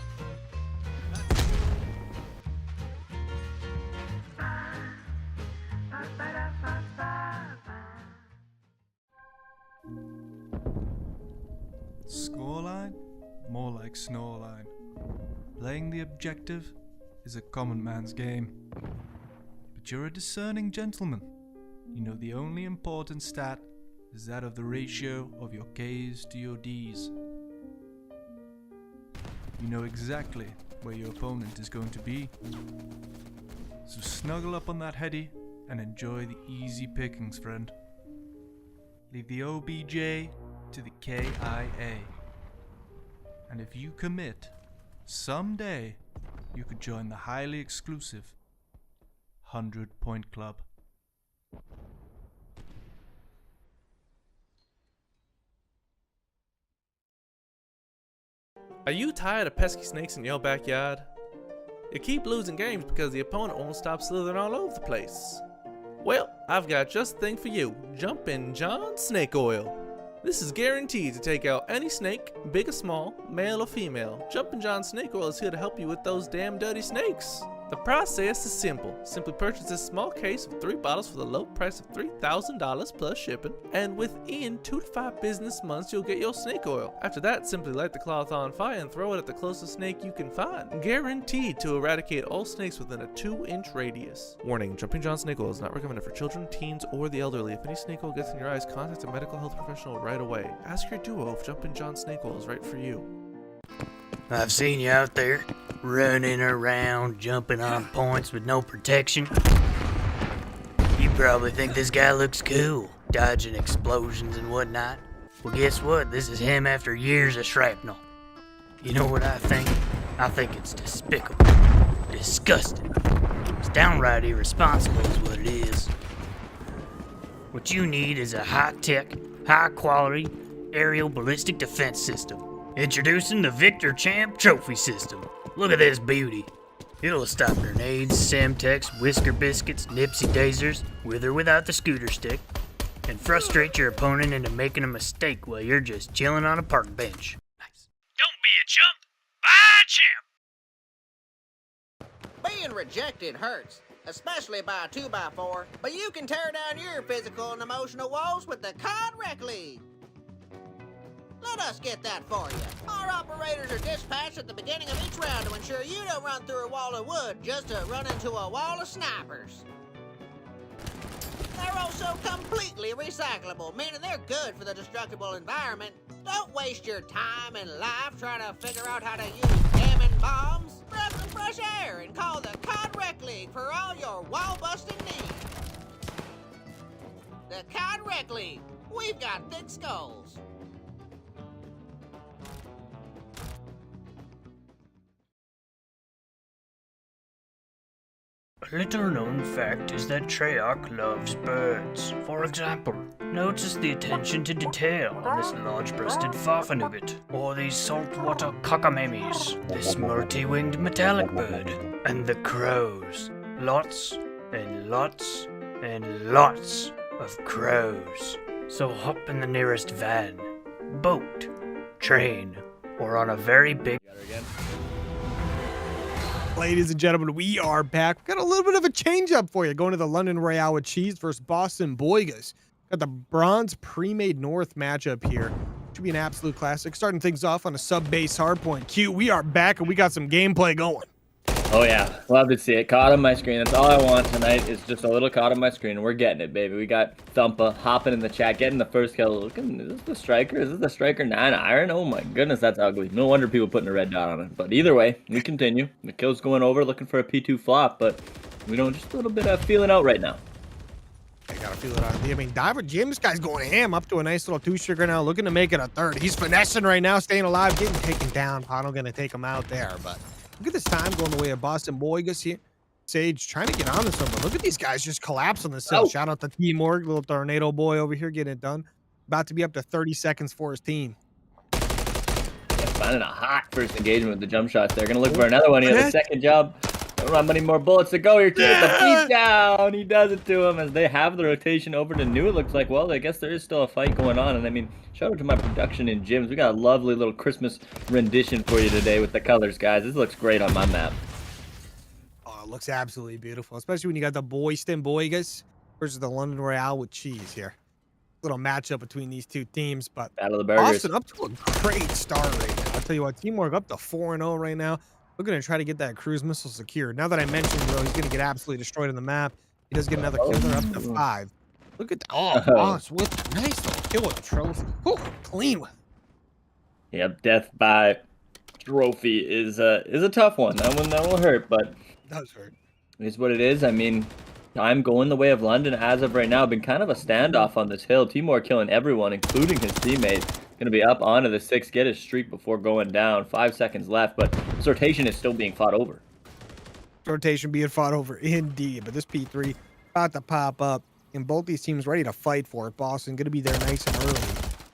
Scoreline? More like Snoreline. Playing the objective is a common man's game. But you're a discerning gentleman. You know the only important stat is that of the ratio of your K's to your D's. You know exactly where your opponent is going to be. So snuggle up on that heady and enjoy the easy pickings, friend. Leave the OBJ to the KIA. And if you commit, someday you could join the highly exclusive 100-Point Club. Are you tired of pesky snakes in your backyard? You keep losing games because the opponent won't stop slithering all over the place. Well, I've got just the thing for you. Jumpin' John Snake Oil. This is guaranteed to take out any snake, big or small, male or female. Jumpin' John Snake Oil is here to help you with those damn dirty snakes. The process is simple. Simply purchase this small case of 3 bottles for the low price of $3,000 plus shipping, and within 2 to 5 business months you'll get your snake oil. After that, simply light the cloth on fire and throw it at the closest snake you can find. Guaranteed to eradicate all snakes within a 2-inch radius. Warning, Jumping John Snake Oil is not recommended for children, teens, or the elderly. If any snake oil gets in your eyes, contact a medical health professional right away. Ask your duo if Jumping John Snake Oil is right for you. I've seen you out there, running around, jumping on points with no protection. You probably think this guy looks cool, dodging explosions and whatnot. Well, guess what? This is him after years of shrapnel. You know what I think? I think it's despicable. Disgusting. It's downright irresponsible is what it is. What you need is a high-tech, high-quality aerial ballistic defense system. Introducing the Victor Champ Trophy System. Look at this beauty. It'll stop grenades, Semtex, Whisker Biscuits, Nipsey Daisers, with or without the scooter stick, and frustrate your opponent into making a mistake while you're just chilling on a park bench. Nice. Don't be a chump. Buy a champ. Being rejected hurts, especially by a 2x4, but you can tear down your physical and emotional walls with the COD Rec League. Let us get that for you. Our operators are dispatched at the beginning of each round to ensure you don't run through a wall of wood just to run into a wall of snipers. They're also completely recyclable, meaning they're good for the destructible environment. Don't waste your time and life trying to figure out how to use jamming bombs. Grab some fresh air and call the COD Rec League for all your wall-busting needs. The COD Rec League. We've got thick skulls. A little known fact is that Treyarch loves birds. For example, notice the attention to detail on this large-breasted farfanugget, or these saltwater cockamemies, this multi-winged metallic bird, and the crows. Lots and lots and lots of crows. So hop in the nearest van, boat, train, or on a very big... Ladies and gentlemen, we are back. We've got a little bit of a change up for you. Going to the London Royale with Cheese versus Boston Boigas. Got the Bronze Pre-Made North matchup here. Should be an absolute classic. Starting things off on a sub-base hardpoint. Q, we are back and we got some gameplay going. Oh yeah, love to see it. Caught on my screen. That's all I want tonight is just a little caught on my screen. We're getting it, baby. We got Thumpa hopping in the chat, getting the first kill. Looking, is this the striker? Is this the striker 9 iron? Oh my goodness, that's ugly. No wonder people putting a red dot on it. But either way, we continue. The kill's going over, looking for a P2 flop, but we don't just a little bit of feeling out right now. I gotta feel it on me. I mean, Diver Jim, this guy's going ham up to a nice little 2-sugar now, looking to make it a third. He's finessing right now, staying alive, getting taken down. Pano gonna take him out there, but look at this time going the way of Boston Boigas here. Sage trying to get on this one, but look at these guys just collapse on the cell. Shout out to Team Morg, little tornado boy over here getting it done. About to be up to 30 seconds for his team. Yeah, finding a hot first engagement with the jump shots. They're gonna look for another one. He has a second job. Don't have many more bullets to go here. With the beat down. He does it to him as they have the rotation over to new. It looks like, well, I guess there is still a fight going on. And I mean, shout out to my production in gyms. We got a lovely little Christmas rendition for you today with the colors, guys. This looks great on my map. Oh, it looks absolutely beautiful, especially when you got the Boston Boigas versus the London Royale with Cheese here. Little matchup between these two teams, but Battle of the Burgers. Boston up to a great start right now. I'll tell you what, Teamwork up to 4-0 right now. We're going to try to get that cruise missile secured. Now that I mentioned, though, he's going to get absolutely destroyed on the map. He does get another kill. They're up to 5. Look at Boss with a nice little kill with the trophy. Ooh, clean with. Yep, death by trophy is a tough one. That one will hurt, but it does hurt. It is what it is. I mean, I'm going the way of London as of right now. Been kind of a standoff on this hill. Timor killing everyone, including his teammate. Going to be up onto the 6, get his streak before going down. 5 seconds left, but this rotation is still being fought over. Rotation being fought over indeed, but this P3 about to pop up, and both these teams ready to fight for it. Boston going to be there nice and early.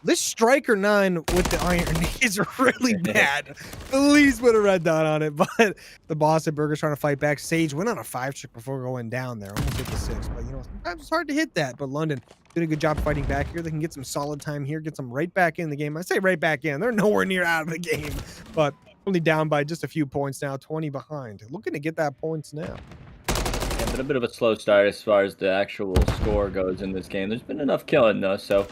This striker 9 with the iron is really bad. At least with a red dot on it, but the Boston Burgers trying to fight back. Sage went on a 5-trick before going down there. Almost hit the 6, but you know, sometimes it's hard to hit that. But London did a good job fighting back here. They can get some solid time here, get them right back in the game. I say right back in. They're nowhere near out of the game, but only down by just a few points now, 20 behind. Looking to get that points now. Yeah, been a bit of a slow start as far as the actual score goes in this game. There's been enough killing, though, so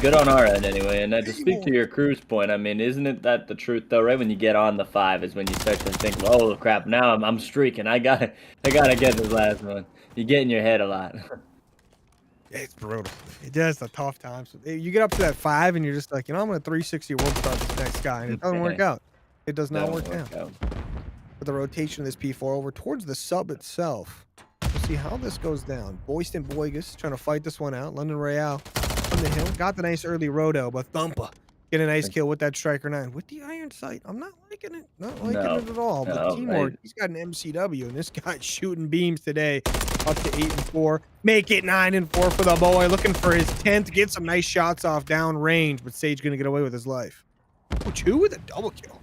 good on our end anyway. And to speak to your cruise point, I mean, isn't it that the truth, though? Right when you get on the 5 is when you start to think, oh, crap, now I'm streaking. I gotta get this last one. You get in your head a lot. It's brutal. It does a tough time. So you get up to that 5 and you're just like, you know, I'm going to 360 world start this next guy, and it doesn't work out. It does not work out. With the rotation of this P4 over towards the sub itself. We'll see how this goes down. Boston Boigas trying to fight this one out. London Royale on the hill. Got the nice early roto, but Thumpa get a nice kill with that striker 9. With the iron sight, I'm not liking it. Not liking it at all. But Teamwork, he's got an MCW, and this guy's shooting beams today. Up to 8-4. Make it 9-4 for the boy. Looking for his 10th. Get some nice shots off down range, but Sage going to get away with his life. Oh, 2 with a double kill.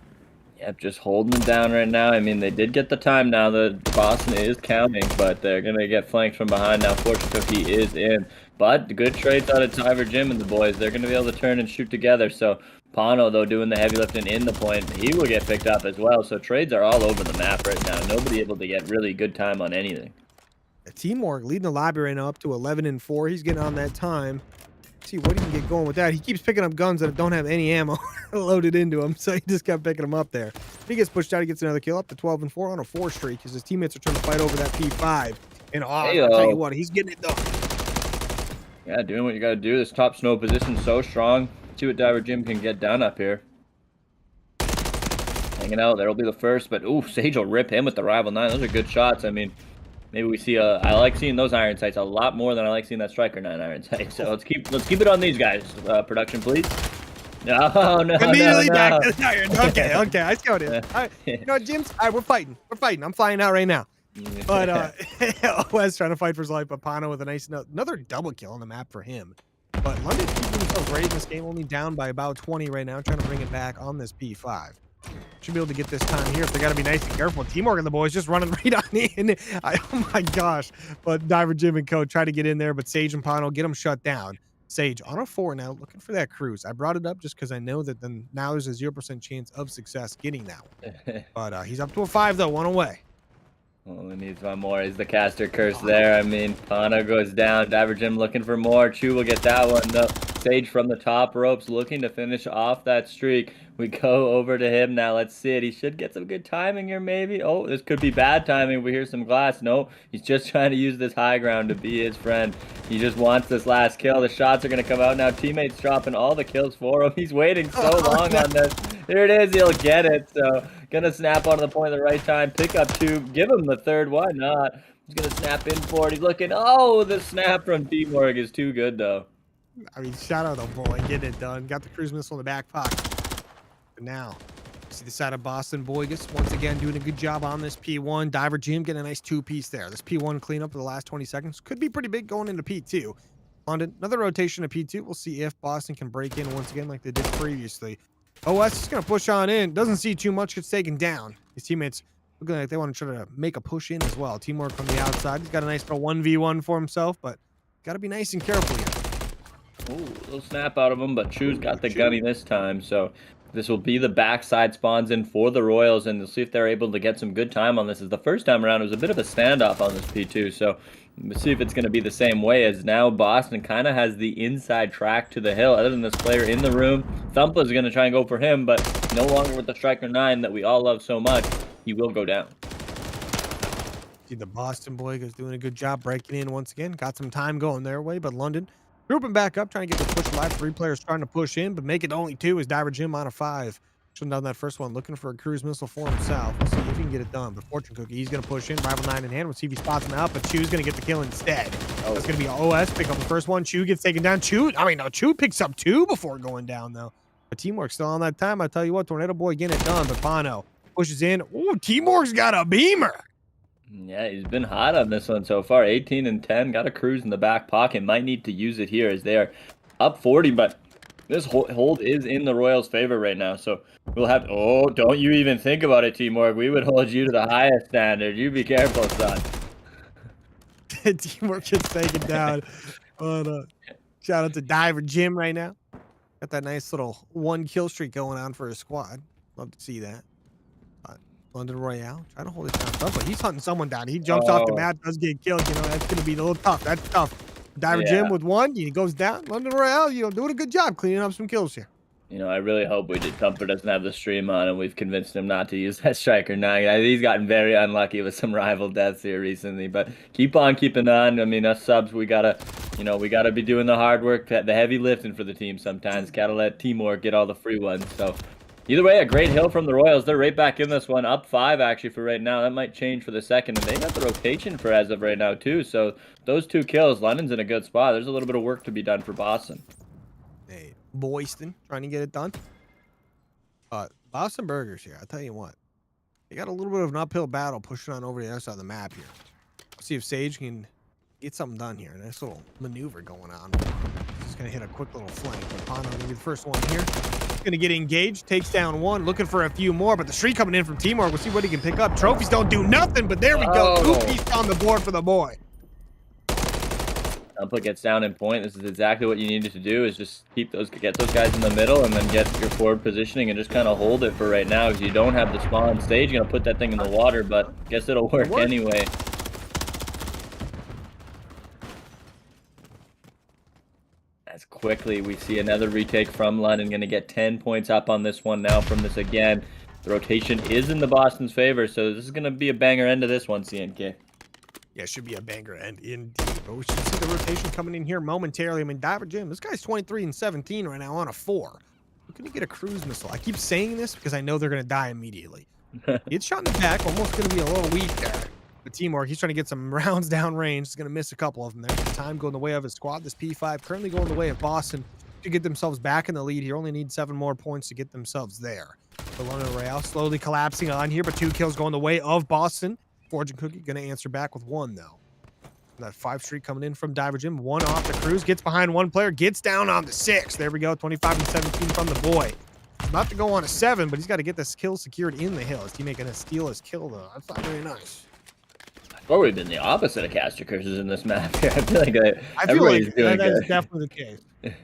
Yep, just holding them down right now. I mean, they did get the time now. The Boston is counting, but they're going to get flanked from behind now. Fortune cookie is in. But the good trades out of Tiver Jim and the boys. They're going to be able to turn and shoot together. So Pano, though, doing the heavy lifting in the point, he will get picked up as well. So trades are all over the map right now. Nobody able to get really good time on anything. Teamwork leading the lobby right now up to 11-4. He's getting on that time. See what he can get going with that. He keeps picking up guns that don't have any ammo loaded into him, so he just kept picking them up there. He gets pushed out. He gets another kill up to 12-4 on a 4 streak because his teammates are trying to fight over that P5. And I'll tell you what, he's getting it done. Yeah, doing what you got to do. This top snow position so strong. See what Diver Jim can get done up here. Hanging out. There will be the first, but ooh, Sage will rip him with the rival 9. Those are good shots. I mean, maybe we see I like seeing those iron sights a lot more than I like seeing that striker 9 iron sight. So let's keep it on these guys. Production, please. No. Immediately back to the iron. Okay. I see how it is. All right. You know what, Jims? All right, we're fighting. I'm flying out right now. But OS trying to fight for his life, but Pano with a nice another double kill on the map for him. But London's keeping themselves great in this game, only down by about 20 right now, trying to bring it back on this P5. Should be able to get this time here if they got to be nice and careful. Teamwork and the boys just running right on in. Oh my gosh. But Diver Jim and Co try to get in there, but Sage and Pano get them shut down. Sage on a 4 now, looking for that cruise. I brought it up just because I know that then now there's a 0% chance of success getting that one. But he's up to a 5 though, one away. Only needs one more. Is the caster curse there? I mean, Pano goes down. Diver Jim looking for more. Chu will get that one. No. Sage from the top ropes looking to finish off that streak. We go over to him now. Let's see it. He should get some good timing here, maybe. Oh, this could be bad timing. We hear some glass. No, he's just trying to use this high ground to be his friend. He just wants this last kill. The shots are going to come out now. Teammates dropping all the kills for him. He's waiting so long on this. Here it is. He'll get it. So, gonna snap onto the point at the right time. Pick up 2. Give him the 3rd. Why not? He's gonna snap in for it. He's looking. Oh, the snap from Teamwork is too good, though. I mean, shout out the boy, getting it done. Got the cruise missile in the back pocket. But now, see the side of Boston Boygus once again doing a good job on this P1. Diver Jim getting a nice 2-piece there. This P1 cleanup for the last 20 seconds could be pretty big going into P2. London, another rotation of P2. We'll see if Boston can break in once again like they did previously. OS is going to push on in. Doesn't see too much. Gets taken down. His teammates looking like they want to try to make a push in as well. Teamwork from the outside. He's got a nice little 1v1 for himself, but got to be nice and careful here. Ooh, a little snap out of him, but Chu's got the gunny this time, so this will be the backside spawns in for the Royals, and we'll see if they're able to get some good time on this. As the first time around, it was a bit of a standoff on this P2, so we'll see if it's going to be the same way, as now Boston kind of has the inside track to the hill. Other than this player in the room, Thumpa's going to try and go for him, but no longer with the Striker 9 that we all love so much. He will go down. See the Boston boy is doing a good job breaking in once again. Got some time going their way, but London grouping back up, trying to get the push alive. 3 players trying to push in, but make it only 2 as Diver Jim on a 5. Shutting down that first one, looking for a cruise missile for himself. We'll see if he can get it done. But Fortune Cookie, he's going to push in. Rival 9 in hand. We'll see if he spots him out, but Chu's going to get the kill instead. That's going to be OS. Pick up the first one. Chu gets taken down. Chu picks up 2 before going down, though. But Teamwork's still on that time. I tell you what, Tornado Boy getting it done, but Pano pushes in. Ooh, Teamwork's got a beamer. Yeah, he's been hot on this one so far. 18 and 10. Got a cruise in the back pocket. Might need to use it here as they are up 40, but this hold is in the Royals' favor right now. So we'll have... Oh, don't you even think about it, Teamwork. We would hold you to the highest standard. You be careful, son. Teamwork gets taken down. But, shout out to Diver Jim right now. Got that nice little 1 kill streak going on for his squad. Love to see that. London Royale trying to hold it down, but he's hunting someone down. He jumps off the map, does get killed. You know, that's going to be a little tough. That's tough. Diver Jim with 1, he goes down. London Royale, doing a good job cleaning up some kills here. You know, I really hope Thumper doesn't have the stream on and we've convinced him not to use that Striker 9. He's gotten very unlucky with some rival deaths here recently, but keep on keeping on. I mean, us subs, we gotta be doing the hard work, the heavy lifting for the team sometimes. Gotta let Teamwork get all the free ones. So either way, a great hill from the Royals. They're right back in this one, up 5 actually for right now. That might change for the second, and they got the rotation for as of right now too. So those 2 kills, London's in a good spot. There's a little bit of work to be done for Boston. Hey, Boyston trying to get it done. Boston Burgers here. I'll tell you what, they got a little bit of an uphill battle pushing on over the other side of the map here. See if Sage can get something done here. Nice little maneuver going on. Just gonna hit a quick little flank. But Pano gonna be the first one here. Gonna get engaged, takes down 1, looking for a few more, but the streak coming in from Teamwork. We'll see what he can pick up. Trophies don't do nothing, but there we go. 2-piece on the board for the boy. Thumpa gets down in point. This is exactly what you needed to do, is just get those guys in the middle and then get your forward positioning and just kind of hold it for right now, because you don't have the spawn stage. You're gonna put that thing in the water, but guess it'll work anyway. As quickly we see another retake from London, gonna get 10 points up on this one now from this again. The rotation is in the Boston's favor, so this is gonna be a banger end to this one, CNK. Yeah, it should be a banger end indeed. But we should see the rotation coming in here momentarily. I mean, Diver Jim, this guy's 23 and 17 right now on a 4. We're gonna get a cruise missile. I keep saying this because I know they're gonna die immediately. It's shot in the back, almost gonna be a little weak there. But Teamwork, he's trying to get some rounds down range. He's gonna miss a couple of them there. Time going the way of his squad. This P5 currently going the way of Boston to get themselves back in the lead here. Only need 7 more points to get themselves there. The London Royale slowly collapsing on here, but 2 kills going the way of Boston. Fortune Cookie going to answer back with 1, though. That 5 streak coming in from Diver Jim. 1 off the cruise. Gets behind 1 player. Gets down on the 6. There we go. 25 and 17 from the boy. He's about to go on a 7, but he's got to get this kill secured in the hill. His teammate going to steal his kill, though. That's not very nice. Or we've been the opposite of caster curses in this map here. I feel like everybody's doing that is definitely the case.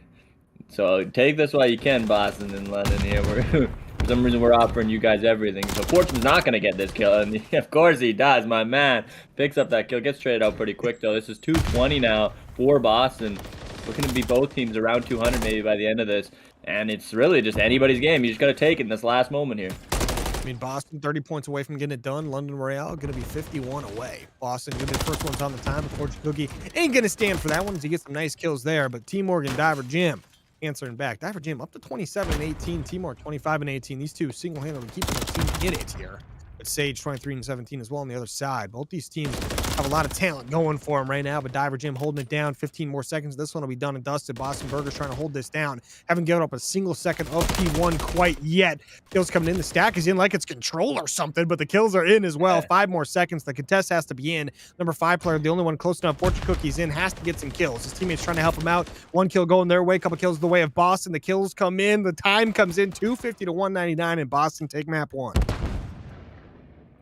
So take this while you can, Boston and London here. For some reason, we're offering you guys everything. So Fortune's not going to get this kill, and of course he does. My man picks up that kill, gets traded out pretty quick, though. This is 220 now for Boston. Looking to be both teams around 200 maybe by the end of this. And it's really just anybody's game. You just got to take it in this last moment here. I mean, Boston 30 points away from getting it done. London Royale going to be 51 away. Boston going to be the first ones on the time. But Fortune Cookie ain't going to stand for that one as he gets some nice kills there. But T Morgan, Diver Jim answering back. Diver Jim up to 27 and 18. T Morgan 25 and 18. These two single-handedly keeping their team in it here. But Sage 23 and 17 as well on the other side. Both these teams have a lot of talent going for them right now, but Diver Jim holding it down. 15 more seconds. This one will be done and dusted. Boston Burgers trying to hold this down. Haven't given up a single second of P1 quite yet. Kills coming in. The stack is in like it's control or something, but the kills are in as well. 5 more seconds. The contest has to be in. Number 5 player, the only one close enough. Fortune Cookie's in, has to get some kills. His teammates trying to help him out. 1 kill going their way. Couple kills the way of Boston. The kills come in. The time comes in. 250 to 199, and Boston take map 1.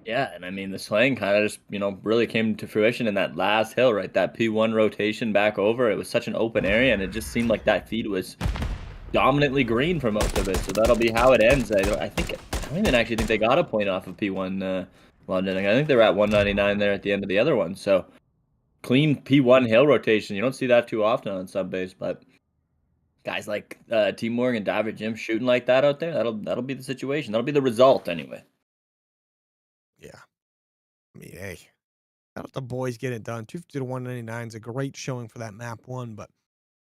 Yeah, and I mean, the slaying kind of just, really came to fruition in that last hill, right? That P1 rotation back over. It was such an open area, and it just seemed like that feed was dominantly green for most of it. So that'll be how it ends. I don't even actually think they got a point off of P1 London. I think they were at 199 there at the end of the other one. So clean P1 hill rotation. You don't see that too often on sub-base, but guys like T Morgan, Diver Jim shooting like that out there, that'll be the situation. That'll be the result anyway. Yeah. I mean, hey, how about the boys get it done? 250 to 199 is a great showing for that map 1, but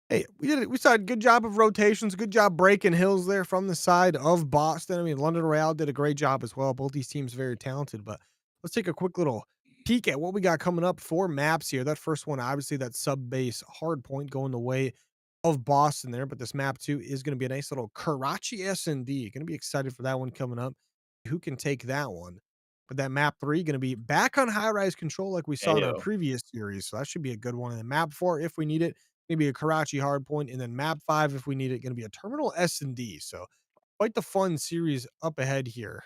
hey, we did it. We saw a good job of rotations, good job breaking hills there from the side of Boston. I mean, London Royale did a great job as well. Both these teams very talented, but let's take a quick little peek at what we got coming up for maps here. That first one, obviously, that sub-base hard point going the way of Boston there, but this map 2 is going to be a nice little Karachi S&D. Going to be excited for that one coming up. Who can take that one? But that map 3 going to be back on high-rise control like we saw in our previous series. So that should be a good one. And then map 4, if we need it, maybe a Karachi hardpoint. And then map 5, if we need it, going to be a terminal S&D. So quite the fun series up ahead here.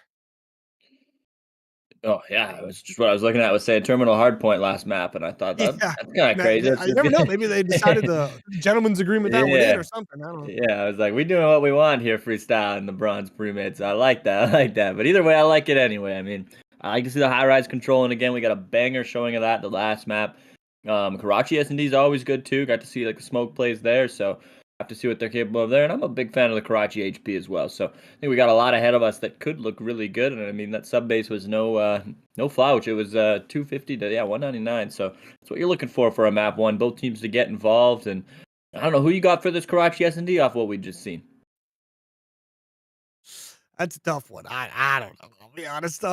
Oh, yeah. It was just what I was looking at. Was saying terminal hardpoint last map. And I thought that's kind of crazy. I never know. Maybe they decided the gentleman's agreement that one in or something. I don't know. Yeah, I was like, we're doing what we want here, freestyle in the bronze pre-mid. So I like that. But either way, I like it anyway. I mean, I like to see the high-rise control, and again, we got a banger showing of that the last map. Karachi S&D is always good too. Got to see like the smoke plays there, so have to see what they're capable of there. And I'm a big fan of the Karachi HP as well. So I think we got a lot ahead of us that could look really good. And I mean, that sub base was no slouch. It was 250 to 199. So that's what you're looking for a map 1. Both teams to get involved. And I don't know who you got for this Karachi S&D off what we just seen. That's a tough one. I don't know. I'll be honest.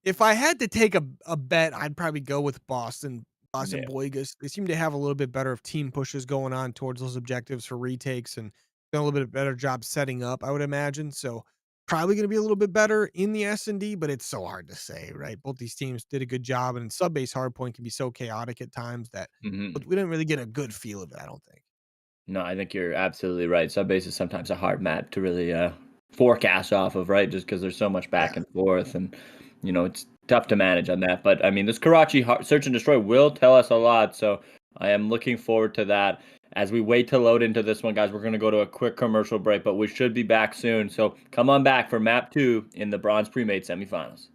If I had to take a bet, I'd probably go with Boston Boygas. They seem to have a little bit better of team pushes going on towards those objectives for retakes and done a little bit better job setting up, I would imagine. So probably going to be a little bit better in the S&D, but it's so hard to say, right? Both these teams did a good job, and sub-base hardpoint can be so chaotic at times that but we didn't really get a good feel of it, I don't think. No, I think you're absolutely right. Sub-base is sometimes a hard map to really forecast off of, right? Just because there's so much back and forth, and it's tough to manage on that. But I mean, this Karachi search and destroy will tell us a lot, so I am looking forward to that. As we wait to load into this one, guys, we're going to go to a quick commercial break, but we should be back soon. So come on back for map 2 in the bronze pre-made semifinals.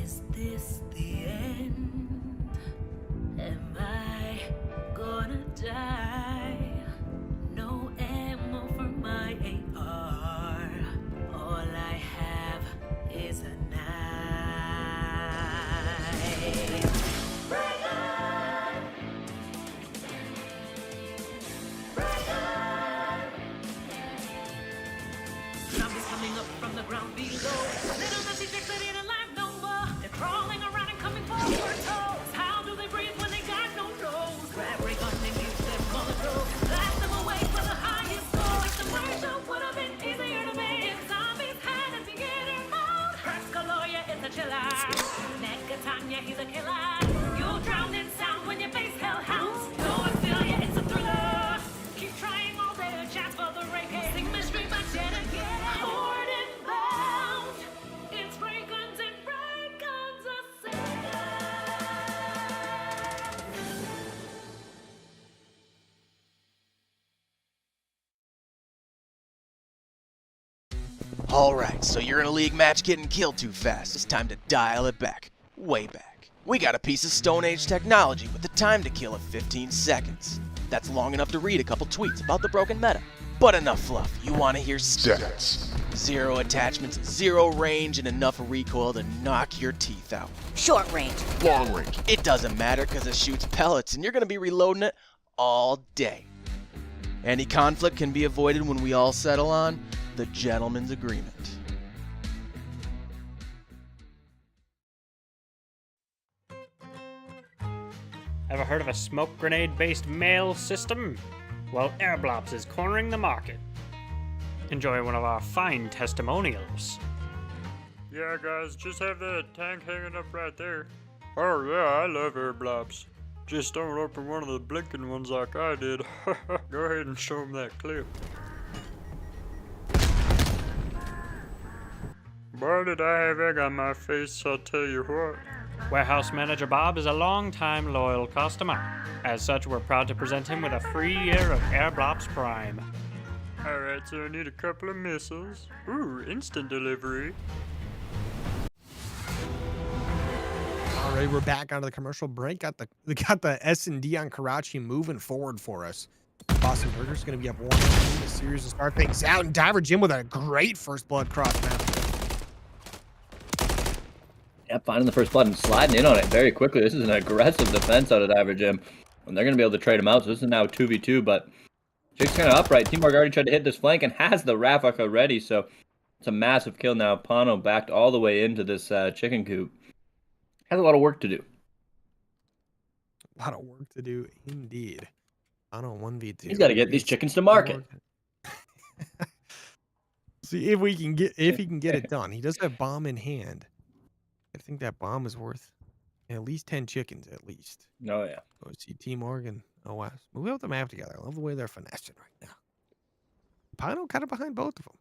Is this the end? Am I gonna die? No ammo for my AR. All I have is a knife. Bring on! Bring on! up from the ground below. Little does he think that it alive no more. They're crawling around and coming for your toes. How do they breathe when they got no nose? Grab ray gun and use them bullet throw. Blast them away for the highest score. If the Marshall would have been easier to make if zombies had a beginner mode. Practical lawyer is a chiller. Negatanya, he's a killer. You'll drown in sound when you face hellhounds. No, I feel ya, it's a thriller. Keep trying all day to chance for the ray. Sing mystery, but yet again. Horde and bound. It's ray guns and ray guns Alright, so you're in a league match getting killed too fast. It's time to dial it back. Way back. We got a piece of Stone Age technology with the time to kill of 15 seconds. That's long enough to read a couple tweets about the broken meta. But enough fluff. You want to hear stats. 0 attachments, 0 range, and enough recoil to knock your teeth out. Short range. Long range. It doesn't matter because it shoots pellets and you're going to be reloading it all day. Any conflict can be avoided when we all settle on the gentleman's agreement. Ever heard of a smoke grenade-based mail system? Well, Airblops is cornering the market. Enjoy one of our fine testimonials. Yeah, guys, just have that tank hanging up right there. Oh yeah, I love airblops. Just don't open one of the blinking ones like I did. Go ahead and show them that clip. Boy, did I have egg on my face, I'll tell you what. Warehouse Manager Bob is a long-time loyal customer. As such, we're proud to present him with a free year of Airblops Prime. Alright, so I need a couple of missiles. Ooh, instant delivery. All right, we're back onto the commercial break. We got the S&D on Karachi moving forward for us. Boston Burger's going to be up 1-0 in the series to start things out. And Diver Jim with a great first blood cross map. Yep, finding the first blood and sliding in on it very quickly. This is an aggressive defense out of Diver Jim. And they're going to be able to trade him out, so this is now 2v2, but Jake's kind of upright. Team Mark already tried to hit this flank and has the Rafak already, so it's a massive kill now. Pano backed all the way into this chicken coop. Has a lot of work to do. A lot of work to do, indeed. Pano 1v2. He's got to get these chickens to market. See if he can get it done. He does have bomb in hand. I think that bomb is worth at least 10 chickens, at least. Oh, yeah. Go see Team Oregon OS. Move out the map together. I love the way they're finessing right now. Pino kind of behind both of them.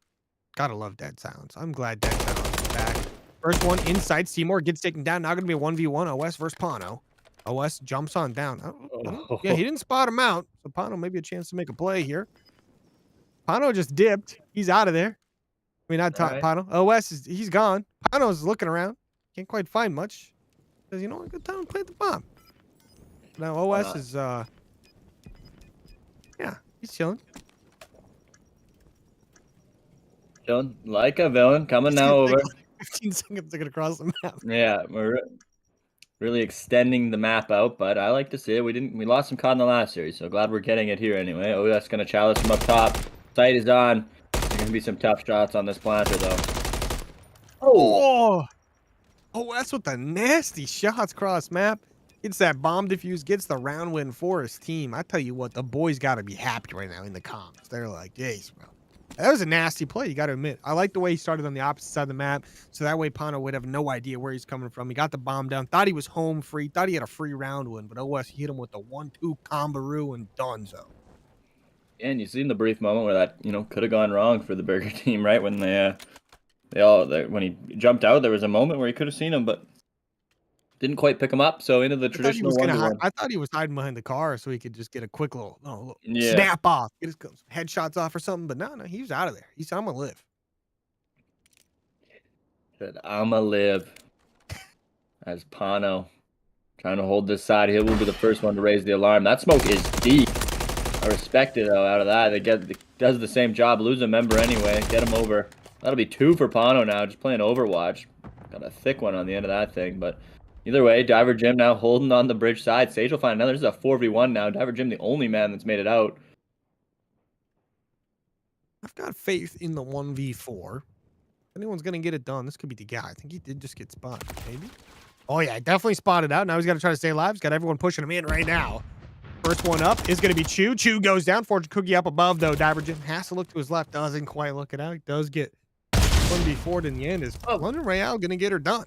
Gotta love Dead Silence. I'm glad Dead Silence is back. First one inside. Seymour gets taken down. Now going to be a 1v1. OS versus Pano. OS jumps on down. Yeah, he didn't spot him out. So Pano maybe a chance to make a play here. Pano just dipped. He's out of there. I mean, not Pano. OS he's gone. Pano's looking around. Can't quite find much. Says, you know what? Good time to plant the bomb. Now OS is yeah, he's chilling. Chilling like a villain. Coming now over. 15 seconds to get across the map. Yeah, we're really extending the map out, but I like to see it. We lost some COD in the last series, so glad we're getting it here anyway. Oh, that's gonna challenge from up top. Sight is on. There's gonna be some tough shots on this planter though. Oh, OS with the nasty shots cross map. Gets that bomb defuse, gets the round win for his team. I tell you what, the boys got to be happy right now in the comms. They're like, jeez, bro. That was a nasty play, you got to admit. I like the way he started on the opposite side of the map, so that way Pano would have no idea where he's coming from. He got the bomb down, thought he was home free, thought he had a free round win, but OS hit him with the 1-2 combo and donezo. And you seen the brief moment where that, could have gone wrong for the Burger team, right? When when he jumped out, there was a moment where he could have seen him, but didn't quite pick him up, so into the traditional 1v1. I thought he was hiding behind the car so he could just get a quick little snap off, get his headshots off or something, but no, he was out of there. He said, I'm going to live. Said, I'ma live. As Pano trying to hold this side, he will be the first one to raise the alarm. That smoke is deep. I respect it, though, out of that. It does the same job. Lose a member anyway. Get him over. That'll be 2 for Pano now, just playing Overwatch. Got a thick one on the end of that thing, but either way, Diver Jim now holding on the bridge side. Sage will find another. This is a 4v1 now. Diver Jim, the only man that's made it out. I've got faith in the 1v4. Anyone's gonna get it done. This could be the guy. I think he did just get spotted. Maybe. Oh yeah, definitely spotted out. Now he's got to try to stay alive. He's got everyone pushing him in right now. First one up is gonna be Chew. Chew goes down. Fortune Cookie up above though. Divergent has to look to his left. Doesn't quite look it out. He does get 1v4'd in the end. Is London Royale gonna get her done?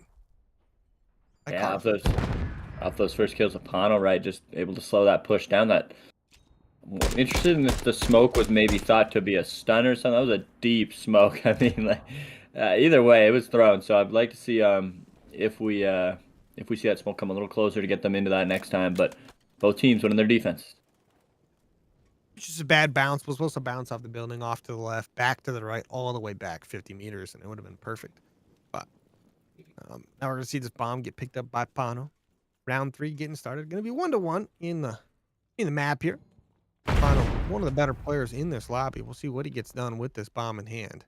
Yeah, off those first kills of Pano, right? Just able to slow that push down. That I'm interested in if the smoke was maybe thought to be a stun or something. That was a deep smoke. I mean, like either way, it was thrown. So I'd like to see if we see that smoke come a little closer to get them into that next time. But both teams winning their defense. It's just a bad bounce. Was supposed to bounce off the building, off to the left, back to the right, all the way back 50 meters, and it would have been perfect. But now we're gonna see this bomb get picked up by Pano. Round 3 getting started. Gonna be 1-1 in the map here. Pano, one of the better players in this lobby. We'll see what he gets done with this bomb in hand.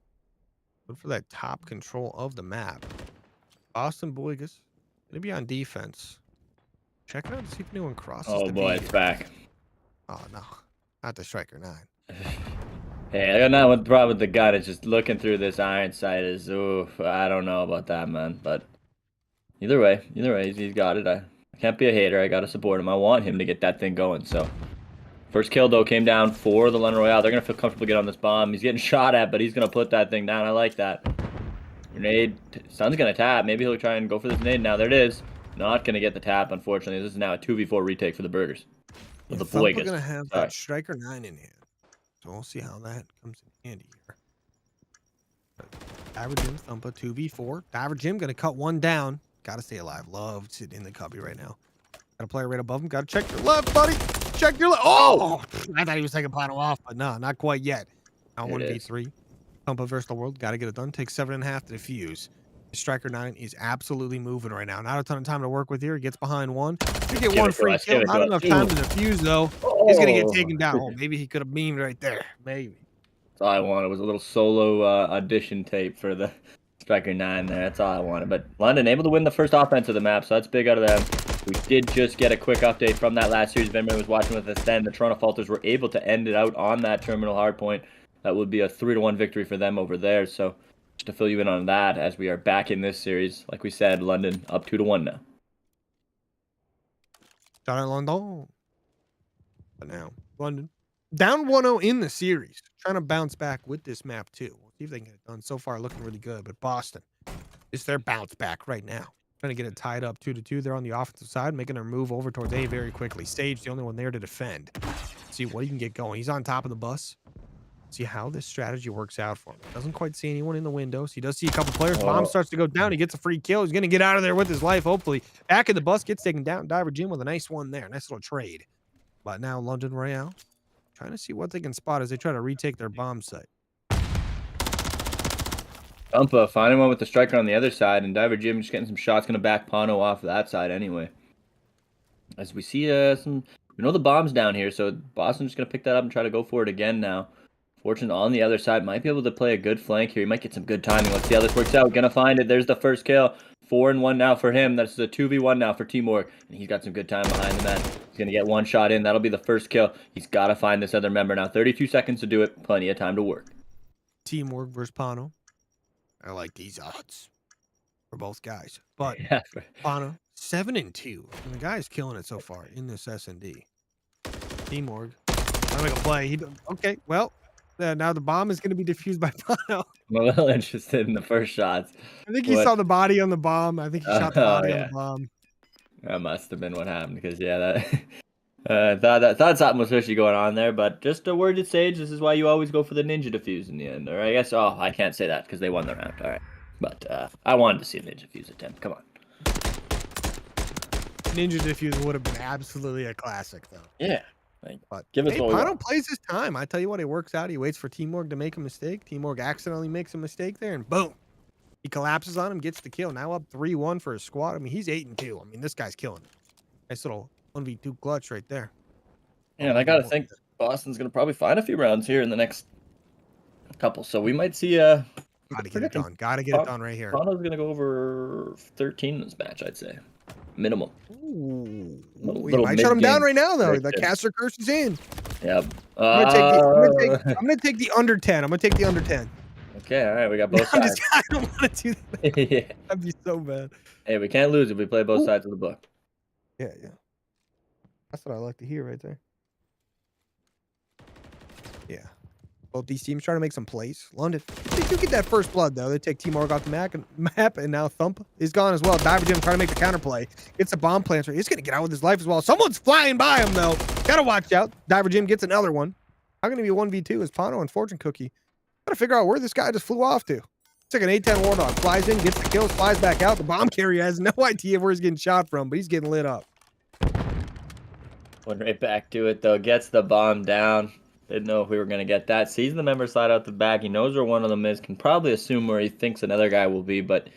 Look for that top control of the map. Boston Boygas gonna be on defense. Checking out to see if anyone crosses. Oh boy, it's back. Oh no, not the Striker 9. Hey, I got not one problem with the gun. It's just looking through this iron sight is, oof, I don't know about that, man. But either way, he's got it. I can't be a hater. I got to support him. I want him to get that thing going. So first kill, though, came down for the London Royale. They're going to feel comfortable getting on this bomb. He's getting shot at, but he's going to put that thing down. I like that. Grenade. Sun's going to tap. Maybe he'll try and go for this grenade. Now, there it is. Not going to get the tap, unfortunately. This is now a 2v4 retake for the Burgers. Yeah, the we're Boygas. going to have that Striker 9 in hand. So we'll see how that comes in handy here. Diver Jim, Thumpa, 2v4. Diver Jim going to cut one down. Got to stay alive. Love sitting in the cubby right now. Got a player right above him. Got to check your left, buddy. Check your left. Oh! I thought he was taking Plano off, but no, not quite yet. Now 1v3. Thumpa versus the world. Got to get it done. Takes 7.5 to defuse. Striker 9 is absolutely moving right now. Not a ton of time to work with here. He gets behind one. He get one free kill. Not enough time to defuse, though. He's going to get taken down. Oh, maybe he could have beamed right there. Maybe. That's all I wanted was a little solo audition tape for the Striker 9 there. That's all I wanted. But London able to win the first offense of the map, so that's big out of them. We did just get a quick update from that last series. If anybody was watching with us then, the Toronto Falters were able to end it out on that terminal hardpoint. That would be a 3-1 victory for them over there. So just to fill you in on that, as we are back in this series, like we said, London up 2-1 now. Shout out London. But now, London down 1-0 in the series. Trying to bounce back with this map, too. We'll see if they can get it done. So far, looking really good. But Boston is their bounce back right now. Trying to get it tied up 2-2. They're on the offensive side, making their move over towards A very quickly. Sage, the only one there to defend. See what he can get going. He's on top of the bus. See how this strategy works out for him. Doesn't quite see anyone in the windows. He does see a couple players. Bomb starts to go down. He gets a free kill. He's going to get out of there with his life, hopefully. Back in the bus, gets taken down. Diver Jim with a nice one there. Nice little trade. But now London Royale trying to see what they can spot as they try to retake their bomb site. Thumpa finding one with the Striker on the other side, and Diver Jim just getting some shots. Going to back Pano off that side anyway. As we see we know the bomb's down here, so Boston's just going to pick that up and try to go for it again now. Fortune on the other side might be able to play a good flank here. He might get some good timing. Let's see how this works out. Gonna find it. There's the first kill. 4-1 now for him. That's a 2v1 now for Timor. And he's got some good time behind the man. He's gonna get one shot in. That'll be the first kill. He's got to find this other member now. 32 seconds to do it. Plenty of time to work. Teamwork versus Pano. I like these odds for both guys. But Yeah. Pano 7-2. And the guy's killing it so far in this S&D. Teamwork. Trying to make a play. Okay, well. Now the bomb is going to be defused by Pano. I'm a little interested in the first shots. I think he saw the body on the bomb. I think he shot the body on the bomb. That must have been what happened because, yeah, that thought something was fishy going on there. But just a word to Sage, this is why you always go for the ninja defuse in the end. Or I guess, I can't say that because they won the round. All right. But I wanted to see a ninja defuse attempt. Come on. Ninja defuse would have been absolutely a classic, though. Yeah. But give us hey, what we Pano want. plays his time. I tell you what, he works out. He waits for Teamorg to make a mistake. Teamorg accidentally makes a mistake there, and boom. He collapses on him, gets the kill. Now up 3-1 for his squad. I mean, he's 8-2. I mean, this guy's killing it. Nice little 1v2 clutch right there. Yeah, and I got to think Boston's going to probably find a few rounds here in the next couple. So we might see Gotta get it done. Gotta get it done right here. Pano's going to go over 13 in this match, I'd say. Minimum. Ooh. We might shut him down right now, though. The caster curse is in. Yep. I'm gonna take the under 10. I'm gonna take the under 10. Okay, all right, we got both I'm sides. I don't want to do that. Yeah. That'd be so bad. Hey, we can't lose if we play both sides of the book. Yeah. That's what I like to hear right there. Yeah. Both these teams trying to make some plays. London, they do get that first blood, though. They take T-Mark off the map, and now Thump is gone as well. Diver Jim trying to make the counterplay. Gets a bomb planter. He's going to get out with his life as well. Someone's flying by him, though. Got to watch out. Diver Jim gets another one. How going to be a 1v2 is Pano and Fortune Cookie. Got to figure out where this guy just flew off to. It's like an A-10 War Dog. Flies in, gets the kills, flies back out. The bomb carrier has no idea where he's getting shot from, but he's getting lit up. Went right back to it, though. Gets the bomb down. Didn't know if we were going to get that. Sees the member slide out the back. He knows where one of them is. Can probably assume where he thinks another guy will be, but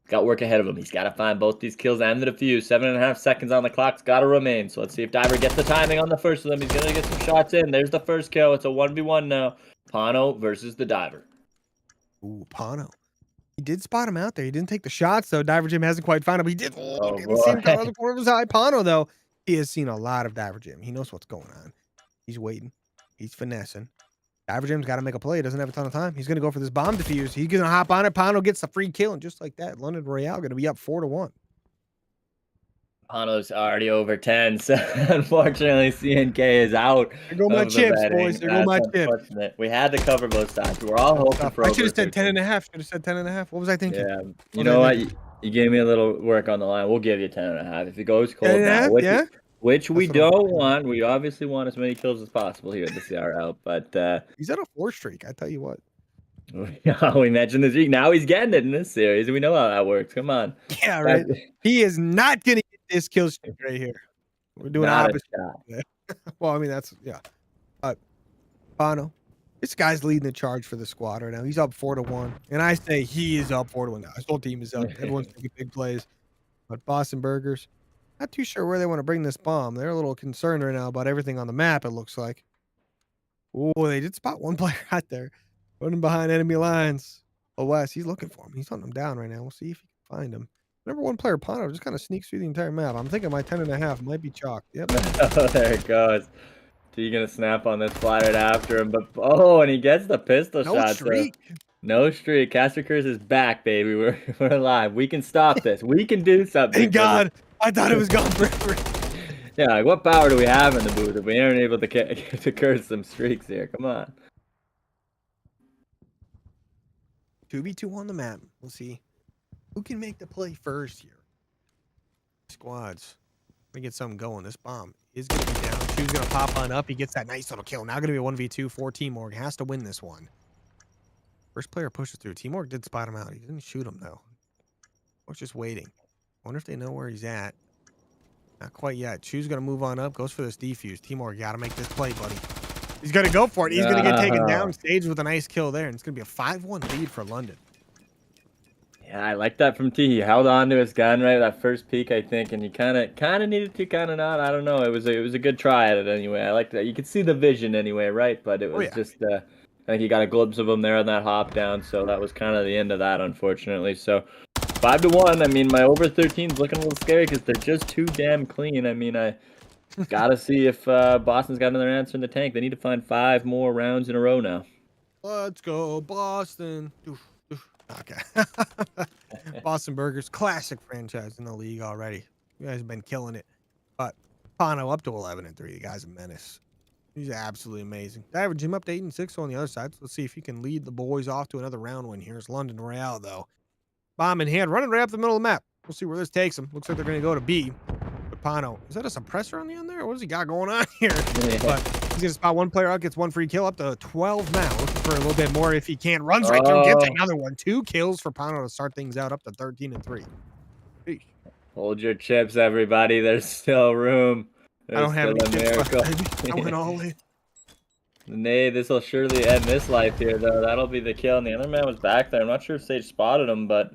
got work ahead of him. He's got to find both these kills and the defuse. 7.5 seconds on the clock's got to remain. So let's see if Diver gets the timing on the first of them. He's going to get some shots in. There's the first kill. It's a 1v1 now. Pano versus the Diver. Ooh, Pano. He did spot him out there. He didn't take the shots, though. Diver Jim hasn't quite found him. He did. Oh, Didn't see him come out of the corner of his eye. Pano, though, he has seen a lot of Diver Jim. He knows what's going on. He's waiting. He's finessing. Diver Jim's got to make a play. He doesn't have a ton of time. He's going to go for this bomb defuse. He's going to hop on it. Pano gets the free kill, and just like that, London Royale going to be up 4-1. Pano's already over 10, so unfortunately CNK is out. There go my of the chips, betting. boys. There go my That's chips. unfortunate. We had to cover both sides. We were all hoping for I should have said 13. 10.5. Should have said 10.5. What was I thinking? Yeah, you know what? You gave me a little work on the line. We'll give you 10.5 if it goes cold now, 10.5, which we That's what I'm don't want. We obviously want as many kills as possible here at the CRL, but He's on a 4 streak. I tell you what. we mentioned this week. Now he's getting it in this series. We know how that works. Come on. Yeah, right. He is not going to get this kill streak right here. We're doing Not a opposite. shot. Well, I mean, that's, yeah. Pano, this guy's leading the charge for the squad right now. He's up 4-1. And I say he is up 4-1 now. His whole team is up. Everyone's taking big plays. But Boston Burgers, not too sure where they want to bring this bomb. They're a little concerned right now about everything on the map, it looks like. Oh, they did spot one player out there. Running behind enemy lines. Oh, Wes, he's looking for him. He's hunting him down right now. We'll see if he can find him. Number one player, Pano, just kind of sneaks through the entire map. I'm thinking my 10.5 might be chalked. Yep. Oh, there it goes. T gonna snap on this fly right after him, but and he gets the pistol No shot. streak. So, no streak. Caster Curse is back, baby. We're alive. We can stop this. We can do something. Thank God. I thought it was gone forever. Yeah, like what power do we have in the booth if we aren't able to curse some streaks here? Come on. 2v2 on the map. We'll see who can make the play first here. Squads. Let me get something going. This bomb is going to be down. Chu's going to pop on up. He gets that nice little kill. Now going to be a 1v2 for T-Morg. Has to win this one. First player pushes through. T-Morg did spot him out. He didn't shoot him, though. I was just waiting. Wonder if they know where he's at. Not quite yet. Chu's going to move on up. Goes for this defuse. T-Morg, got to make this play, buddy. He's going to go for it. He's going to get taken down stage with a nice kill there. And it's going to be a 5-1 lead for London. Yeah, I like that from T. He held on to his gun right at that first peak, I think, and he kind of needed to, kind of not. I don't know. It was a good try at it anyway. I like that. You could see the vision anyway, right? But it was just I think he got a glimpse of him there on that hop down, so that was kind of the end of that, unfortunately. So 5-1. I mean, my over 13 is looking a little scary because they're just too damn clean. I mean, I gotta see if Boston's got another answer in the tank. They need to find 5 more rounds in a row now. Let's go, Boston. Okay. Boston Burgers, classic franchise in the league already. You guys have been killing it. But Pano up to 11-3. The guy's a menace. He's absolutely amazing. Diver Jim up to 8-6 on the other side. So let's see if he can lead the boys off to another round win. Here's London Royale, though. Bomb in hand, running right up the middle of the map. We'll see where this takes him. Looks like they're going to go to B. But Pano, is that a suppressor on the end there? What does he got going on here? Yeah. But he's going to spot one player out, gets one free kill, up to 12 now. Looking for a little bit more if he can. Runs right through, gets another one. 2 kills for Pano to start things out, up to 13-3. Peace. Hold your chips, everybody. There's still room. There's I don't have still any a chips miracle. left, baby. I went all in. Nay, this will surely end this life here, though. That'll be the kill. And the other man was back there. I'm not sure if Sage spotted him, but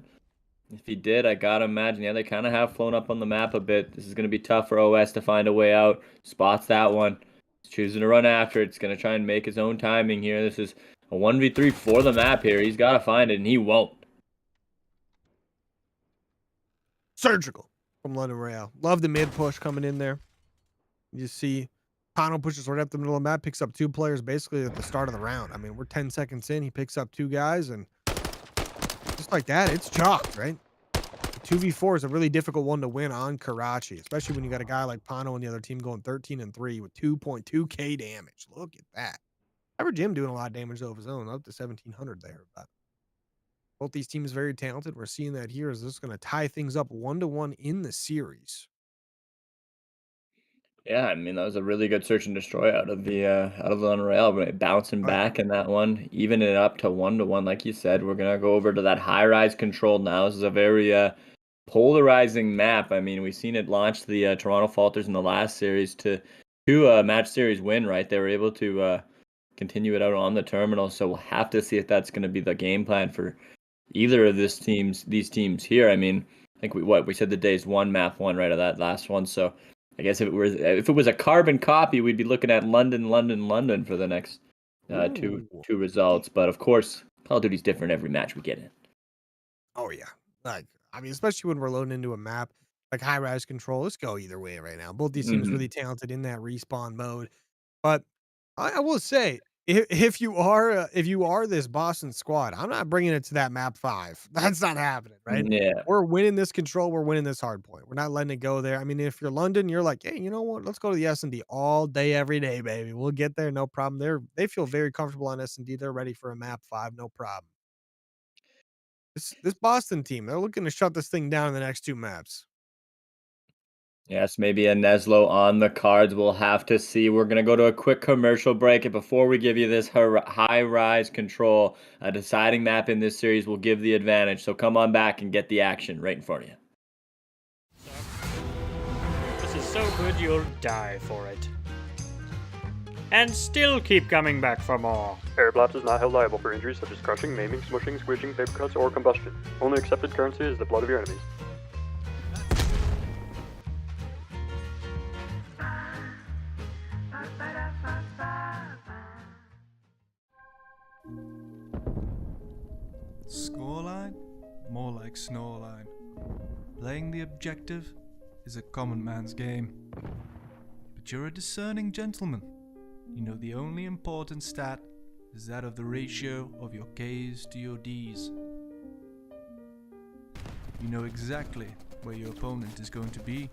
if he did, I gotta imagine. Yeah, they kind of have flown up on the map a bit. This is going to be tough for OS to find a way out. Spots that one. He's choosing to run after it. It's going to try and make his own timing here. This is a 1v3 for the map here. He's got to find it, and he won't. Surgical from London Royale. Love the mid push coming in there. You see Pano pushes right up the middle of the map, picks up 2 players basically at the start of the round. I mean, we're 10 seconds in. He picks up 2 guys, and like that, it's chalked, right? 2v4 is a really difficult one to win on Karachi, especially when you got a guy like Pano and the other team going 13-3 with 2.2k damage. Look at that. Average him doing a lot of damage though of his own, up to 1700 there. But both these teams very talented. We're seeing that here. Is this going to tie things up 1-1 in the series? Yeah, I mean that was a really good search and destroy out of the Unreal, but bouncing back in that one, even it up to 1-1, like you said. We're gonna go over to that high rise control now. This is a very polarizing map. I mean, we've seen it launch the Toronto Falters in the last series to a match series win. Right, they were able to continue it out on the terminal. So we'll have to see if that's going to be the game plan for either of these teams here. I mean, I think we said the days one map one right of that last one. So I guess if it was a carbon copy, we'd be looking at London for the next two results. But of course, Call of Duty's different every match we get in. Oh yeah, like I mean, especially when we're loading into a map like high rise control. Let's go either way right now. Both these teams really talented in that respawn mode. But I will say, if you are this Boston squad, I'm not bringing it to that map 5. That's not happening, right? Yeah. We're winning this control. We're winning this hard point. We're not letting it go there. I mean, if you're London, you're like, hey, you know what? Let's go to the S&D all day, every day, baby. We'll get there, no problem. They feel very comfortable on S&D. They're ready for a map 5, no problem. This Boston team, they're looking to shut this thing down in the next 2 maps. Yes, maybe a Neslo on the cards. We'll have to see. We're going to go to a quick commercial break. And before we give you this high-rise control, a deciding map in this series will give the advantage. So come on back and get the action right in front of you. This is so good you'll die for it. And still keep coming back for more. Airblaps is not held liable for injuries such as crushing, maiming, smushing, squishing, paper cuts, or combustion. Only accepted currency is the blood of your enemies. Scoreline? More like Snoreline. Playing the objective is a common man's game. But you're a discerning gentleman. You know the only important stat is that of the ratio of your K's to your D's. You know exactly where your opponent is going to be.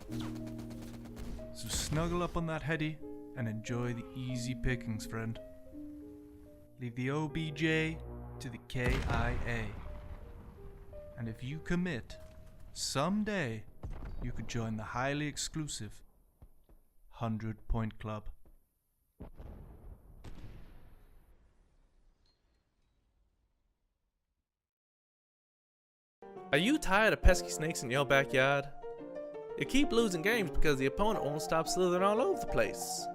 So snuggle up on that heady and enjoy the easy pickings, friend. Leave the OBJ to the KIA. And if you commit, someday you could join the highly exclusive 100-Point Club. Are you tired of pesky snakes in your backyard? You keep losing games because the opponent won't stop slithering all over the place.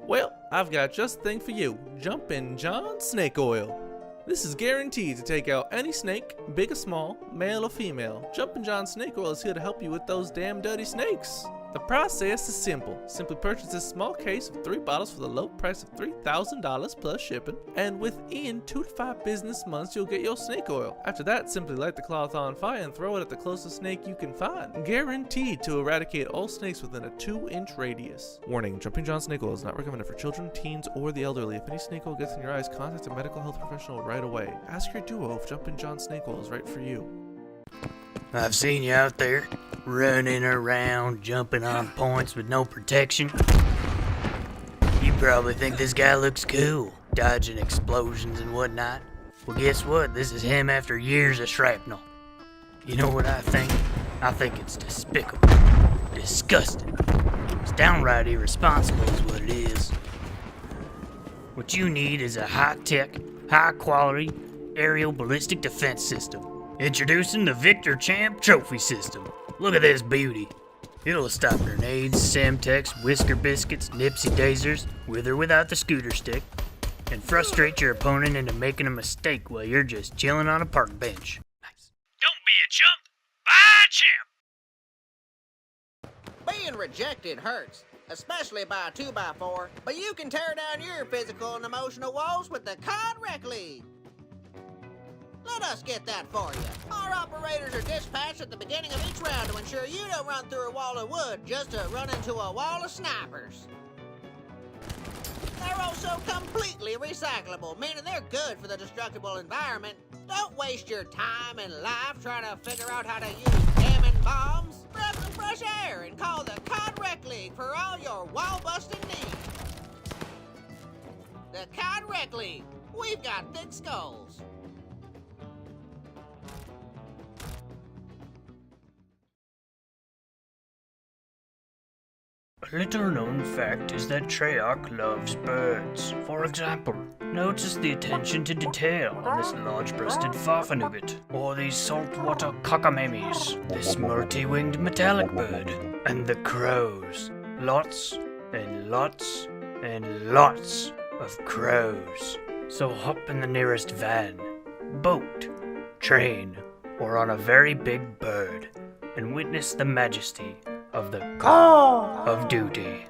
Well, I've got just the thing for you. Jumpin' John Snake Oil. This is guaranteed to take out any snake, big or small, male or female. Jumpin' John Snake Oil is here to help you with those damn dirty snakes. The process is simple. Simply purchase this small case of 3 bottles for the low price of $3,000 plus shipping, and within 2 to 5 business months you'll get your snake oil. After that, simply light the cloth on fire and throw it at the closest snake you can find. Guaranteed to eradicate all snakes within a 2-inch radius. Warning, Jumping John Snake Oil is not recommended for children, teens, or the elderly. If any snake oil gets in your eyes, contact a medical health professional right away. Ask your duo if Jumping John Snake Oil is right for you. I've seen you out there, running around, jumping on points with no protection. You probably think this guy looks cool, dodging explosions and whatnot. Well, guess what? This is him after years of shrapnel. You know what I think? I think it's despicable, disgusting. It's downright irresponsible is what it is. What you need is a high-tech, high-quality aerial ballistic defense system. Introducing the Victor Champ Trophy System. Look at this beauty. It'll stop grenades, Semtex, Whisker Biscuits, Nipsey Daisers, with or without the scooter stick, and frustrate your opponent into making a mistake while you're just chilling on a park bench. Nice. Don't be a chump. Buy a champ. Being rejected hurts, especially by a 2x4, but you can tear down your physical and emotional walls with the COD Rec League. Let us get that for you. Our operators are dispatched at the beginning of each round to ensure you don't run through a wall of wood just to run into a wall of snipers. They're also completely recyclable, meaning they're good for the destructible environment. Don't waste your time and life trying to figure out how to use cannon bombs. Grab some fresh air and call the Cod Rec League for all your wall-busting needs. The Cod Rec League. We've got thick skulls. A little known fact is that Treyarch loves birds. For example, notice the attention to detail on this large-breasted farfanugget, or these saltwater cockamemies, this multi-winged metallic bird, and the crows. Lots and lots and lots of crows. So hop in the nearest van, boat, train, or on a very big bird, and witness the majesty of the Call of Duty.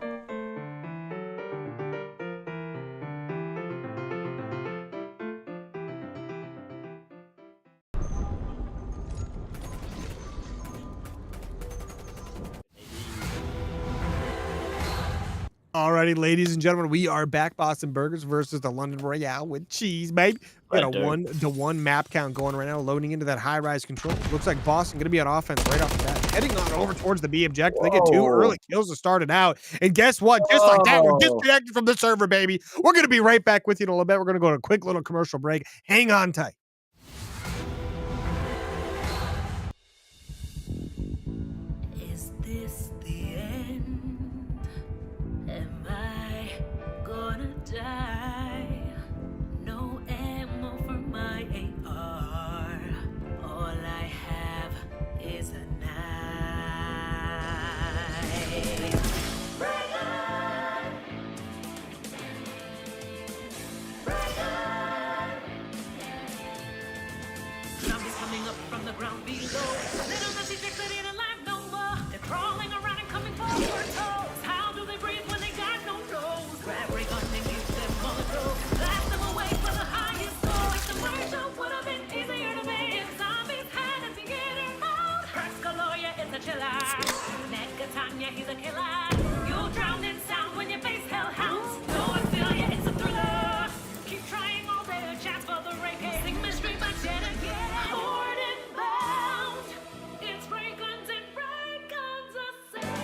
Alrighty, ladies and gentlemen, we are back. Boston Burgers versus the London Royale with cheese, baby. We got a 1-to-1 map count going right now, loading into that high-rise control. Looks like Boston going to be on offense right off the bat, heading on over towards the B objective. They get 2 early kills to start it out, and guess what? Just like that, we're disconnected from the server, baby. We're going to be right back with you in a little bit. We're going to go to a quick little commercial break. Hang on tight. Is this the end? Am I gonna die? No ammo for my AR. All I have is a knife. Break on! Break on! Zombies coming up from the ground below. Little messy chicks that ain't alive no more. They're crawling around and coming for your toes. How do they breathe when they got no nose? Grab ray gun and use them on the go. Blast them away for the highest score. Like the Marshall would have been easier to make if zombies had a theater mode. Prescaloya is a chiller. Negatanya, he's a killer. You'll drown in sound when you face hellhounds. No, I feel ya, it's a thriller. Keep trying all their chance for the rape. Sing mystery, but yet again. Bored and bound. It's ray guns and ray guns assail.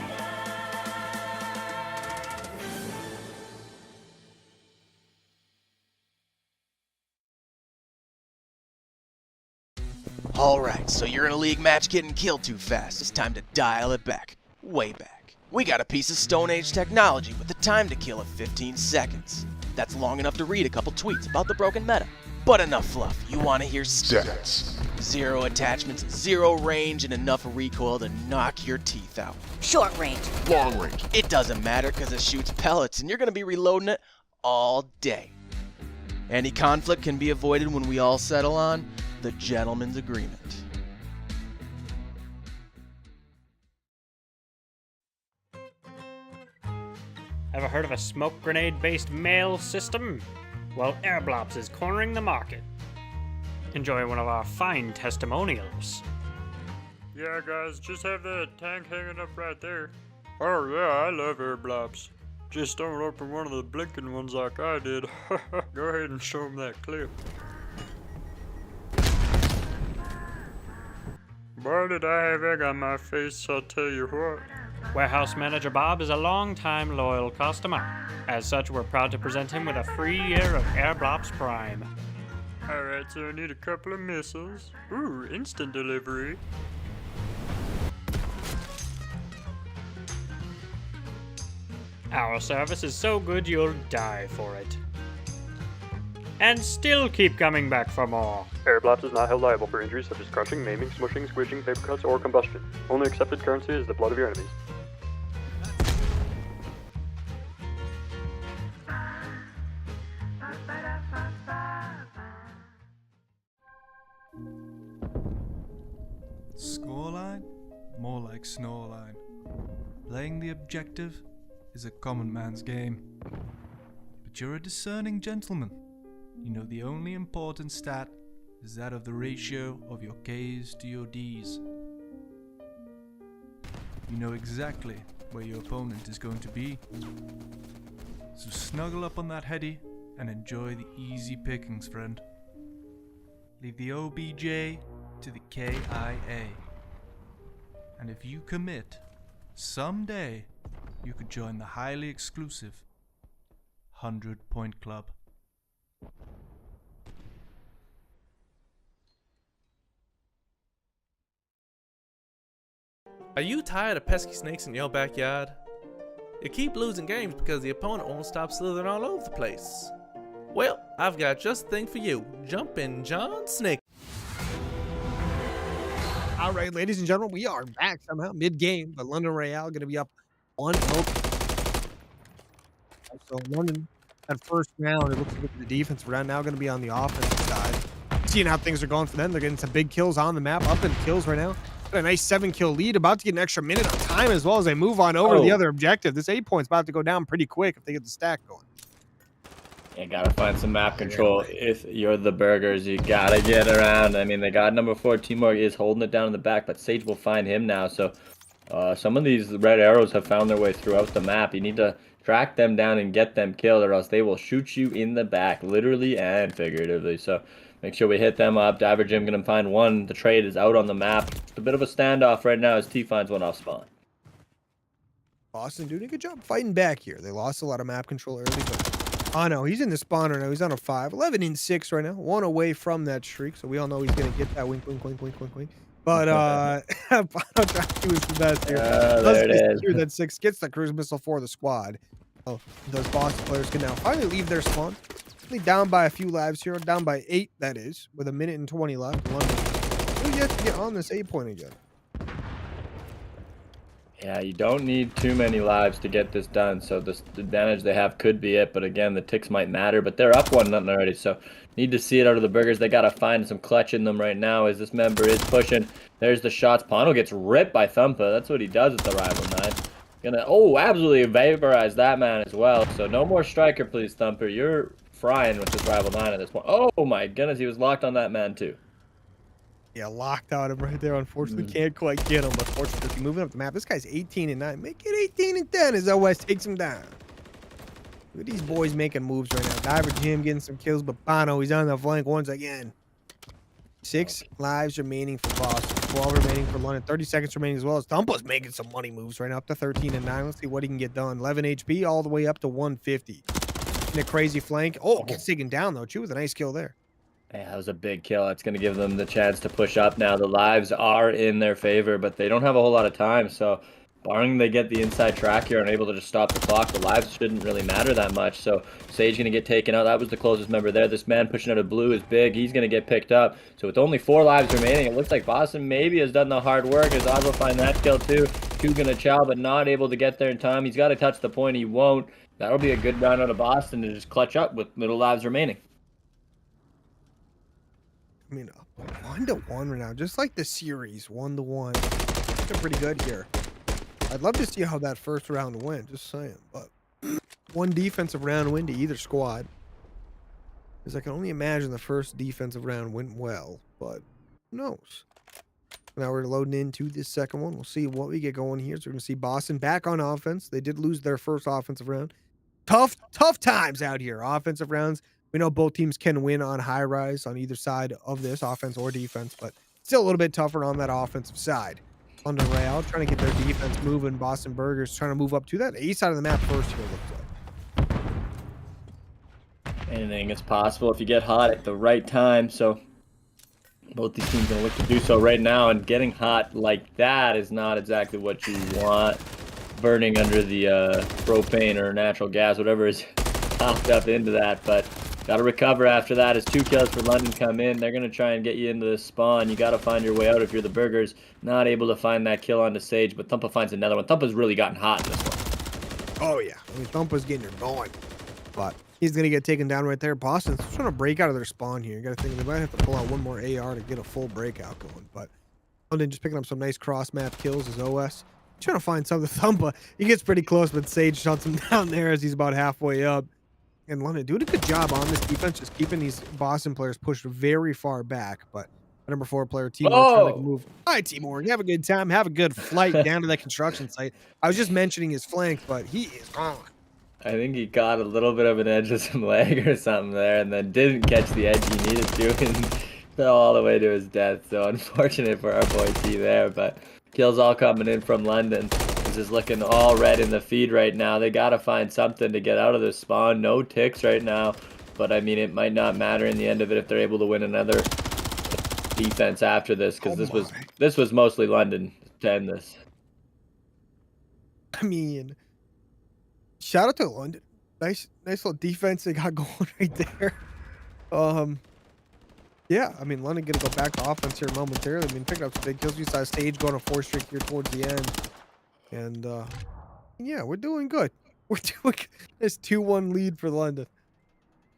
Alright, so you're in a league match getting killed too fast. It's time to dial it back. Way back. We got a piece of Stone Age technology with the time to kill of 15 seconds. That's long enough to read a couple tweets about the broken meta. But enough fluff. You want to hear stats. 0 attachments, 0 range, and enough recoil to knock your teeth out. Short range. Long range. It doesn't matter because it shoots pellets and you're going to be reloading it all day. Any conflict can be avoided when we all settle on the gentleman's agreement. Ever heard of a smoke grenade-based mail system? Well, Airblops is cornering the market. Enjoy one of our fine testimonials. Yeah, guys, just have that tank hanging up right there. Oh yeah, I love air blobs. Just don't open one of the blinking ones like I did. Go ahead and show them that clip. Boy, did I have egg on my face, I'll tell you what. Warehouse Manager Bob is a long-time loyal customer. As such, we're proud to present him with a free year of Airblops Prime. Alright, so I need a couple of missiles. Ooh, instant delivery. Our service is so good you'll die for it. And still keep coming back for more. Airblops is not held liable for injuries such as crushing, maiming, smushing, squishing, paper cuts, or combustion. Only accepted currency is the blood of your enemies. Scoreline? More like Snoreline. Playing the objective is a common man's game. But you're a discerning gentleman. You know the only important stat is that of the ratio of your K's to your D's. You know exactly where your opponent is going to be. So snuggle up on that heady and enjoy the easy pickings, friend. Leave the OBJ to the KIA. And if you commit, someday you could join the highly exclusive 100-Point Club. Are you tired of pesky snakes in your backyard? You keep losing games because the opponent won't stop slithering all over the place. Well, I've got just the thing for you. Jumpin' John Snake. All right, ladies and gentlemen, we are back somehow mid-game, but London Royale going to be up 1-0. So London, that first round, it looks like the defense round now going to be on the offensive side. Seeing how things are going for them, they're getting some big kills on the map, up in kills right now. Got a nice 7-kill lead, about to get an extra minute on time as well as they move on over to the other objective. This 8 points about to go down pretty quick if they get the stack going. You gotta find some map control. If you're the Burgers, you gotta get around. I mean, they got number 4. Timor is holding it down in the back, but Sage will find him now. So some of these red arrows have found their way throughout the map. You need to track them down and get them killed, or else they will shoot you in the back, literally and figuratively. So make sure we hit them up. Diver Jim gonna find one. The trade is out on the map. It's a bit of a standoff right now as T finds one off spawn. Boston doing a good job fighting back here. They lost a lot of map control early, but oh no, he's in the spawn right now. He's on a 5. 11-6 right now. 1 away from that streak, so we all know he's gonna get that wink, wink, wink, wink, wink, wink. But Bono was the best here. There it is. That 6 gets the cruise missile for the squad. Oh, those Boston players can now finally leave their spawn. Only down by a few lives here, down by 8, that is, with 1 minute and 20 left. London, we get to get on this 8-point again. Yeah, you don't need too many lives to get this done, so the advantage they have could be it, but again, the ticks might matter, but they're up 1-0 already, so need to see it out of the Burgers. They gotta find some clutch in them right now as this member is pushing. There's the shots. Pano gets ripped by Thumpa. That's what he does with the Rival 9. Gonna, absolutely vaporize that man as well, so no more striker, please, Thumper. You're frying with this Rival 9 at this point. Oh my goodness, he was locked on that man too. Yeah, locked out him right there. Unfortunately, can't quite get him. But fortunately, moving up the map. This guy's 18-9. Make it 18-10 as OS takes him down. Look at these boys making moves right now. Diver Jim getting some kills, but Bono, he's on the flank once again. 6 lives remaining for Boston. 12 remaining for London. 30 seconds remaining as well as Thumpa's making some money moves right now, up to 13-9. Let's see what he can get done. 11 HP all the way up to 150. In a crazy flank. Oh, gets taken down though. Chew with a nice kill there. Yeah, that was a big kill. It's going to give them the chance to push up now. The lives are in their favor, but they don't have a whole lot of time. So, barring they get the inside track here and able to just stop the clock, the lives shouldn't really matter that much. So, Sage going to get taken out. That was the closest member there. This man pushing out of blue is big. He's going to get picked up. So, with only 4 lives remaining, it looks like Boston maybe has done the hard work as Oz will find that kill too. Two going to chow, but not able to get there in time. He's got to touch the point. He won't. That'll be a good round out of Boston to just clutch up with little lives remaining. I mean, 1-1 right now, just like the series, 1-1. Looking pretty good here. I'd love to see how that first round went, just saying. But 1 defensive round win to either squad. Because I can only imagine the first defensive round went well, but who knows? Now we're loading into this second one. We'll see what we get going here. So we're going to see Boston back on offense. They did lose their first offensive round. Tough times out here. Offensive rounds. We know both teams can win on high rise on either side of this, offense or defense, but still a little bit tougher on that offensive side. London Royale trying to get their defense moving. Boston Burgers trying to move up to that east side of the map first here, looks like. Anything is possible if you get hot at the right time. So both these teams going to look to do so right now, and getting hot like that is not exactly what you want. Burning under the propane or natural gas, whatever is popped up into that, but got to recover after that as 2 kills for London come in. They're going to try and get you into the spawn. You got to find your way out if you're the Burgers. Not able to find that kill onto Sage, but Thumpa finds another one. Thumpa's really gotten hot in this one. Oh, yeah. I mean, Thumpa's getting her going, but he's going to get taken down right there. Boston's trying to break out of their spawn here. You got to think they might have to pull out 1 more AR to get a full breakout going, but London just picking up some nice cross-map kills as OS. Trying to find something. Thumpa, he gets pretty close, but Sage shuts him down there as he's about halfway up. And London doing a good job on this defense, just keeping these Boston players pushed very far back. But number 4 player, Timor, trying to make a move. All right, Timor, you have a good time. Have a good flight down to that construction site. I was just mentioning his flank, but he is gone. I think he got a little bit of an edge of some leg or something there, and then didn't catch the edge he needed to, and Fell all the way to his death. So unfortunate for our boy T there, but kills all coming in from London. This is looking all red in the feed right now. They gotta find something to get out of this spawn. No ticks right now, but I mean it might not matter in the end of it if they're able to win another defense after this, because this was mostly London to end this. I mean, shout out to London. Nice little defense they got going right there. Yeah, I mean, London gonna go back to offense here momentarily. I mean, picking up some big kills. We saw Stage going a 4 streak here towards the end. And, yeah, we're doing good. We're doing this 2-1 lead for London.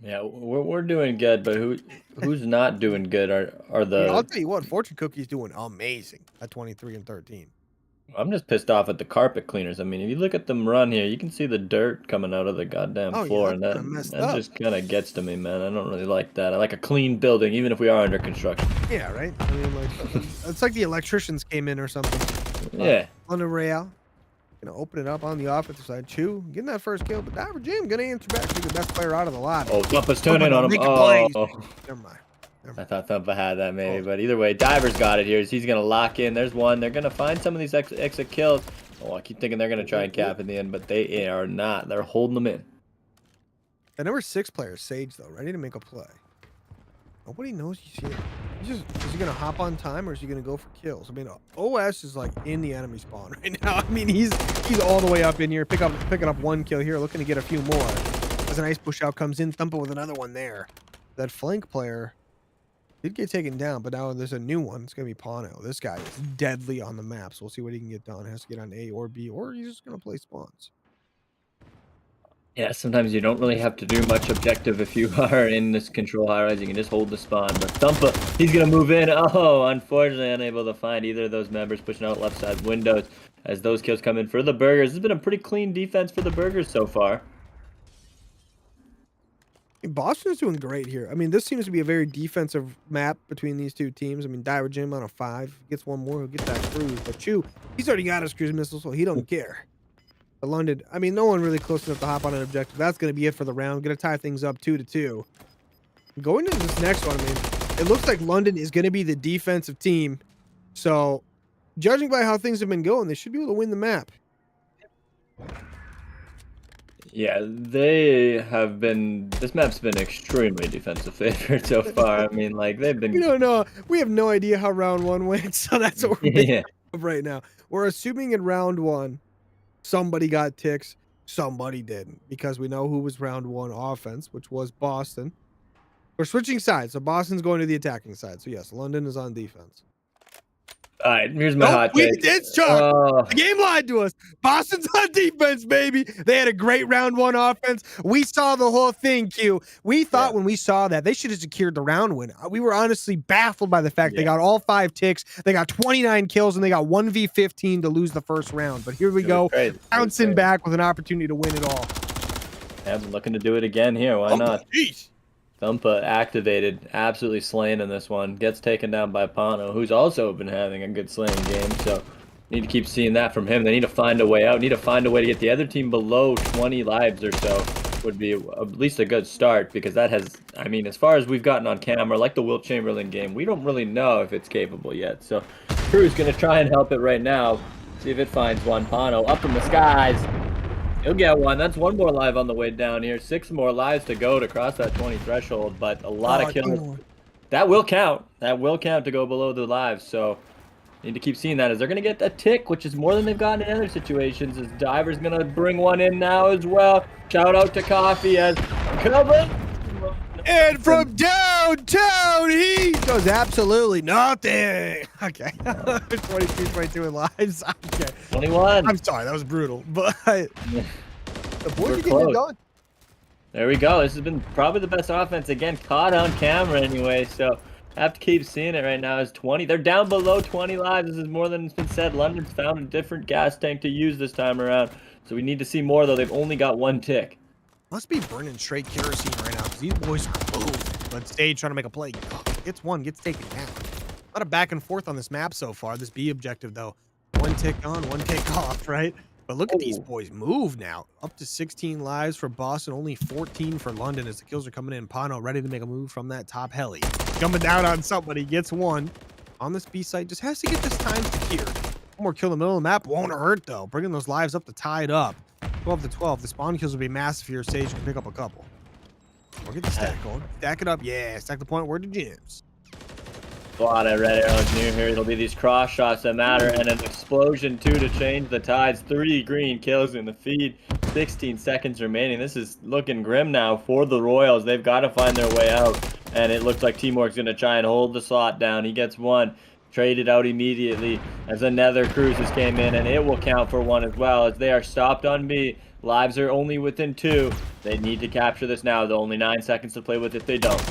Yeah, we're doing good, but who's not doing good are I mean, I'll the... tell you what, Fortune Cookie's doing amazing at 23 and 13. I'm just pissed off at the carpet cleaners. I mean, if you look at them run here, you can see the dirt coming out of the goddamn floor, yeah, and that's kinda messed that up. just kind of gets to me, man. I don't really like that. I like a clean building, even if we are under construction. Yeah, right? I mean, like, it's like the electricians came in or something. Yeah. London Real. Gonna open it up on the offensive side. Chew, getting that first kill, but Diver Jim gonna answer back. Be the best player out of the lot. Oh, Thumpa's turning on him. Making Oh, plays. Never mind. I thought Thumpa had that maybe, but either way, Diver's got it here. He's gonna lock in. There's one. They're gonna find some of these exit kills. Oh, I keep thinking they're gonna try and cap in the end, but they are not. They're holding them in. The number 6 player, Sage, though, ready to make a play. Nobody knows he's here. Is he gonna hop on time or is he gonna go for kills? I mean, OS is like in the enemy spawn right now. I mean, he's all the way up in here, picking up 1 kill here, looking to get a few more. As a nice push out comes in, Thumpa with another one there. That flank player did get taken down, but now there's a new one. It's gonna be Pano. This guy is deadly on the map, so we'll see what he can get done. Has to get on A or B, or he's just gonna play spawns. Yeah, sometimes you don't really have to do much objective if you are in this control high-rise. You can just hold the spawn. But Thumpa, he's going to move in. Oh, unfortunately unable to find either of those members pushing out left side windows as those kills come in for the Burgers. This has been a pretty clean defense for the Burgers so far. Boston's doing great here. I mean, this seems to be a very defensive map between these two teams. I mean, Diver Jim on a 5. Gets one more, he'll get that cruise. But Chew, he's already got his cruise missile, so he don't care. But London, I mean, no one really close enough to hop on an objective. That's going to be it for the round. Going to tie things up 2-2. Going into this next one, I mean, it looks like London is going to be the defensive team. So, judging by how things have been going, they should be able to win the map. Yeah, they have been... This map's been extremely defensive favorite so far. I mean, like, they've been... We don't know. We have no idea how round 1 went, so that's what we're making up right now. We're assuming in round 1, somebody got ticks, somebody didn't, because we know who was round 1 offense, which was Boston. We're switching sides, so Boston's going to the attacking side. So yes, London is on defense. All right, here's my hot take. It's Chuck. The game lied to us. Boston's on defense, baby. They had a great round 1 offense. We saw the whole thing, Q. We thought when we saw that they should have secured the round win. We were honestly baffled by the fact they got all 5 ticks. They got 29 kills, and they got 1v15 to lose the first round. But here we go, bouncing back with an opportunity to win it all. Yeah, I'm looking to do it again here. Why not? Geez. Thumpa activated, absolutely slaying in this one. Gets taken down by Pano, who's also been having a good slaying game. So need to keep seeing that from him. They need to find a way out. Need to find a way to get the other team below 20 lives or so. Would be at least a good start, because that has, I mean, as far as we've gotten on camera, like the Wilt Chamberlain game, we don't really know if it's capable yet. So Crew's going to try and help it right now. See if it finds one. Pano up in the skies. He'll get one. That's 1 more live on the way down here. 6 more lives to go to cross that 20 threshold, but a lot of kills. That will count. That will count to go below the lives, so need to keep seeing that as they're going to get a tick, which is more than they've gotten in other situations, as Diver's going to bring one in now as well. Shout out to Coffee as cover. And from downtown, he does absolutely nothing. Okay. 22 in lives. Okay. 21. I'm sorry, that was brutal. But the boys are getting it done. There we go. This has been probably the best offense. Again, caught on camera anyway, so have to keep seeing it right now. Is 20. They're down below 20 lives. This is more than it's been said. London's found a different gas tank to use this time around. So we need to see more, though. They've only got 1 tick. Must be burning straight kerosene right now, because these boys are moving. But Stage trying to make a play. Gets one, gets taken down. A lot of back and forth on this map so far. This B objective, though. 1 tick on, 1 tick off, right? But look at these boys move now. Up to 16 lives for Boston, only 14 for London as the kills are coming in. Pano ready to make a move from that top heli. Jumping down on somebody, gets one. On this B site, just has to get this time secured. One more kill in the middle of the map, won't hurt though. Bringing those lives up to tie it up. 12 to 12. The spawn kills will be massive here. Sage can pick up a couple. We'll get the stack going. Stack it up. Yeah, stack the point. Word to gems. A lot of red arrows near here. It'll be these cross shots that matter, and an explosion too to change the tides. 3 green kills in the feed. 16 seconds remaining. This is looking grim now for the Royals. They've got to find their way out, and it looks like Teamwork's going to try and hold the slot down. He gets one. Traded out immediately as another cruises came in, and it will count for one as well as they are stopped on B. Lives are only within 2. They need to capture this now. They're only 9 seconds to play with if they don't.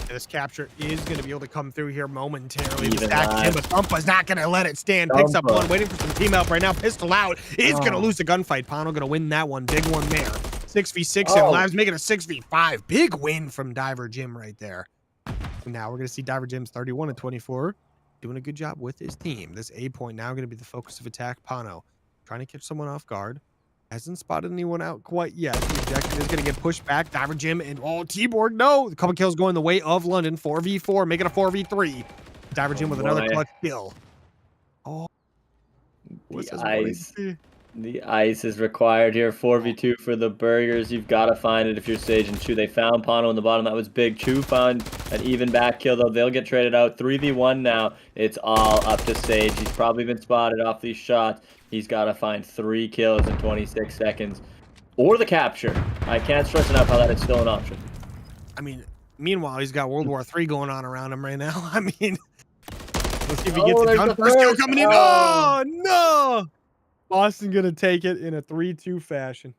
This capture is going to be able to come through here momentarily. Even Stack him, but Thumpa's not going to let it stand. Picks up one, waiting for some team help right now. Pistol out. Is going to lose the gunfight. Pano going to win that one. Big one there. 6v6 and Lives making a 6v5. Big win from Diver Jim right there. Now we're going to see Diver Jim's 31 and 24. Doing a good job with his team. This A point now going to be the focus of attack. Pano trying to catch someone off guard. Hasn't spotted anyone out quite yet. The objective is going to get pushed back. Diver Jim and T-Borg. No, a couple kills going the way of London. 4v4, making a 4v3. Diver Jim with another clutch kill. Oh, The ice is required here. 4v2 for the Burgers. You've got to find it if you're Sage and Chu. They found Pano in the bottom. That was big. Chu found an even back kill, though. They'll get traded out. 3v1 now. It's all up to Sage. He's probably been spotted off these shots. He's got to find 3 kills in 26 seconds. Or the capture. I can't stress enough how that is still an option. I mean, meanwhile, he's got World War III going on around him right now. I mean, let's see if he gets it done. First kill coming in. Oh, no! Boston gonna take it in a 3-2 fashion.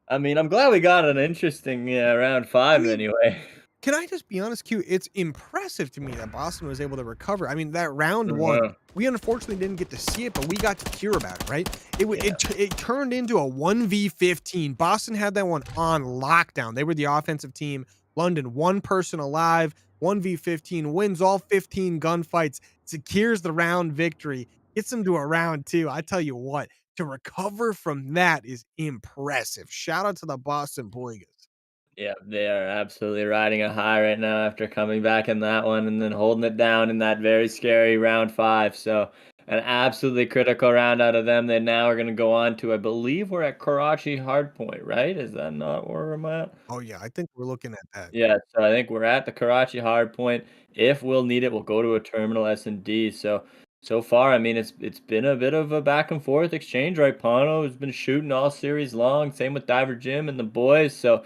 I mean, I'm glad we got an interesting round 5 anyway. Can I just be honest, Q? It's impressive to me that Boston was able to recover. I mean, that round 1, we unfortunately didn't get to see it, but we got to hear about it, right? It turned into a 1v15. Boston had that one on lockdown. They were the offensive team. London, 1 person alive, 1v15, wins all 15 gunfights, secures the round victory. Gets them to a round 2. I tell you what, to recover from that is impressive. Shout out to the Boston Boygers. Yeah, they are absolutely riding a high right now after coming back in that one and then holding it down in that very scary round 5. So an absolutely critical round out of them. They now are going to go on to, I believe we're at Karachi Hardpoint, right? Is that not where I'm at? Oh, yeah, I think we're looking at that. Yeah, so I think we're at the Karachi Hardpoint. If we'll need it, we'll go to a terminal S&D. So far, I mean, it's been a bit of a back and forth exchange, right? Pano has been shooting all series long. Same with Diver Jim and the boys. So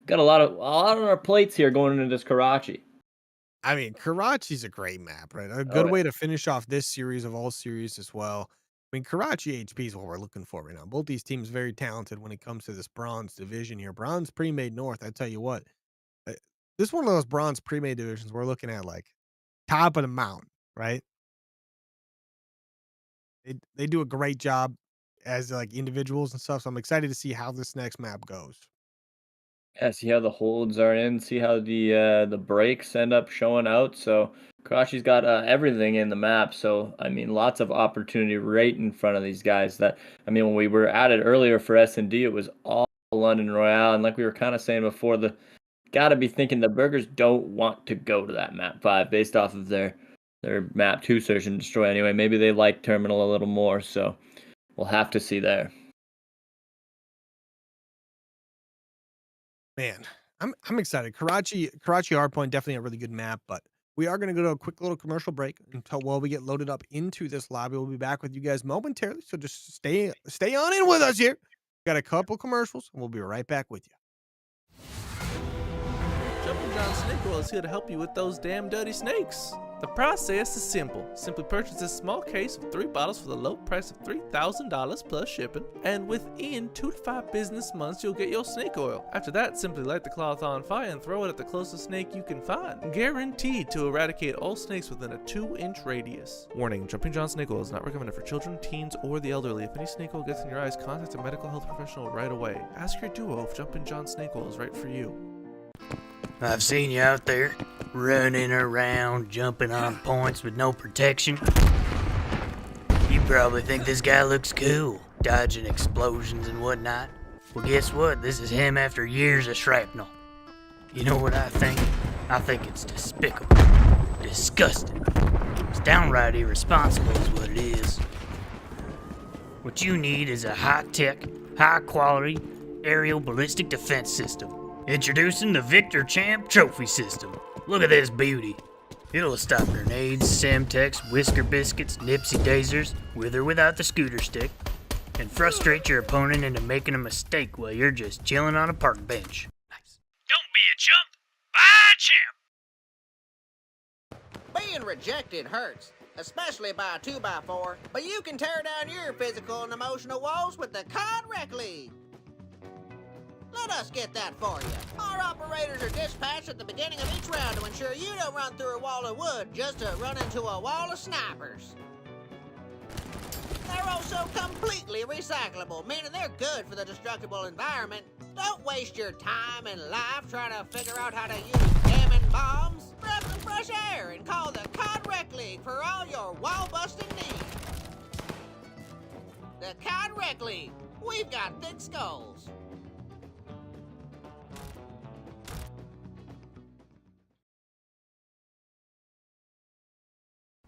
got a lot on our plates here going into this Karachi. I mean, Karachi's a great map, right? A good way to finish off this series of all series as well. I mean, Karachi HP is what we're looking for right now. Both these teams very talented when it comes to this bronze division here. Bronze pre-made North, I tell you what. This is one of those bronze pre-made divisions we're looking at like top of the mountain, right? They do a great job as like individuals and stuff. So I'm excited to see how this next map goes. Yeah, see how the holds are in, see how the breaks end up showing out. So Karachi's got everything in the map. So I mean, lots of opportunity right in front of these guys. That I mean, when we were at it earlier for S&D, it was all London Royale, and like we were kind of saying before, got to be thinking the Burgers don't want to go to that map 5 based off of their map 2 search and destroy anyway. Maybe they like terminal a little more, so we'll have to see there. Man, I'm excited. Karachi Hardpoint, definitely a really good map, but we are going to go to a quick little commercial break while we get loaded up into this lobby. We'll be back with you guys momentarily, so just stay on in with us here. Got a couple commercials, and we'll be right back with you. Jumpin' John Snake Oil is here to help you with those damn dirty snakes. The process is simple. Simply purchase a small case of 3 bottles for the low price of $3,000 plus shipping, and within 2 to 5 business months you'll get your snake oil. After that, simply light the cloth on fire and throw it at the closest snake you can find. Guaranteed to eradicate all snakes within a 2-inch radius. Warning, Jumping John Snake Oil is not recommended for children, teens, or the elderly. If any snake oil gets in your eyes, contact a medical health professional right away. Ask your duo if Jumping John Snake Oil is right for you. I've seen you out there, running around, jumping on points with no protection. You probably think this guy looks cool, dodging explosions and whatnot. Well, guess what? This is him after years of shrapnel. You know what I think? I think it's despicable. Disgusting. It's downright irresponsible is what it is. What you need is a high-tech, high-quality aerial ballistic defense system. Introducing the Victor Champ Trophy System. Look at this beauty. It'll stop grenades, Semtex, Whisker Biscuits, Nipsey Daisers, with or without the scooter stick, and frustrate your opponent into making a mistake while you're just chilling on a park bench. Nice. Don't be a chump. Buy a champ. Being rejected hurts, especially by a 2x4, but you can tear down your physical and emotional walls with the COD Rec League. Let us get that for you. Our operators are dispatched at the beginning of each round to ensure you don't run through a wall of wood just to run into a wall of snipers. They're also completely recyclable, meaning they're good for the destructible environment. Don't waste your time and life trying to figure out how to use damning bombs. Grab some fresh air and call the COD Rec League for all your wall-busting needs. The COD Rec League. We've got thick skulls.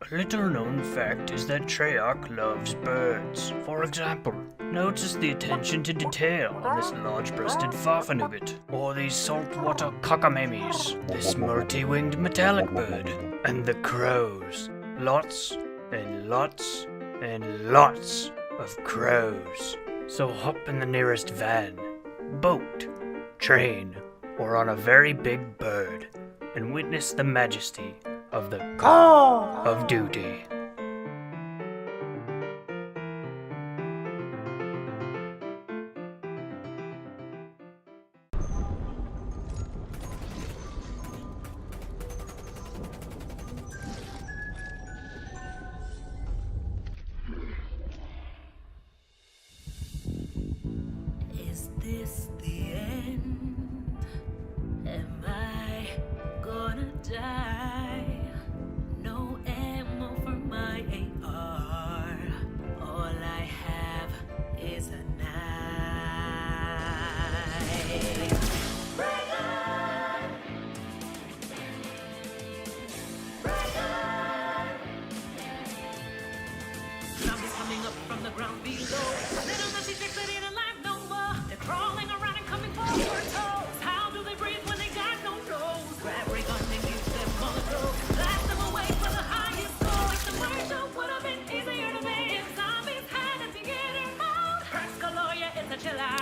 A little known fact is that Treyarch loves birds. For example, notice the attention to detail on this large-breasted farfanugget, or these saltwater cockamemies, this multi-winged metallic bird, and the crows. Lots and lots and lots of crows. So hop in the nearest van, boat, train, or on a very big bird, and witness the majesty of the Call of Duty. Is this the end? Am I gonna die? No ammo for my AR. All I have is a knife. Bring on! Bring on! Zombies coming up from the ground below. Little messy chicks that ain't alive no more. They're crawling around and coming for your toes. How do they breathe when they got no nose? Grab ray gun and use them on the go. Blast them away for the highest score. If the commercial would have been easier to make if zombies had a theater mode. First Galoya is a chiller.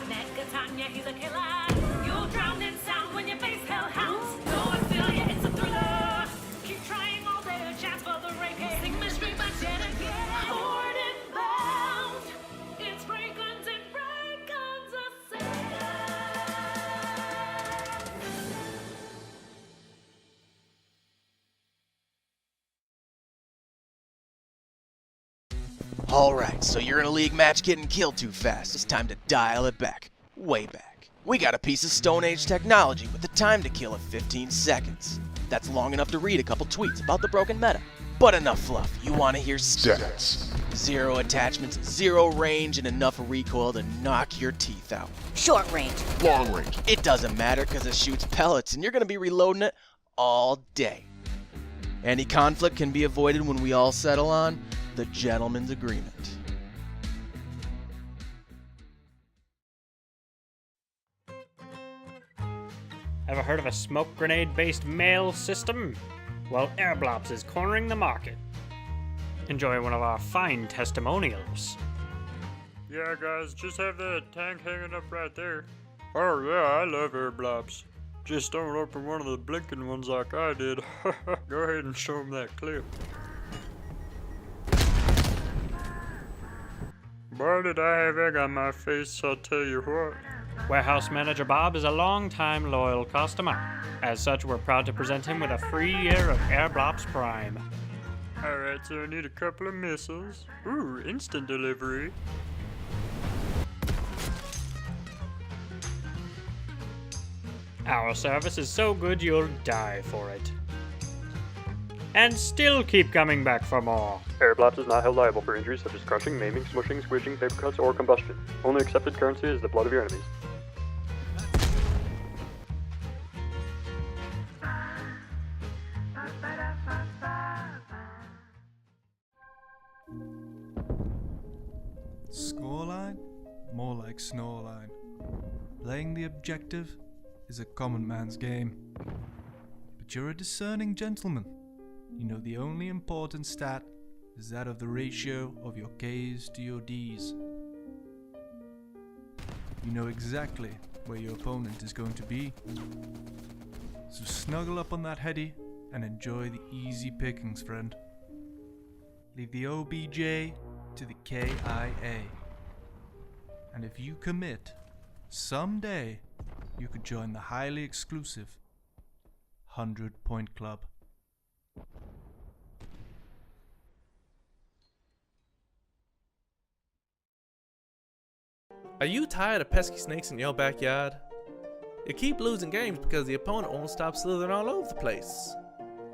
Negatanya, he's a killer. You'll drown in sound when your face hellhounds. No, I feel ya, it's a thriller. Keep trying all day, a chance for the rank. Sing mystery, but yet again. Horde and bound. It's ray guns and ray guns assail. Alright, so you're in a league match getting killed too fast. It's time to dial it back. Way back. We got a piece of Stone Age technology with the time to kill of 15 seconds. That's long enough to read a couple tweets about the broken meta. But enough fluff. You want to hear stats. 0 attachments, 0 range, and enough recoil to knock your teeth out. Short range. Long range. It doesn't matter because it shoots pellets and you're going to be reloading it all day. Any conflict can be avoided when we all settle on the gentleman's agreement. Ever heard of a smoke grenade-based mail system? Well, Airblops is cornering the market. Enjoy one of our fine testimonials. Yeah, guys, just have that tank hanging up right there. Oh yeah, I love air blobs. Just don't open one of the blinking ones like I did. Go ahead and show them that clip. Boy, did I have egg on my face, I'll tell you what. Warehouse Manager Bob is a long-time loyal customer. As such, we're proud to present him with a free year of Airblops Prime. Alright, so I need a couple of missiles. Ooh, instant delivery. Our service is so good you'll die for it. And still keep coming back for more. Airblops is not held liable for injuries such as crushing, maiming, smushing, squishing, paper cuts, or combustion. Only accepted currency is the blood of your enemies. Scoreline? More like snoreline. Playing the objective is a common man's game. But you're a discerning gentleman. You know the only important stat is that of the ratio of your K's to your D's. You know exactly where your opponent is going to be. So snuggle up on that heady and enjoy the easy pickings, friend. Leave the OBJ to the KIA. And if you commit, someday you could join the highly exclusive 100-Point Club. Are you tired of pesky snakes in your backyard? You keep losing games because the opponent won't stop slithering all over the place.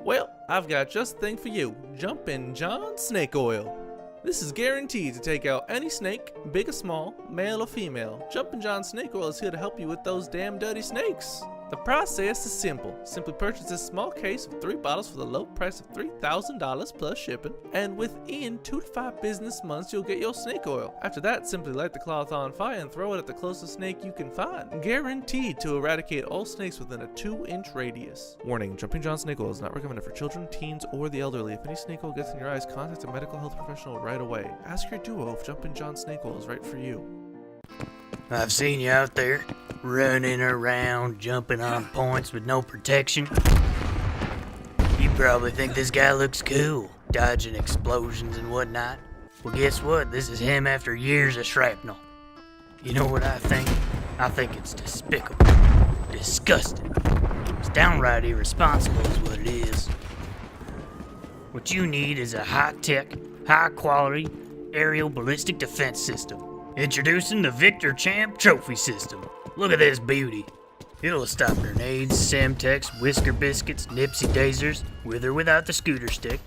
Well, I've got just the thing for you. Jumpin' John Snake Oil. This is guaranteed to take out any snake, big or small, male or female. Jumpin' John Snake Oil is here to help you with those damn dirty snakes. The process is simple. Simply purchase this small case of 3 bottles for the low price of $3,000 plus shipping, and within 2 to 5 business months you'll get your snake oil. After that, simply light the cloth on fire and throw it at the closest snake you can find. Guaranteed to eradicate all snakes within a 2-inch radius. Warning, Jumping John Snake Oil is not recommended for children, teens, or the elderly. If any snake oil gets in your eyes, contact a medical health professional right away. Ask your duo if Jumping John Snake Oil is right for you. I've seen you out there, running around, jumping on points with no protection. You probably think this guy looks cool, dodging explosions and whatnot. Well, guess what? This is him after years of shrapnel. You know what I think? I think it's despicable, disgusting. It's downright irresponsible is what it is. What you need is a high-tech, high-quality aerial ballistic defense system. Introducing the Victor Champ Trophy System. Look at this beauty. It'll stop grenades, Semtex, Whisker Biscuits, Nipsey Daisers, with or without the scooter stick,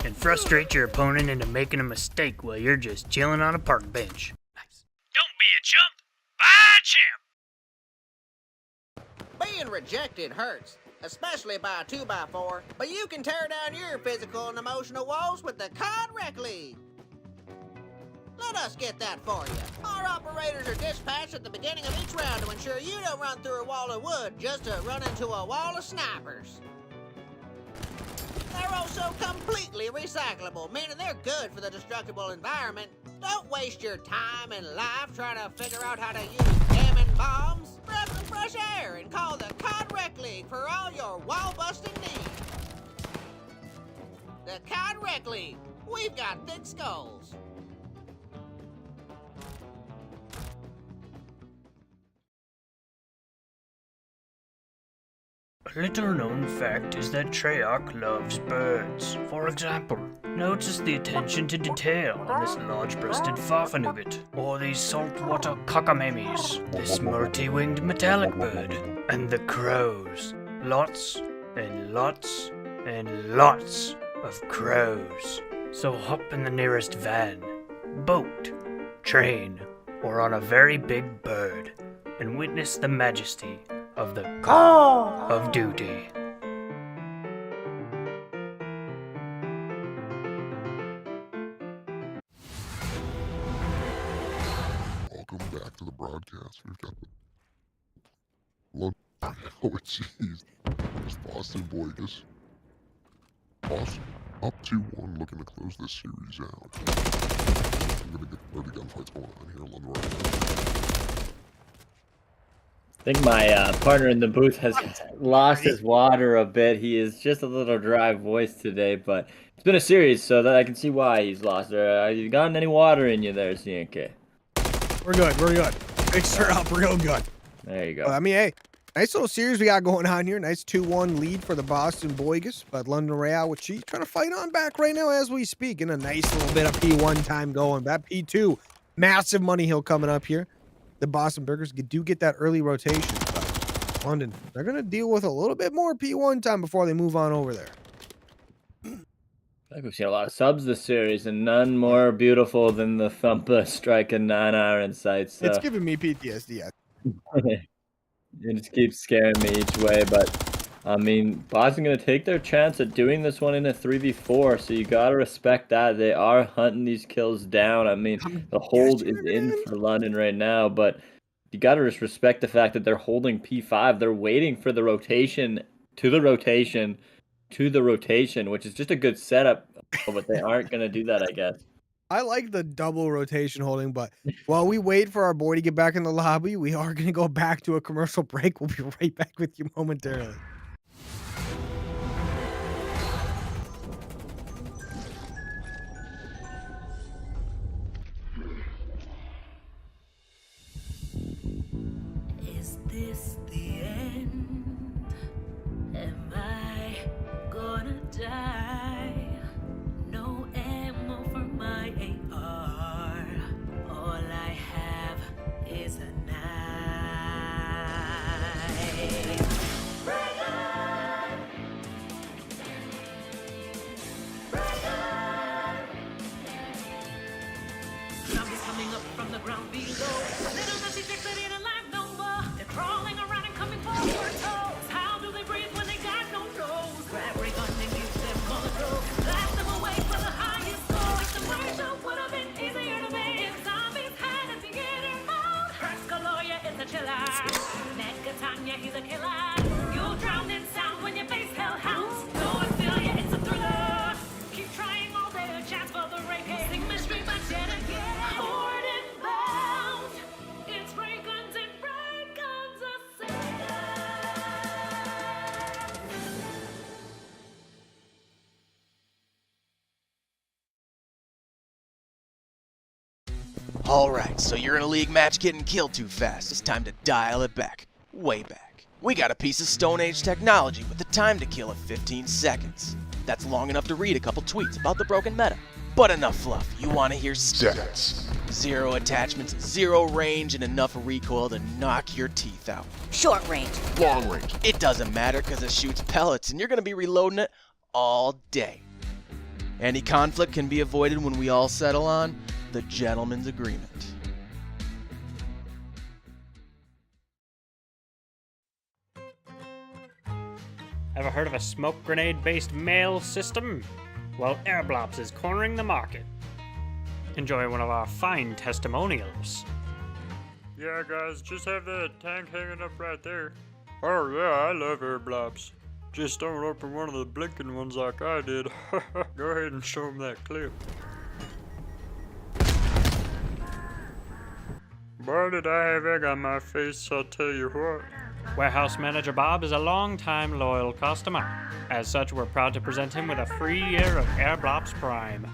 and frustrate your opponent into making a mistake while you're just chilling on a park bench. Nice. Don't be a chump. Buy a champ. Being rejected hurts, especially by a 2x4, but you can tear down your physical and emotional walls with the COD Rec League. Let us get that for you. Our operators are dispatched at the beginning of each round to ensure you don't run through a wall of wood just to run into a wall of snipers. They're also completely recyclable, meaning they're good for the destructible environment. Don't waste your time and life trying to figure out how to use damning bombs. Grab some fresh air and call the COD Rec League for all your wall-busting needs. The COD Rec League. We've got thick skulls. A little known fact is that Treyarch loves birds. For example, notice the attention to detail on this large-breasted farfanugget, or these saltwater cockamemies, this multi-winged metallic bird, and the crows. Lots and lots and lots of crows. So hop in the nearest van, boat, train, or on a very big bird, and witness the majesty of the Call of Duty. Welcome back to the broadcast. We've got the oh jeez. It's Boston Boygus. Boston up 2-1, looking to close this series out. I'm gonna get 30 gunfights going on here in London right now. I think my partner in the booth has lost his water a bit. He is just a little dry voice today, but it's been a series, so that I can see why he's lost. You gotten any water in you there, CNK? We're good. We're good. Mix her up real good. There you go. I mean, hey, nice little series we got going on here. Nice 2-1 lead for the Boston Boygus, but London Royale with Cheese trying to fight on back right now as we speak. In a nice little bit of P1 time going. That P2, massive money hill coming up here. The Boston Burgers do get that early rotation, but London, they're going to deal with a little bit more P1 time before they move on over there. I think we've seen a lot of subs this series, and none more beautiful than the Thumper striking 9-iron sights. So. It's giving me PTSD. It just keeps scaring me each way, but I mean, Boston going to take their chance at doing this one in a 3v4, so you got to respect that. They are hunting these kills down. I mean, the hold is in for London right now, but you got to just respect the fact that they're holding P5. They're waiting for the rotation to the rotation to the rotation, which is just a good setup, but they aren't going to do that, I guess. I like the double rotation holding, but while we wait for our boy to get back in the lobby, we are going to go back to a commercial break. We'll be right back with you momentarily. Is this the end? Am I gonna die? No ammo for my AR. All I have is a knife. Break on! Break on! Zombies coming up from the ground below. They don't have these that ain't alive no more. They're crawling around and coming for your toes. How do they breathe when they got no nose? Grab ray gun and use them on the go. Blast them away for the highest score. The pressure would have been easier to make if zombies had a theater mode. Prescaloya is a chiller. Negatanya, he's a killer. You'll drown in sound when you face hellhounds. No, I feel ya, it's a thriller. Keep trying all day, a chance for the ray. Sing mystery, but yet again. Forward and bound. It's ray guns and ray guns assail. Alright, so you're in a league match getting killed too fast. It's time to dial it back. Way back. We got a piece of Stone Age technology with the time to kill of 15 seconds. That's long enough to read a couple tweets about the broken meta. But enough fluff, you want to hear stats. 0 attachments, 0 range, and enough recoil to knock your teeth out. Short range. Long range. It doesn't matter because it shoots pellets and you're going to be reloading it all day. Any conflict can be avoided when we all settle on the gentleman's agreement. Ever heard of a smoke grenade-based mail system? Well, Airblops is cornering the market. Enjoy one of our fine testimonials. Yeah, guys, just have that tank hanging up right there. Oh yeah, I love airblops. Just don't open one of the blinking ones like I did. Go ahead and show them that clip. Boy, did I have egg on my face, I'll tell you what. Warehouse Manager Bob is a long-time loyal customer. As such, we're proud to present him with a free year of Airblops Prime.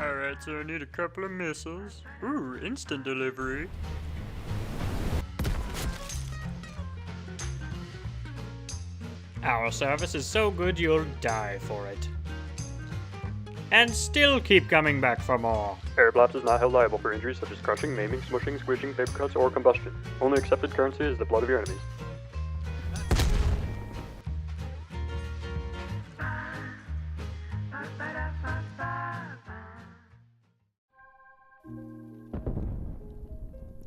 Alright, so I need a couple of missiles. Ooh, instant delivery. Our service is so good you'll die for it. And still keep coming back for more. Airblops is not held liable for injuries such as crushing, maiming, smushing, squishing, paper cuts, or combustion. Only accepted currency is the blood of your enemies.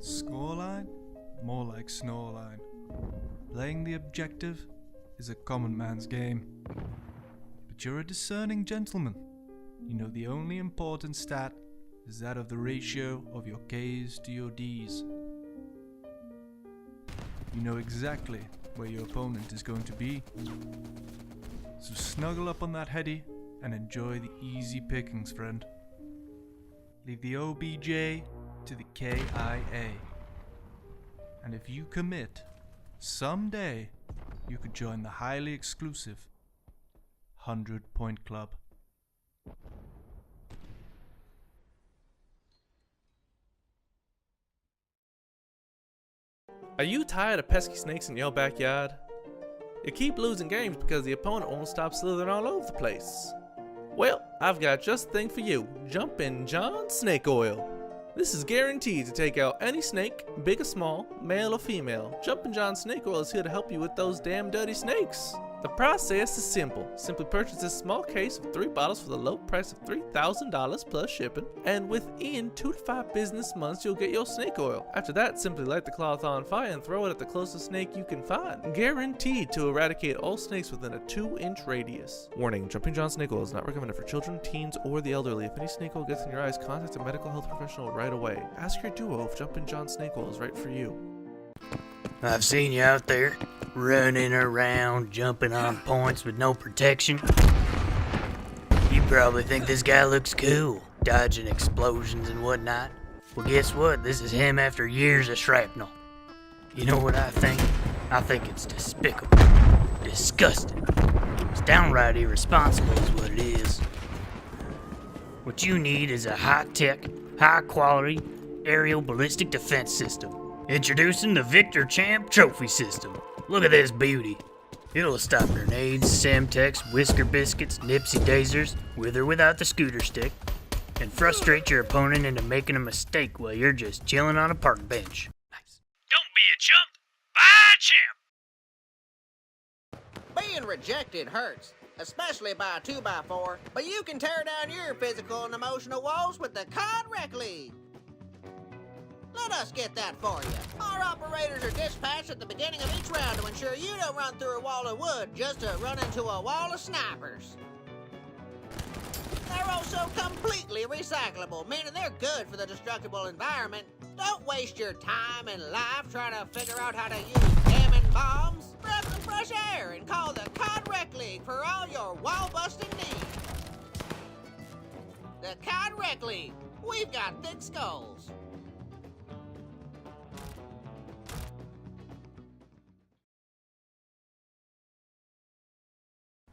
Scoreline? More like Snoreline. Playing the objective is a common man's game. But you're a discerning gentleman. You know the only important stat is that of the ratio of your K's to your D's. You know exactly where your opponent is going to be. So snuggle up on that heady and enjoy the easy pickings, friend. Leave the OBJ to the KIA. And if you commit, someday you could join the highly exclusive 100-Point Club. Are you tired of pesky snakes in your backyard? You keep losing games because the opponent won't stop slithering all over the place. Well, I've got just the thing for you. Jumpin' John Snake Oil. This is guaranteed to take out any snake, big or small, male or female. Jumpin' John Snake Oil is here to help you with those damn dirty snakes. The process is simple. Simply purchase this small case of 3 bottles for the low price of $3,000 plus shipping, and within 2 to 5 business months you'll get your snake oil. After that, simply light the cloth on fire and throw it at the closest snake you can find. Guaranteed to eradicate all snakes within a 2-inch radius. Warning, Jumping John snake oil is not recommended for children, teens, or the elderly. If any snake oil gets in your eyes, contact a medical health professional right away. Ask your duo if Jumping John snake oil is right for you. I've seen you out there, running around, jumping on points with no protection. You probably think this guy looks cool, dodging explosions and whatnot. Well, guess what? This is him after years of shrapnel. You know what I think? I think it's despicable, disgusting. It's downright irresponsible is what it is. What you need is a high-tech, high-quality aerial ballistic defense system. Introducing the Victor Champ Trophy System. Look at this beauty. It'll stop grenades, Semtex, Whisker Biscuits, Nipsey Daisers, with or without the scooter stick, and frustrate your opponent into making a mistake while you're just chilling on a park bench. Nice. Don't be a chump. Buy a champ. Being rejected hurts, especially by a 2x4, but you can tear down your physical and emotional walls with the COD Rec League. Let us get that for you. Our operators are dispatched at the beginning of each round to ensure you don't run through a wall of wood just to run into a wall of snipers. They're also completely recyclable, meaning they're good for the destructible environment. Don't waste your time and life trying to figure out how to use jamming bombs. Grab some fresh air and call the COD Rec League for all your wall-busting needs. The COD Rec League. We've got thick skulls.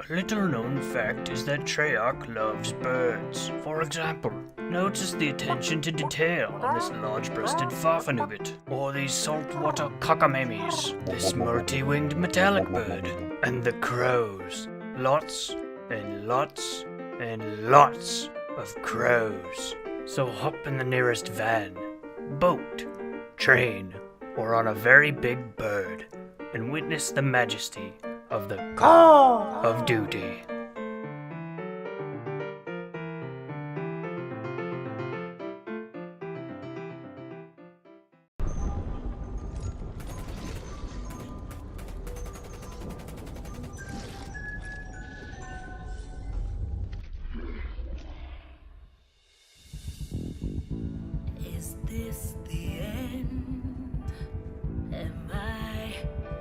A little known fact is that Treyarch loves birds. For example, notice the attention to detail on this large-breasted farfanugget, or these saltwater cockamemies, this multi-winged metallic bird, and the crows. Lots and lots and lots of crows. So hop in the nearest van, boat, train, or on a very big bird, and witness the majesty of the Call of Duty. Is this the end? Am I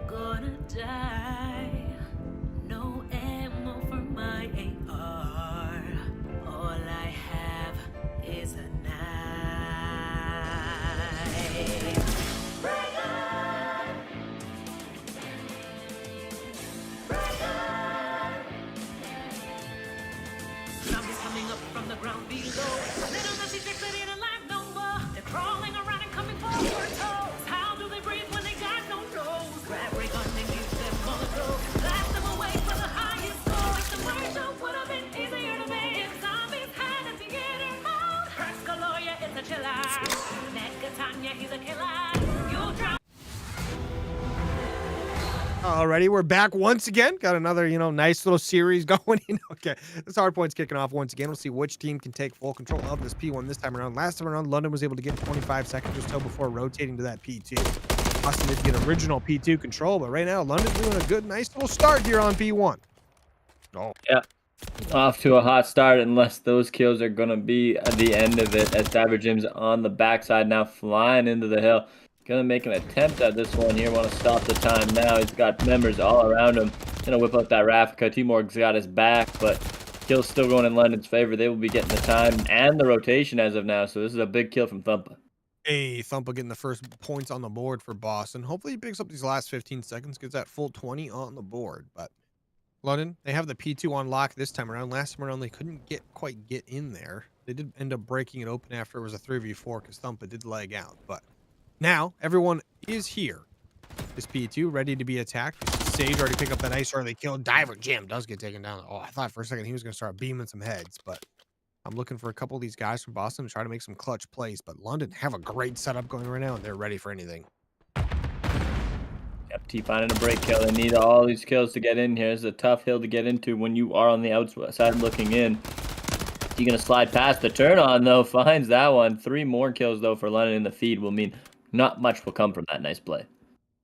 gonna die? No ammo for my AR. All I have is a knife. Bring on! Bring on! Zombies coming up from the ground below. They don't know secrets that ain't alive no more. They're crawling around and coming for your toes. How do they breathe when they got no nose? Grab ray gun and use them on the go. Blast them away for the highest score. The commercial would have been easier to make if zombies had a theater mode. Prescaloya is a chiller. Negatanya, he's a killer. You'll drown. Alrighty, we're back once again. Got another, nice little series going. Okay, this hardpoint's kicking off once again. We'll see which team can take full control of this P1 this time around. Last time around, London was able to get 25 seconds or so before rotating to that P2. Austin did get original P2 control, but right now, London's doing a good, nice little start here on P1. Oh. Yeah. Off to a hot start, unless those kills are going to be at the end of it, as Cyber Jim's on the backside now, flying into the hill. Gonna make an attempt at this one here. Want to stop the time now. He's got members all around him. Gonna whip up that Rafika. T-Morg's got his back, but kill's still going in London's favor. They will be getting the time and the rotation as of now. So this is a big kill from Thumpa. Hey, Thumpa getting the first points on the board for Boston. Hopefully he picks up these last 15 seconds, gets that full 20 on the board. But London, they have the P2 on lock this time around. Last time around, they couldn't quite get in there. They did end up breaking it open after it was a 3v4 because Thumpa did leg out. But now, everyone is here. This P2 ready to be attacked. Sage already picked up that ice early kill. Diver Jam does get taken down. Oh, I thought for a second he was going to start beaming some heads, but I'm looking for a couple of these guys from Boston to try to make some clutch plays. But London have a great setup going right now, and they're ready for anything. Yep, T finding a break kill. They need all these kills to get in here. It's a tough hill to get into when you are on the outside looking in. He gonna slide past the turn on though, finds that one. 3 more kills though for London in the feed will mean not much will come from that nice play.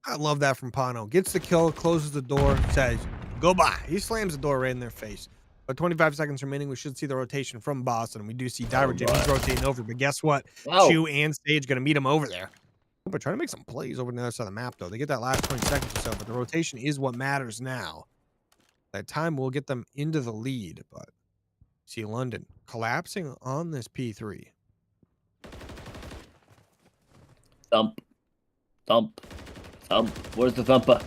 I love that from Pano. Gets the kill, closes the door, says, goodbye. He slams the door right in their face. But 25 seconds remaining, we should see the rotation from Boston. We do see Diver Jim. He's rotating over, but guess what? Wow. Chew and Sage gonna meet him over there. But trying to make some plays over on the other side of the map, though. They get that last 20 seconds or so, but the rotation is what matters now. That time will get them into the lead, but see London collapsing on this P3. Thump. Thump. Thump. Where's the thumper?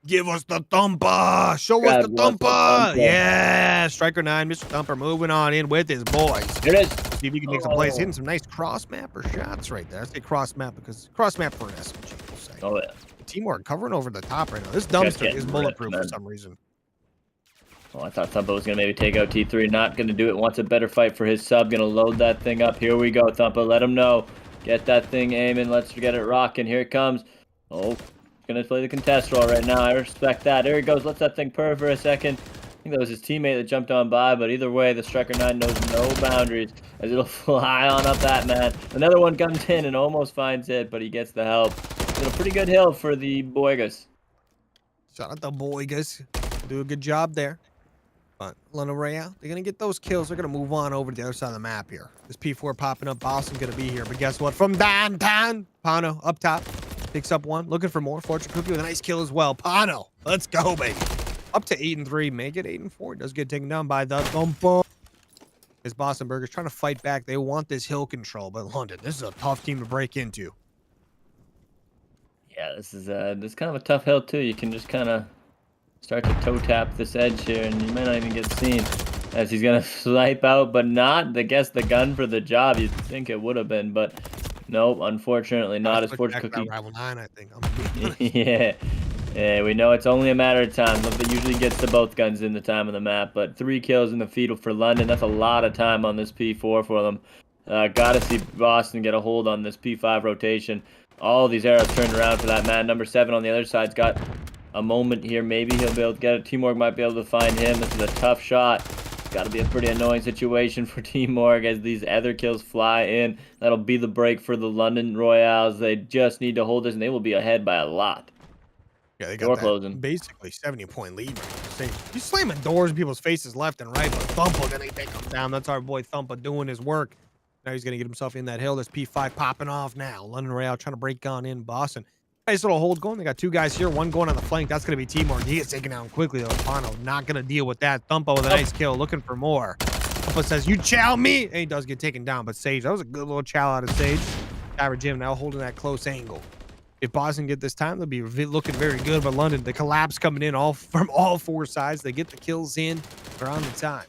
Give us the thumper. Show God, us the what's the thumper. thumper? Yeah. Striker 9, Mr. Thumper moving on in with his boys. Here it is. See if he can make some plays. Hitting some nice cross map or shots right there. I say cross map because cross map for an SMG, we'll say. Oh, yeah. Teamwork covering over the top right now. This dumpster getting is ripped, bulletproof for man. some reason. Oh, I thought Thumpa was going to maybe take out T3. Not going to do it. Wants a better fight for his sub. Going to load that thing up. Here we go, Thumpa. Let him know. Get that thing aiming. Let's get it rocking. Here it comes. Oh, going to play the contest role right now. I respect that. There he goes. Lets that thing purr for a second. I think that was his teammate that jumped on by, but either way, the Striker 9 knows no boundaries as it'll fly on up that man. Another one comes in and almost finds it, but he gets the help. It's a pretty good hill for the Boygas. Shout out the Boygas. Do a good job there. But London Royale, they're going to get those kills. They're going to move on over to the other side of the map here. This P4 popping up. Boston's going to be here. But guess what? From downtown, Pano up top. Picks up one. Looking for more. Fortune Cookie with a nice kill as well. Pano, let's go, baby. Up to 8-3. Make it 8-4. Does get taken down by the Thumper. This Boston Burgers trying to fight back. They want this hill control. But London, this is a tough team to break into. Yeah, this is kind of a tough hill too. You can just kind of start to toe tap this edge here, and you might not even get seen as he's gonna snipe out, but not. I guess the gun for the job. You'd think it would have been, but nope. Unfortunately, not as Fortune Cookie. Rival 9, I think. Yeah, we know it's only a matter of time. That usually gets to both guns in the time of the map, but 3 kills in the feed for London. That's a lot of time on this P4 for them. Gotta see Boston get a hold on this P5 rotation. All these arrows turned around for that man. Number 7 on the other side's got a moment here. Maybe he'll be able to get it. Teamorg might be able to find him. This is a tough shot. It's got to be a pretty annoying situation for Teamorg as these other kills fly in. That'll be the break for the London Royals. They just need to hold this, and they will be ahead by a lot. Yeah, they got Door that closing. basically 70-point lead. He's slamming doors in people's faces left and right, but Thumpa gonna take him down. That's our boy Thumpa doing his work. Now he's gonna get himself in that hill. This P5 popping off now. London Royale trying to break on in Boston. Nice little hold going. They got 2 guys here. One going on the flank. That's gonna be Teamorg. He gets taken down quickly though. Pano not gonna deal with that. Thumpa with a nice kill, looking for more. Thumpa says, "You chow me," and he does get taken down. But Sage, that was a good little chow out of Sage. Average Jim now holding that close angle. If Boston get this time, they'll be looking very good. But London, the collapse coming in from all 4 sides. They get the kills in. They're on the time.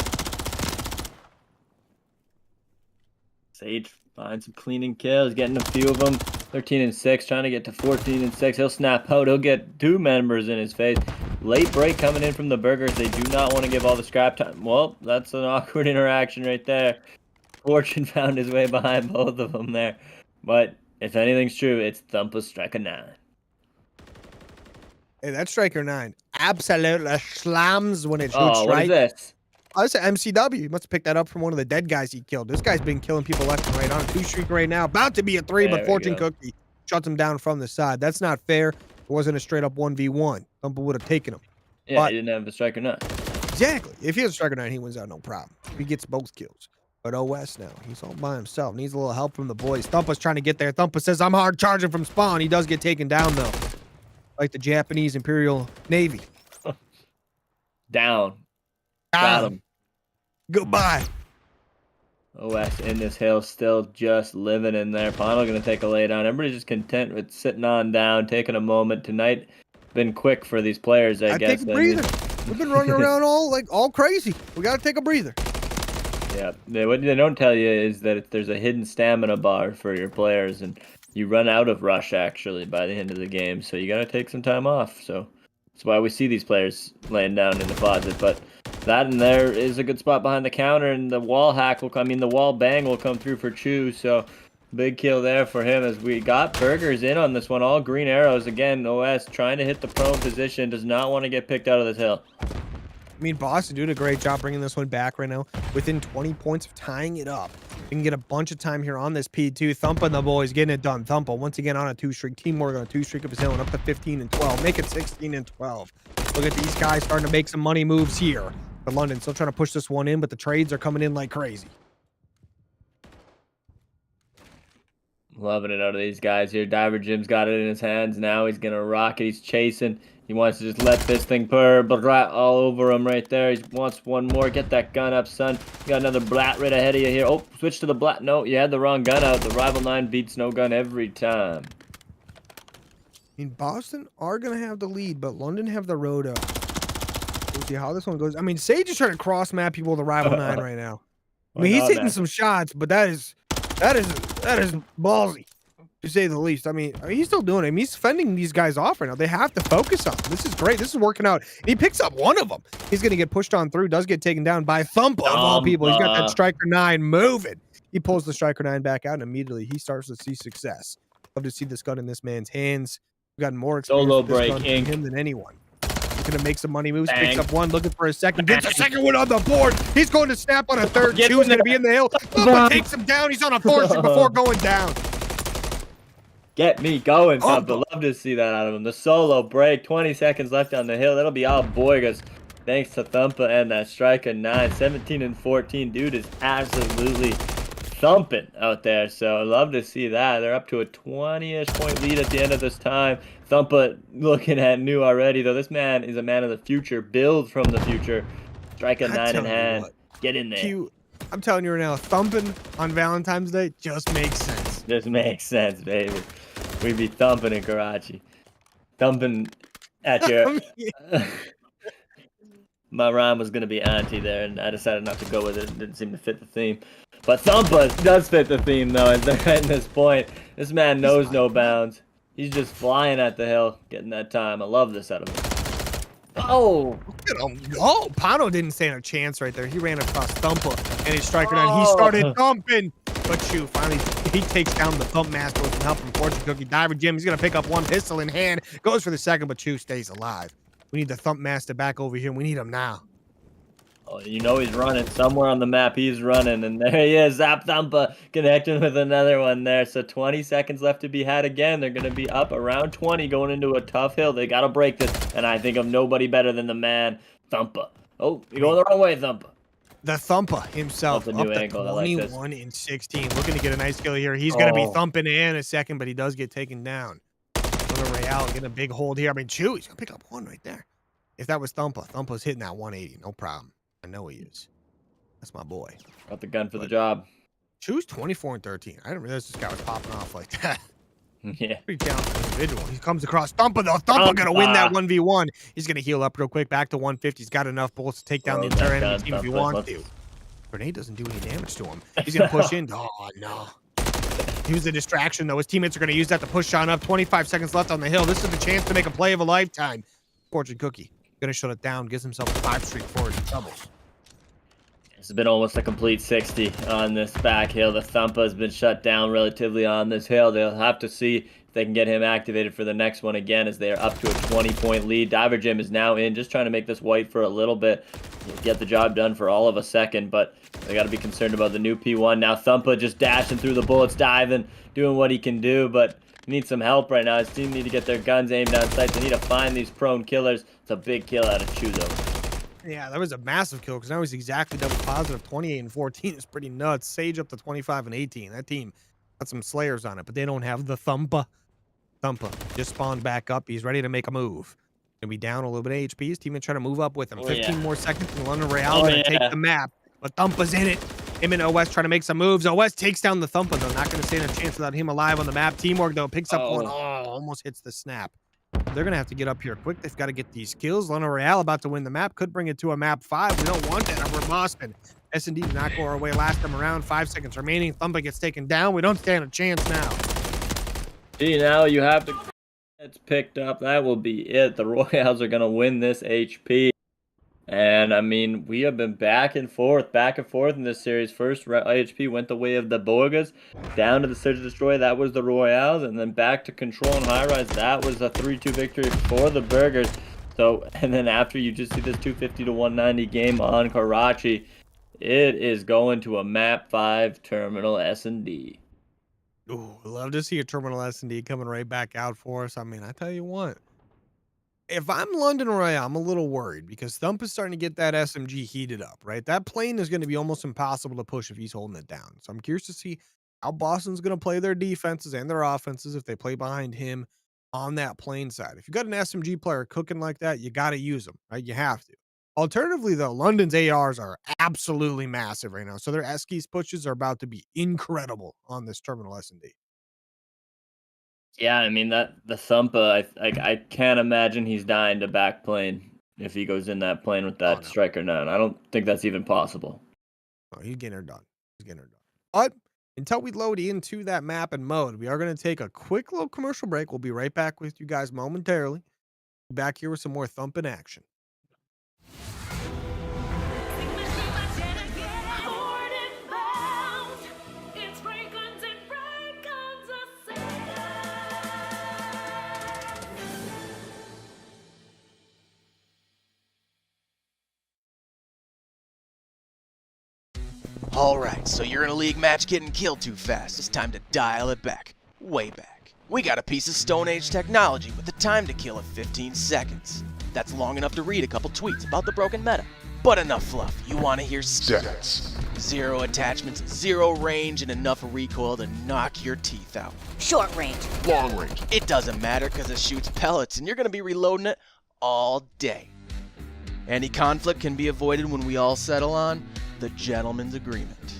Sage finds some cleaning kills, getting a few of them. 13-6, trying to get to 14-6. He'll snap out. He'll get 2 members in his face. Late break coming in from the Burgers. They do not want to give all the scrap time. Well, that's an awkward interaction right there. Fortune found his way behind both of them there. But if anything's true, it's Thumpa Striker 9. Hey, that Striker 9 absolutely slams when it shoots Oh, what right. is this? I said MCW. He must have picked that up from one of the dead guys he killed. This guy's been killing people left and right on a 2 streak right now. About to be a 3, There but we Fortune go. Cookie shuts him down from the side. That's not fair. It wasn't a straight up 1v1. Thumpa would have taken him. Yeah, But- he didn't have the Striker 9. Exactly. If he has a Striker 9, he wins out no problem. He gets both kills. But OS now, he's all by himself. Needs a little help from the boys. Thumpa's trying to get there. Thumpa says, "I'm hard charging from spawn." He does get taken down, though. Like the Japanese Imperial Navy. Down. Got him. Goodbye. OS in this hill, still just living in there. Pano gonna take a lay down. Everybody's just content with sitting on down, taking a moment. Tonight been quick for these players, I guess. Take a breather. We've been running around all crazy. We gotta take a breather. Yeah, what they don't tell you is that there's a hidden stamina bar for your players, and you run out of rush actually by the end of the game. So you gotta take some time off. So that's why we see these players laying down in the closet. But that and there is a good spot behind the counter, and the wall hack will come. I mean, the wall bang will come through for Chu. So Big kill there for him as we got Burgers in on this one. All green arrows. Again, OS trying to hit the prone position. Does not want to get picked out of this hill. I mean, Boston doing a great job bringing this one back right now. Within 20 points of tying it up. We can get a bunch of time here on this P2. Thumpa and the boys getting it done. Thumpa once again on a 2-streak. Teamwork on a 2-streak of his own. Up to 15 and 12. Make it 16 and 12. Look at these guys starting to make some money moves here. But London still trying to push this one in, but the trades are coming in like crazy. Loving it out of these guys here. Diver Jim's got it in his hands now. He's going to rock it. He's chasing. He wants to just let this thing purr all over him right there. He wants one more. Get that gun up, son. You got another Blat right ahead of you here. Oh, switch to the Blat. No, you had the wrong gun out. The Rival 9 beats no gun every time. I mean, Boston are going to have the lead, but London have the road up. We'll see how this one goes. I mean, Sage is trying to cross map people with the Rival 9 right now. I mean, he's hitting some shots, but that is ballsy, to say the least. I mean, he's still doing it. I mean, he's fending these guys off right now. They have to focus on him. This is great. This is working out. And he picks up one of them. He's going to get pushed on through. Does get taken down by Thumpa of all people. He's got that Striker 9 moving. He pulls the Striker 9 back out, and immediately he starts to see success. Love to see this gun in this man's hands. We've got more experience Solo with this break gun ink. from him than anyone. He's going to make some money moves. Bang. Picks up one, looking for a second. Gets a second one on the board. He's going to snap on a third. Choose going to be in the hill. Thumpa takes him down. He's on a 4-streak before going down. Get me going, Thumpa. Love to see that out of him. The solo break. 20 seconds left on the hill. That'll be all Boygas. Thanks to Thumpa and that Striker 9. 17 and 14. Dude is absolutely thumping out there. So love to see that. They're up to a 20-ish point lead at the end of this time. Thumpa looking at new already, though. This man is a man of the future. Build from the future. Striker 9 in hand. Get in there. Q, I'm telling you right now, thumping on Valentine's Day just makes sense. Just makes sense, baby. We be thumping in Karachi. Thumping at your... My rhyme was going to be auntie there, and I decided not to go with it. It didn't seem to fit the theme. But Thumpa does fit the theme, though, at this point. This man knows no bounds. He's just flying at the hill, getting that time. I love this out of him. Oh! Oh, Pano didn't stand a chance right there. He ran across Thumpa, and his Striker 9. He started thumping. But Chew, finally, he takes down the Thump Master with some help from Fortune Cookie. Diver Jim, he's going to pick up one pistol in hand. Goes for the second, but Chew stays alive. We need the Thump Master back over here. We need him now. Oh, you know he's running. Somewhere on the map, he's running. And there he is. Zap Thumpa connecting with another one there. So 20 seconds left to be had again. They're going to be up around 20 going into a tough hill. They got to break this. And I think of nobody better than the man, Thumpa. Oh, you're going the wrong way, Thumpa. The Thumpa himself That's a up new to angle. I like this. 21 and 16. Looking to get a nice kill here. He's going to be thumping in a second, but he does get taken down. Real getting a big hold here. I mean, Chew, he's going to pick up one right there. If that was Thumpa, Thumpa's hitting that 180. No problem. I know he is. That's my boy. Got the gun for the job. Chew's 24 and 13. I didn't realize this guy was popping off like that. Yeah. Pretty talented individual. He comes across Thumpa, though. Thumpa going to win that 1v1. He's going to heal up real quick. Back to 150. He's got enough bullets to take down the entire enemy team if he wants to. Grenade doesn't do any damage to him. He's going to push in. Oh, no. Use the distraction, though. His teammates are going to use that to push on up. 25 seconds left on the hill. This is the chance to make a play of a lifetime. Fortune Cookie going to shut it down. Gives himself a 5-streak forward double. It's been almost a complete 60 on this back hill. The Thumpa has been shut down relatively on this hill. They'll have to see if they can get him activated for the next one again as they are up to a 20-point lead. Diver Jim is now in, just trying to make this white for a little bit. Get the job done for all of a second, but they got to be concerned about the new P1. Now Thumpa just dashing through the bullets, diving, doing what he can do, but he needs some help right now. His team need to get their guns aimed down sights. They need to find these prone killers. It's a big kill out of Chew, though. Yeah, that was a massive kill because now he's exactly double positive. 28 and 14 is pretty nuts. Sage up to 25 and 18. That team got some Slayers on it, but they don't have the Thumpa. Thumpa just spawned back up. He's ready to make a move. Gonna be down a little bit of HP. His teammates trying to move up with him. 15 more seconds and London Real gonna take the map, but Thumpa's in it. Him and OS trying to make some moves. OS takes down the Thumpa, though. Not gonna stand a chance without him alive on the map. Teamwork, though, picks up one. Oh, almost hits the snap. They're going to have to get up here quick. They've got to get these kills. Lona Real about to win the map. Could bring it to a map 5. We don't want that over Boston. S&D did not go our way last time around. 5 seconds remaining. Thumpa gets taken down. We don't stand a chance now. See, now you have to... It's picked up. That will be it. The Royals are going to win this HP. And I mean, we have been back and forth in this series. First, IHP went the way of the Borgas, down to the Search and Destroy. That was the Royales, and then back to Control and High Rise. That was a 3-2 victory for the Burgers. So, and then after you just see this 250 to 190 game on Karachi, it is going to a map 5 terminal S&D. Ooh, love to see a terminal S&D coming right back out for us. I mean, I tell you what. If I'm London Royale, I'm a little worried because Thump is starting to get that SMG heated up, right? That plane is going to be almost impossible to push if he's holding it down. So I'm curious to see how Boston's going to play their defenses and their offenses if they play behind him on that plane side. If you got an SMG player cooking like that, you got to use them, right? You have to. Alternatively, though, London's ARs are absolutely massive right now. So their Eskies pushes are about to be incredible on this terminal S&D. Yeah, I mean the Thumpa, I can't imagine he's dying to backplane if he goes in that plane with that Striker 9. I don't think that's even possible. Oh, he's getting her done. He's getting her done. But until we load into that map and mode, we are going to take a quick little commercial break. We'll be right back with you guys momentarily. Be back here with some more thumping action. Alright, so you're in a league match getting killed too fast. It's time to dial it back. Way back. We got a piece of Stone Age technology with the time to kill of 15 seconds. That's long enough to read a couple tweets about the broken meta. But enough fluff. You want to hear stats. 0 attachments, 0 range, and enough recoil to knock your teeth out. Short range. Long range. It doesn't matter because it shoots pellets and you're going to be reloading it all day. Any conflict can be avoided when we all settle on the gentleman's agreement.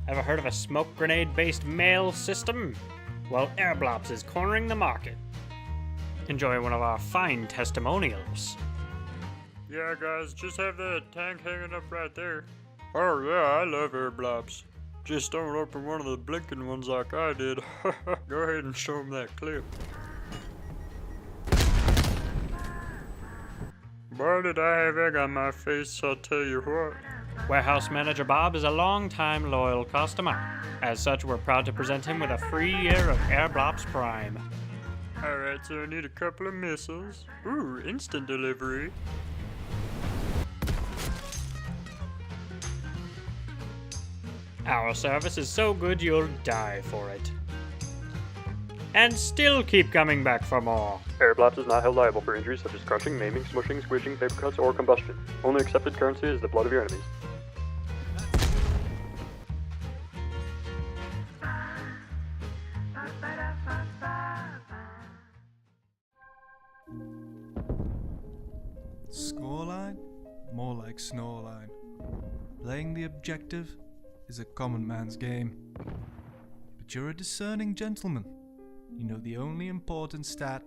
Ever heard of a smoke grenade-based mail system? Well, Airblops is cornering the market. Enjoy one of our fine testimonials. Yeah, guys, just have that tank hanging up right there. Oh yeah, I love airblops. Just don't open one of the blinking ones like I did. Go ahead and show them that clip. Boy, did I have egg on my face, I'll tell you what. Warehouse Manager Bob is a long-time loyal customer. As such, we're proud to present him with a free year of Airblops Prime. Alright, so I need a couple of missiles. Ooh, instant delivery. Our service is so good you'll die for it. And still keep coming back for more. Airblops is not held liable for injuries such as crushing, maiming, smushing, squishing, paper cuts, or combustion. Only accepted currency is the blood of your enemies. Scoreline? More like Snoreline. Playing the objective is a common man's game. But you're a discerning gentleman. You know the only important stat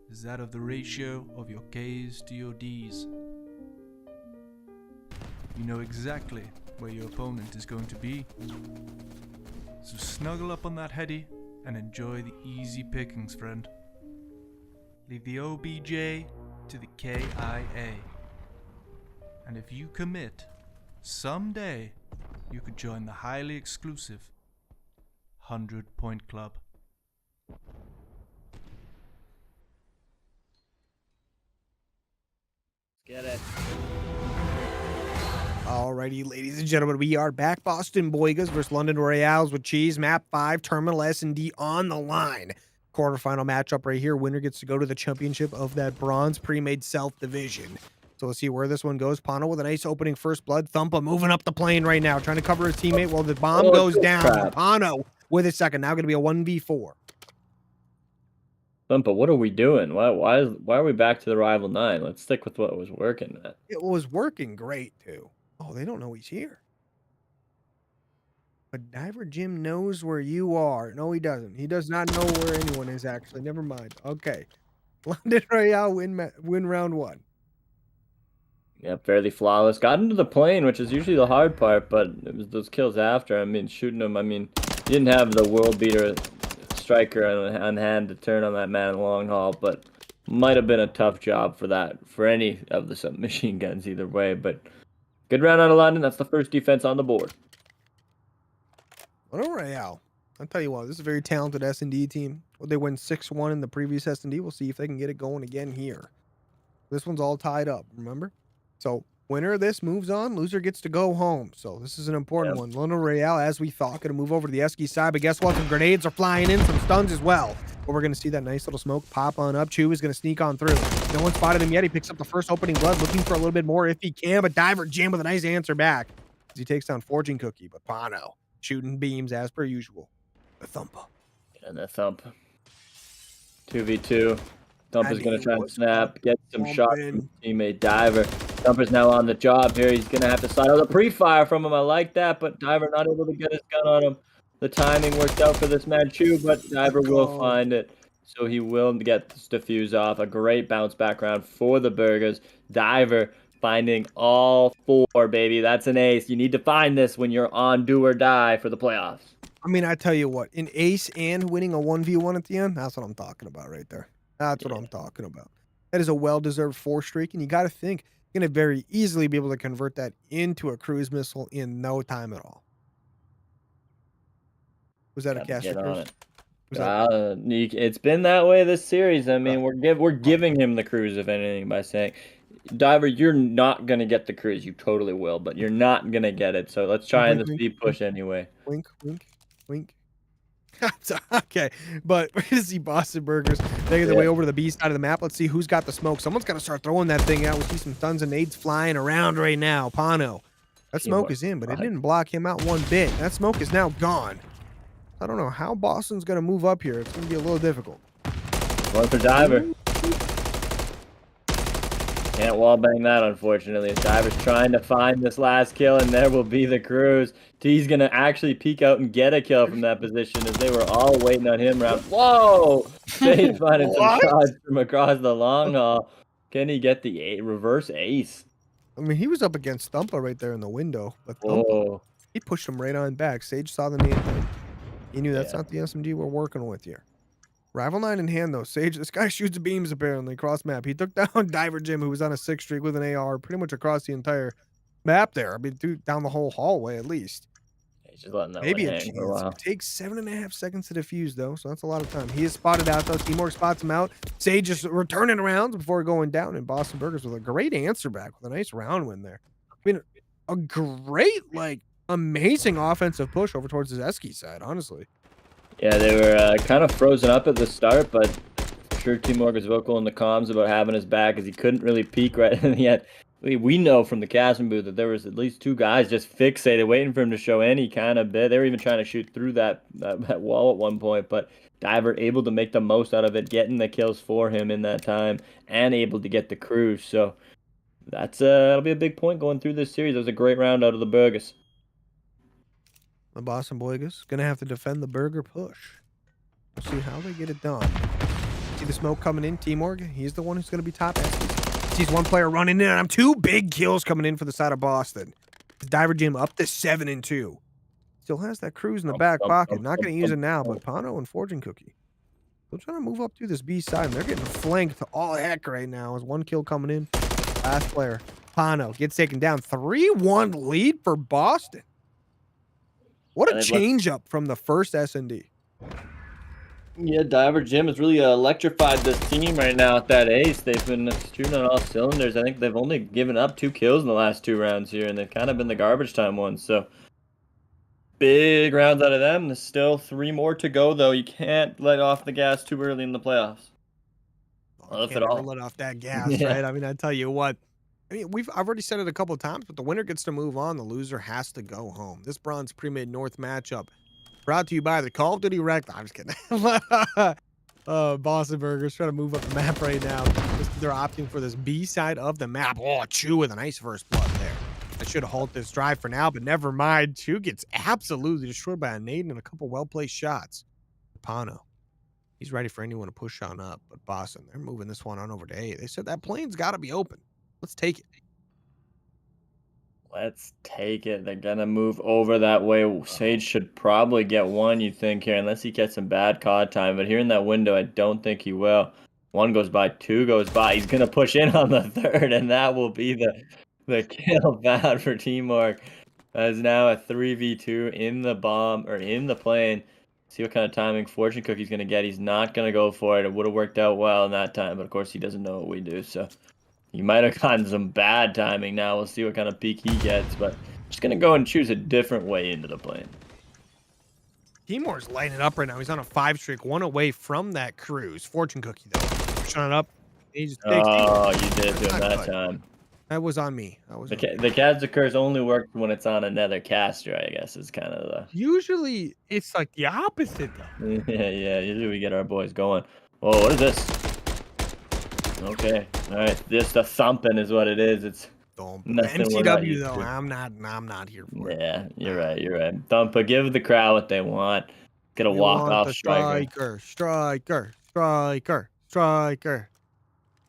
is that of the ratio of your K's to your D's. You know exactly where your opponent is going to be. So snuggle up on that heady and enjoy the easy pickings, friend. Leave the OBJ to the KIA. And if you commit, someday you could join the highly exclusive 100 Point Club. Get it. Alrighty, ladies and gentlemen, we are back. Boston Boygas versus London Royales with Cheese. Map 5, Terminal S&D on the line. Quarterfinal matchup right here. Winner gets to go to the championship of that bronze pre-made South Division. So let's see where this one goes. Pano with a nice opening first blood. Thumpa moving up the plane right now, trying to cover his teammate while the bomb goes down. Crap. Pano with a second. Now going to be a 1v4. Thumpa, what are we doing? Why are we back to the rival 9? Let's stick with what was working, man. It was working great, too. Oh, they don't know he's here. But Diver Jim knows where you are. No, he doesn't. He does not know where anyone is, actually. Never mind. Okay. London Royale win round 1. Yeah, fairly flawless. Got into the plane, which is usually the hard part, but it was those kills after. I mean, shooting him. I mean, he didn't have the world beater striker on hand to turn on that man in the long haul, but might have been a tough job for any of the submachine guns either way. But good round out of London. That's the first defense on the board. Winter Royale. I'll tell you what, this is a very talented S&D team. They win 6-1 in the previous S&D. We'll see if they can get it going again here. This one's all tied up, remember? So winner of this moves on. Loser gets to go home. So this is an important one. Winter Royale, as we thought, going to move over to the Esky side. But guess what? Some grenades are flying in, some stuns as well. But we're going to see that nice little smoke pop on up. Chew is going to sneak on through. No one spotted him yet. He picks up the first opening blood, looking for a little bit more if he can. But Diver Jim with a nice answer back as he takes down Forging Cookie. But Pano shooting beams as per usual. The thumper. And the thump. 2v2. Thumper's going to try and snap, get some shots from his teammate Diver. Thumper's now on the job here. He's going to have to slide out a pre-fire from him. I like that, but Diver not able to get his gun on him. The timing worked out for this man, Chew, but Diver will find it. So he will get this defuse off. A great bounce back round for the Burgers. Diver finding all 4, baby. That's an ace. You need to find this when you're on do or die for the playoffs. I mean, I tell you what, an ace and winning a 1v1 at the end, that's what I'm talking about right there. That's what I'm talking about. That is a well-deserved 4 streak, and you got to think you're going to very easily be able to convert that into a cruise missile in no time at all. Was that a caster cruise? It's been that way this series. I mean, we're giving him the cruise, if anything, by saying, Diver, you're not going to get the cruise. You totally will, but you're not going to get it. So let's try in the speed push anyway. Wink, wink, wink. Okay, but we're going to see Boston Burgers making their way over to the B side of the map. Let's see who's got the smoke. Someone's got to start throwing that thing out. We see some tons of nades flying around right now. Pano. That smoke is in, but it didn't block him out one bit. That smoke is now gone. I don't know how Boston's going to move up here. It's going to be a little difficult. One for Diver. Can't wallbang that, unfortunately. Diver's trying to find this last kill, and there will be the cruise. T's going to actually peek out and get a kill from that position as they were all waiting on him around. Whoa! They finding some shots from across the long haul. Can he get the reverse ace? I mean, he was up against Thumpa right there in the window, but Thumpa, he pushed him right on back. Sage saw the name tag. He knew that's not the SMG we're working with here. Rival 9 in hand, though. Sage, this guy shoots beams, apparently, cross map. He took down Diver Jim, who was on a 6 streak with an AR pretty much across the entire map there. I mean, dude, down the whole hallway, at least. He's just letting that Maybe one a hang chance. for a while. It takes 7.5 seconds to defuse, though, so that's a lot of time. He is spotted out, though. Timor spots him out. Sage is returning rounds before going down, and Boston Burgers with a great answer back with a nice round win there. I mean, a great, amazing offensive push over towards his Esky side, honestly. Yeah, they were kind of frozen up at the start, but for sure Timor was vocal in the comms about having his back as he couldn't really peek right in the end. We know from the casting booth that there was at least 2 guys just fixated, waiting for him to show any kind of bit. They were even trying to shoot through that wall at one point, but Diver able to make the most out of it, getting the kills for him in that time, and able to get the cruise. So that'll be a big point going through this series. That was a great round out of the Burgers. The Boston Boygas going to have to defend the burger push. We'll see how they get it done. See the smoke coming in. Timor, he's the one who's going to be top Esky. Sees one player running in on him. 2 big kills coming in for the side of Boston. Diver Jim up to 7-2. Still has that cruise in the back pocket. Not going to use it now, but Pano and Forging Cookie. Still trying to move up through this B side, and they're getting flanked to all heck right now. As 1 kill coming in. Last player, Pano, gets taken down. 3-1 lead for Boston. What a change up from the first S&D. Yeah, Diver Jim has really electrified this team right now with that ace. They've been shooting on all cylinders. I think they've only given up 2 kills in the last 2 rounds here, and they've kind of been the garbage time ones. So big rounds out of them. There's still 3 more to go, though. You can't let off the gas too early in the playoffs. Well, can't ever let off that gas, right? I mean, I tell you what. I mean, I've already said it a couple of times, but the winner gets to move on. The loser has to go home. This Bronze Pre-Made North matchup brought to you by the Call of Duty Rec. I'm just kidding. Boston Burgers trying to move up the map right now. They're opting for this B side of the map. Oh, Chew with a nice first blood there. I should halt this drive for now, but never mind. Chew gets absolutely destroyed by a nade and a couple well-placed shots. Pano. He's ready for anyone to push on up, but Boston, they're moving this one on over to A. They said that plane's got to be open. Let's take it. Let's take it. They're gonna move over that way. Sage should probably get one, you think, here, unless he gets some bad COD time. But here in that window, I don't think he will. One goes by, two goes by. He's gonna push in on the third, and that will be the kill bad for Teamwork. That is now a 3v2 in the bomb, or in the plane. See what kind of timing Fortune Cookie's gonna get. He's not gonna go for it. It would have worked out well in that time, but of course he doesn't know what we do, so he might have gotten some bad timing now. We'll see what kind of peak he gets, but just going to go and choose a different way into the plane. Timor's lighting it up right now. He's on a 5 streak, one away from that cruise. Fortune Cookie, though. Pushing it up. He just takes you did to him that time. That was on me. The Cadza curse only works when it's on another caster, I guess, is kind of the... Usually, it's like the opposite, though. yeah, usually we get our boys going. Whoa, what is this? Okay, all right. Just a thumping is what it is. It's nothing. MCW though, I'm not here for it. Yeah, you're right. You're right. Thumper, give the crowd what they want. Gonna walk off striker. Striker.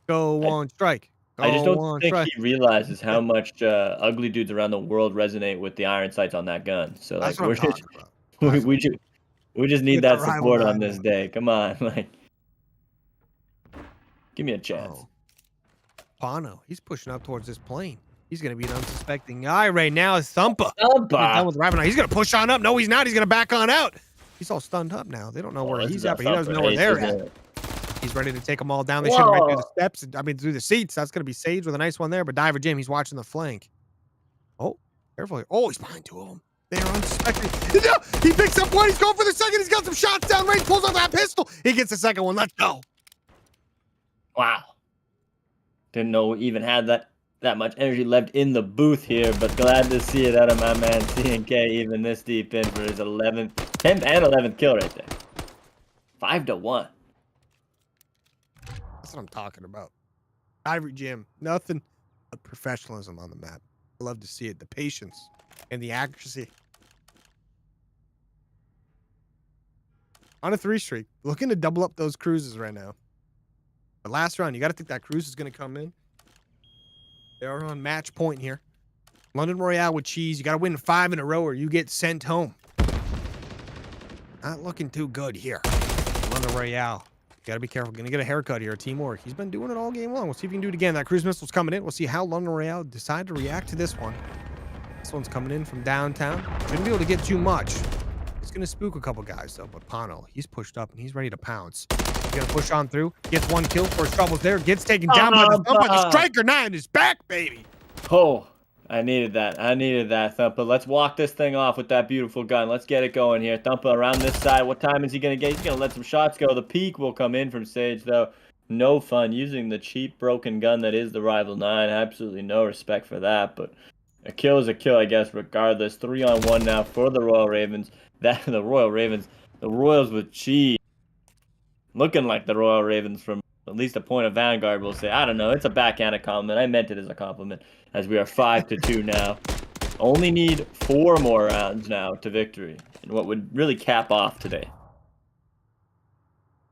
Go on strike. I just don't think he realizes how much ugly dudes around the world resonate with the iron sights on that gun. So like we just need that support on this day. Come on, like. Give me a chance. Pano, he's pushing up towards this plane. He's going to be an unsuspecting guy right now. Thumper. He's going to push on up. No, he's not. He's going to back on out. He's all stunned up now. They don't know where he's at, but he doesn't know where they're at. He's ready to take them all down. They should have right through the steps. Through the seats. That's going to be Sage with a nice one there. But Diver Jim, he's watching the flank. Oh, careful. Oh, he's behind two of them. They're unsuspecting. He picks up one. He's going for the second. He's got some shots down range. Pulls out that pistol. He gets the second one. Let's go. Wow. Didn't know we even had that much energy left in the booth here, but glad to see it out of my man CNK even this deep in for his 10th and 11th kill right there. 5-1. That's what I'm talking about. Ivory Jim, nothing but professionalism on the map. I love to see it. The patience and the accuracy. On a 3 streak, looking to double up those cruises right now. The last round, you got to think that cruise is going to come in. They're on match point here. London Royale with cheese. You got to win 5 in a row or you get sent home. Not looking too good here. London Royale. Got to be careful. Going to get a haircut here. Teamwork. He's been doing it all game long. We'll see if he can do it again. That cruise missile's coming in. We'll see how London Royale decide to react to this one. This one's coming in from downtown. Shouldn't be able to get too much. It's going to spook a couple guys, though. But Pano, he's pushed up and he's ready to pounce. He's going to push on through. Gets one kill. First troubles there. Gets taken down by the striker. 9 is back, baby. Oh, I needed that. I needed that, Thumper. Let's walk this thing off with that beautiful gun. Let's get it going here. Thumper around this side. What time is he going to get? He's going to let some shots go. The peak will come in from Sage, though. No fun using the cheap, broken gun that is the Rival 9. Absolutely no respect for that, but a kill is a kill, I guess, regardless. 3-on-1 now for the Royal Ravens. The Royals with cheese. Looking like the Royal Ravens from at least a point of Vanguard, we'll say. I don't know. It's a backhanded compliment. I meant it as a compliment, as we are 5-2 now. Only need 4 more rounds now to victory, and what would really cap off today.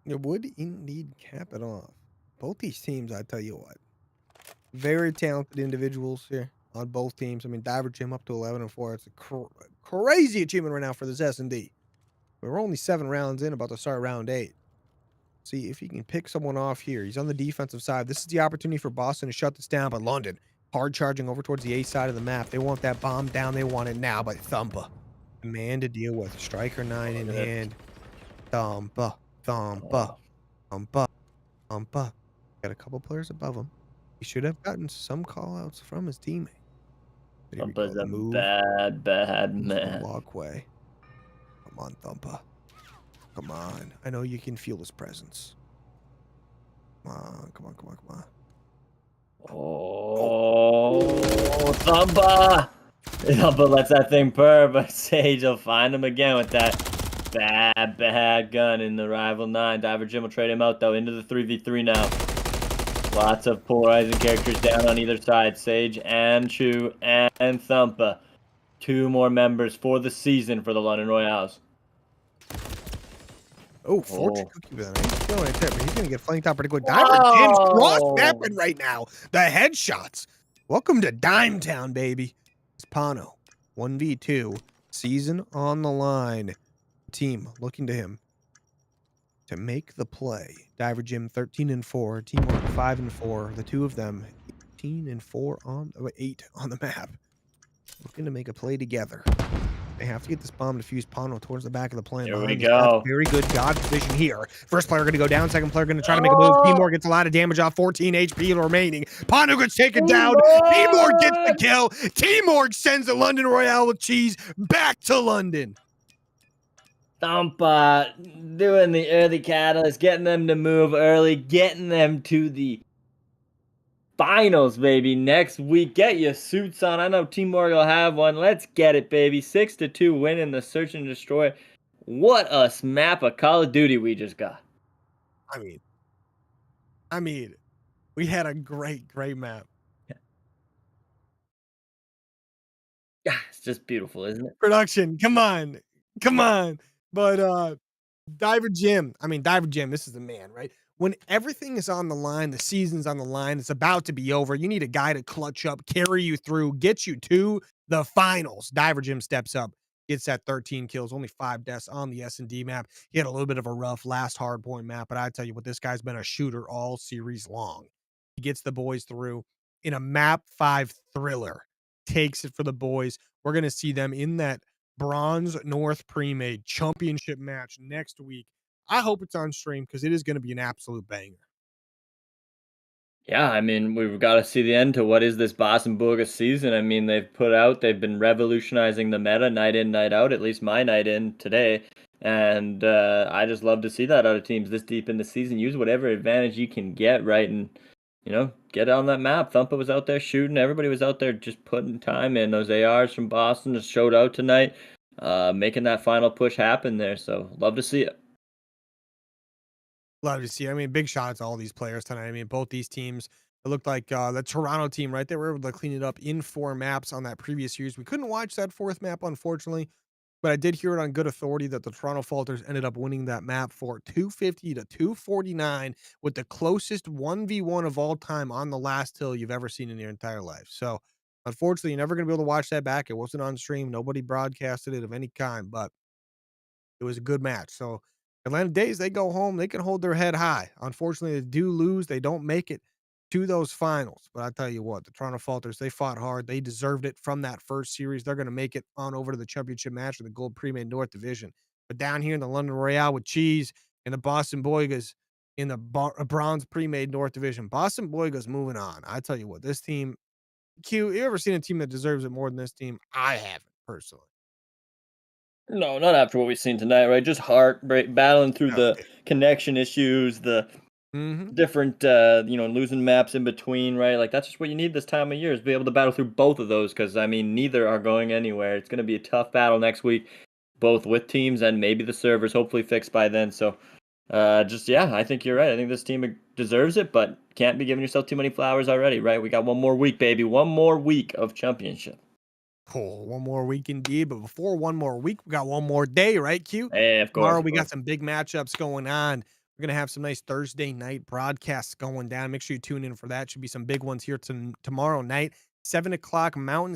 It would indeed cap it off. Both these teams, I tell you what, very talented individuals here on both teams. I mean, Diver Jim up to 11-4. It's a crazy achievement right now for this S&D. We're only 7 rounds in, about to start round 8. See if he can pick someone off here. He's on the defensive side. This is the opportunity for Boston to shut this down, but London hard charging over towards the A side of the map. They want that bomb down. They want it now, but Thumper, the man to deal with. Striker 9 in hand. Thumper. Got a couple players above him. He should have gotten some call-outs from his teammate. Thumper's a bad man. Walkway. Come on, Thumper. Come on. I know you can feel his presence. Come on. Oh, Thumper! Thumper lets that thing purr, but Sage will find him again with that bad gun in the Rival 9. Diver Jim will trade him out, though, into the 3v3 now. Lots of polarizing characters down on either side. Sage and Chu and Thumper. 2 more members for the season for the London Royales. Oh, Fortune Cookie with a nice kill right there, but he's going to get flanked out pretty good. Diver Jim's cross-snapping right now. The headshots. Welcome to Dimetown, baby. This Pano. 1v2. Season on the line. Team looking to him to make the play. Diver Jim 13-4. Teamwork 5-4. The two of them 18-4 on 8 on the map. Looking to make a play together. They have to get this bomb defused Pano towards the back of the plane. Here we Behind these guys. go. Very good God position here. First player going to go down. Second player going to try to make a move. Timor gets a lot of damage off. 14 HP remaining. Pano gets taken down. Timor gets the kill. Timor sends the London Royale with cheese back to London. Thumpa doing the early catalyst, getting them to move early, getting them to the finals, baby. Next week, get your suits on. I know Team Morgan will have one. Let's get it, baby. 6-2 win in the Search and Destroy. What a map of Call of Duty we just got. I mean, we had a great map. Yeah, it's just beautiful, isn't it? Production, come on. But Diver Jim, this is the man, right? When everything is on the line, the season's on the line, it's about to be over. You need a guy to clutch up, carry you through, get you to the finals. Diver Jim steps up, gets that 13 kills, only 5 deaths on the S&D map. He had a little bit of a rough last hardpoint map, but I tell you what, this guy's been a shooter all series long. He gets the boys through in a map 5 thriller. Takes it for the boys. We're going to see them in that Bronze North pre-made championship match next week. I hope it's on stream because it is going to be an absolute banger. Yeah, I mean, we've got to see the end to what is this Boston Burger season. I mean, they've been revolutionizing the meta night in, night out, at least my night in today. And I just love to see that out of teams this deep in the season. Use whatever advantage you can get, right? And, get on that map. Thumpa was out there shooting. Everybody was out there just putting time in. Those ARs from Boston just showed out tonight, making that final push happen there. So, love to see it. Love to see it. I mean, big shout out to all these players tonight. I mean, both these teams, it looked like the Toronto team, right? They were able to clean it up in 4 maps on that previous series. We couldn't watch that 4th map, unfortunately, but I did hear it on good authority that the Toronto Falters ended up winning that map for 250-249 with the closest 1v1 of all time on the last hill you've ever seen in your entire life. So, unfortunately, you're never going to be able to watch that back. It wasn't on stream. Nobody broadcasted it of any kind, but it was a good match. So, Atlanta Days, they go home. They can hold their head high. Unfortunately, they do lose. They don't make it to those finals. But I tell you what, the Toronto Falters, they fought hard. They deserved it from that first series. They're going to make it on over to the championship match of the Gold Pre-Made North Division. But down here in the London Royale with Cheese and the Boston Boygas in the Bronze Pre-Made North Division, Boston Boygas moving on. I tell you what, this team, Q, you ever seen a team that deserves it more than this team? I haven't, personally. No, not after what we've seen tonight, right? Just heartbreak, battling through the connection issues, the different, losing maps in between, right? Like, that's just what you need this time of year, is be able to battle through both of those, because, I mean, neither are going anywhere. It's going to be a tough battle next week, both with teams and maybe the servers hopefully fixed by then. So, I think you're right. I think this team deserves it, but can't be giving yourself too many flowers already, right? We got one more week, baby. One more week of championship. Cool. One more week indeed. But before one more week, we got one more day, right, Q? Hey, of course. Tomorrow, we got some big matchups going on. We're going to have some nice Thursday night broadcasts going down. Make sure you tune in for that. Should be some big ones here tomorrow night, 7 o'clock Mountain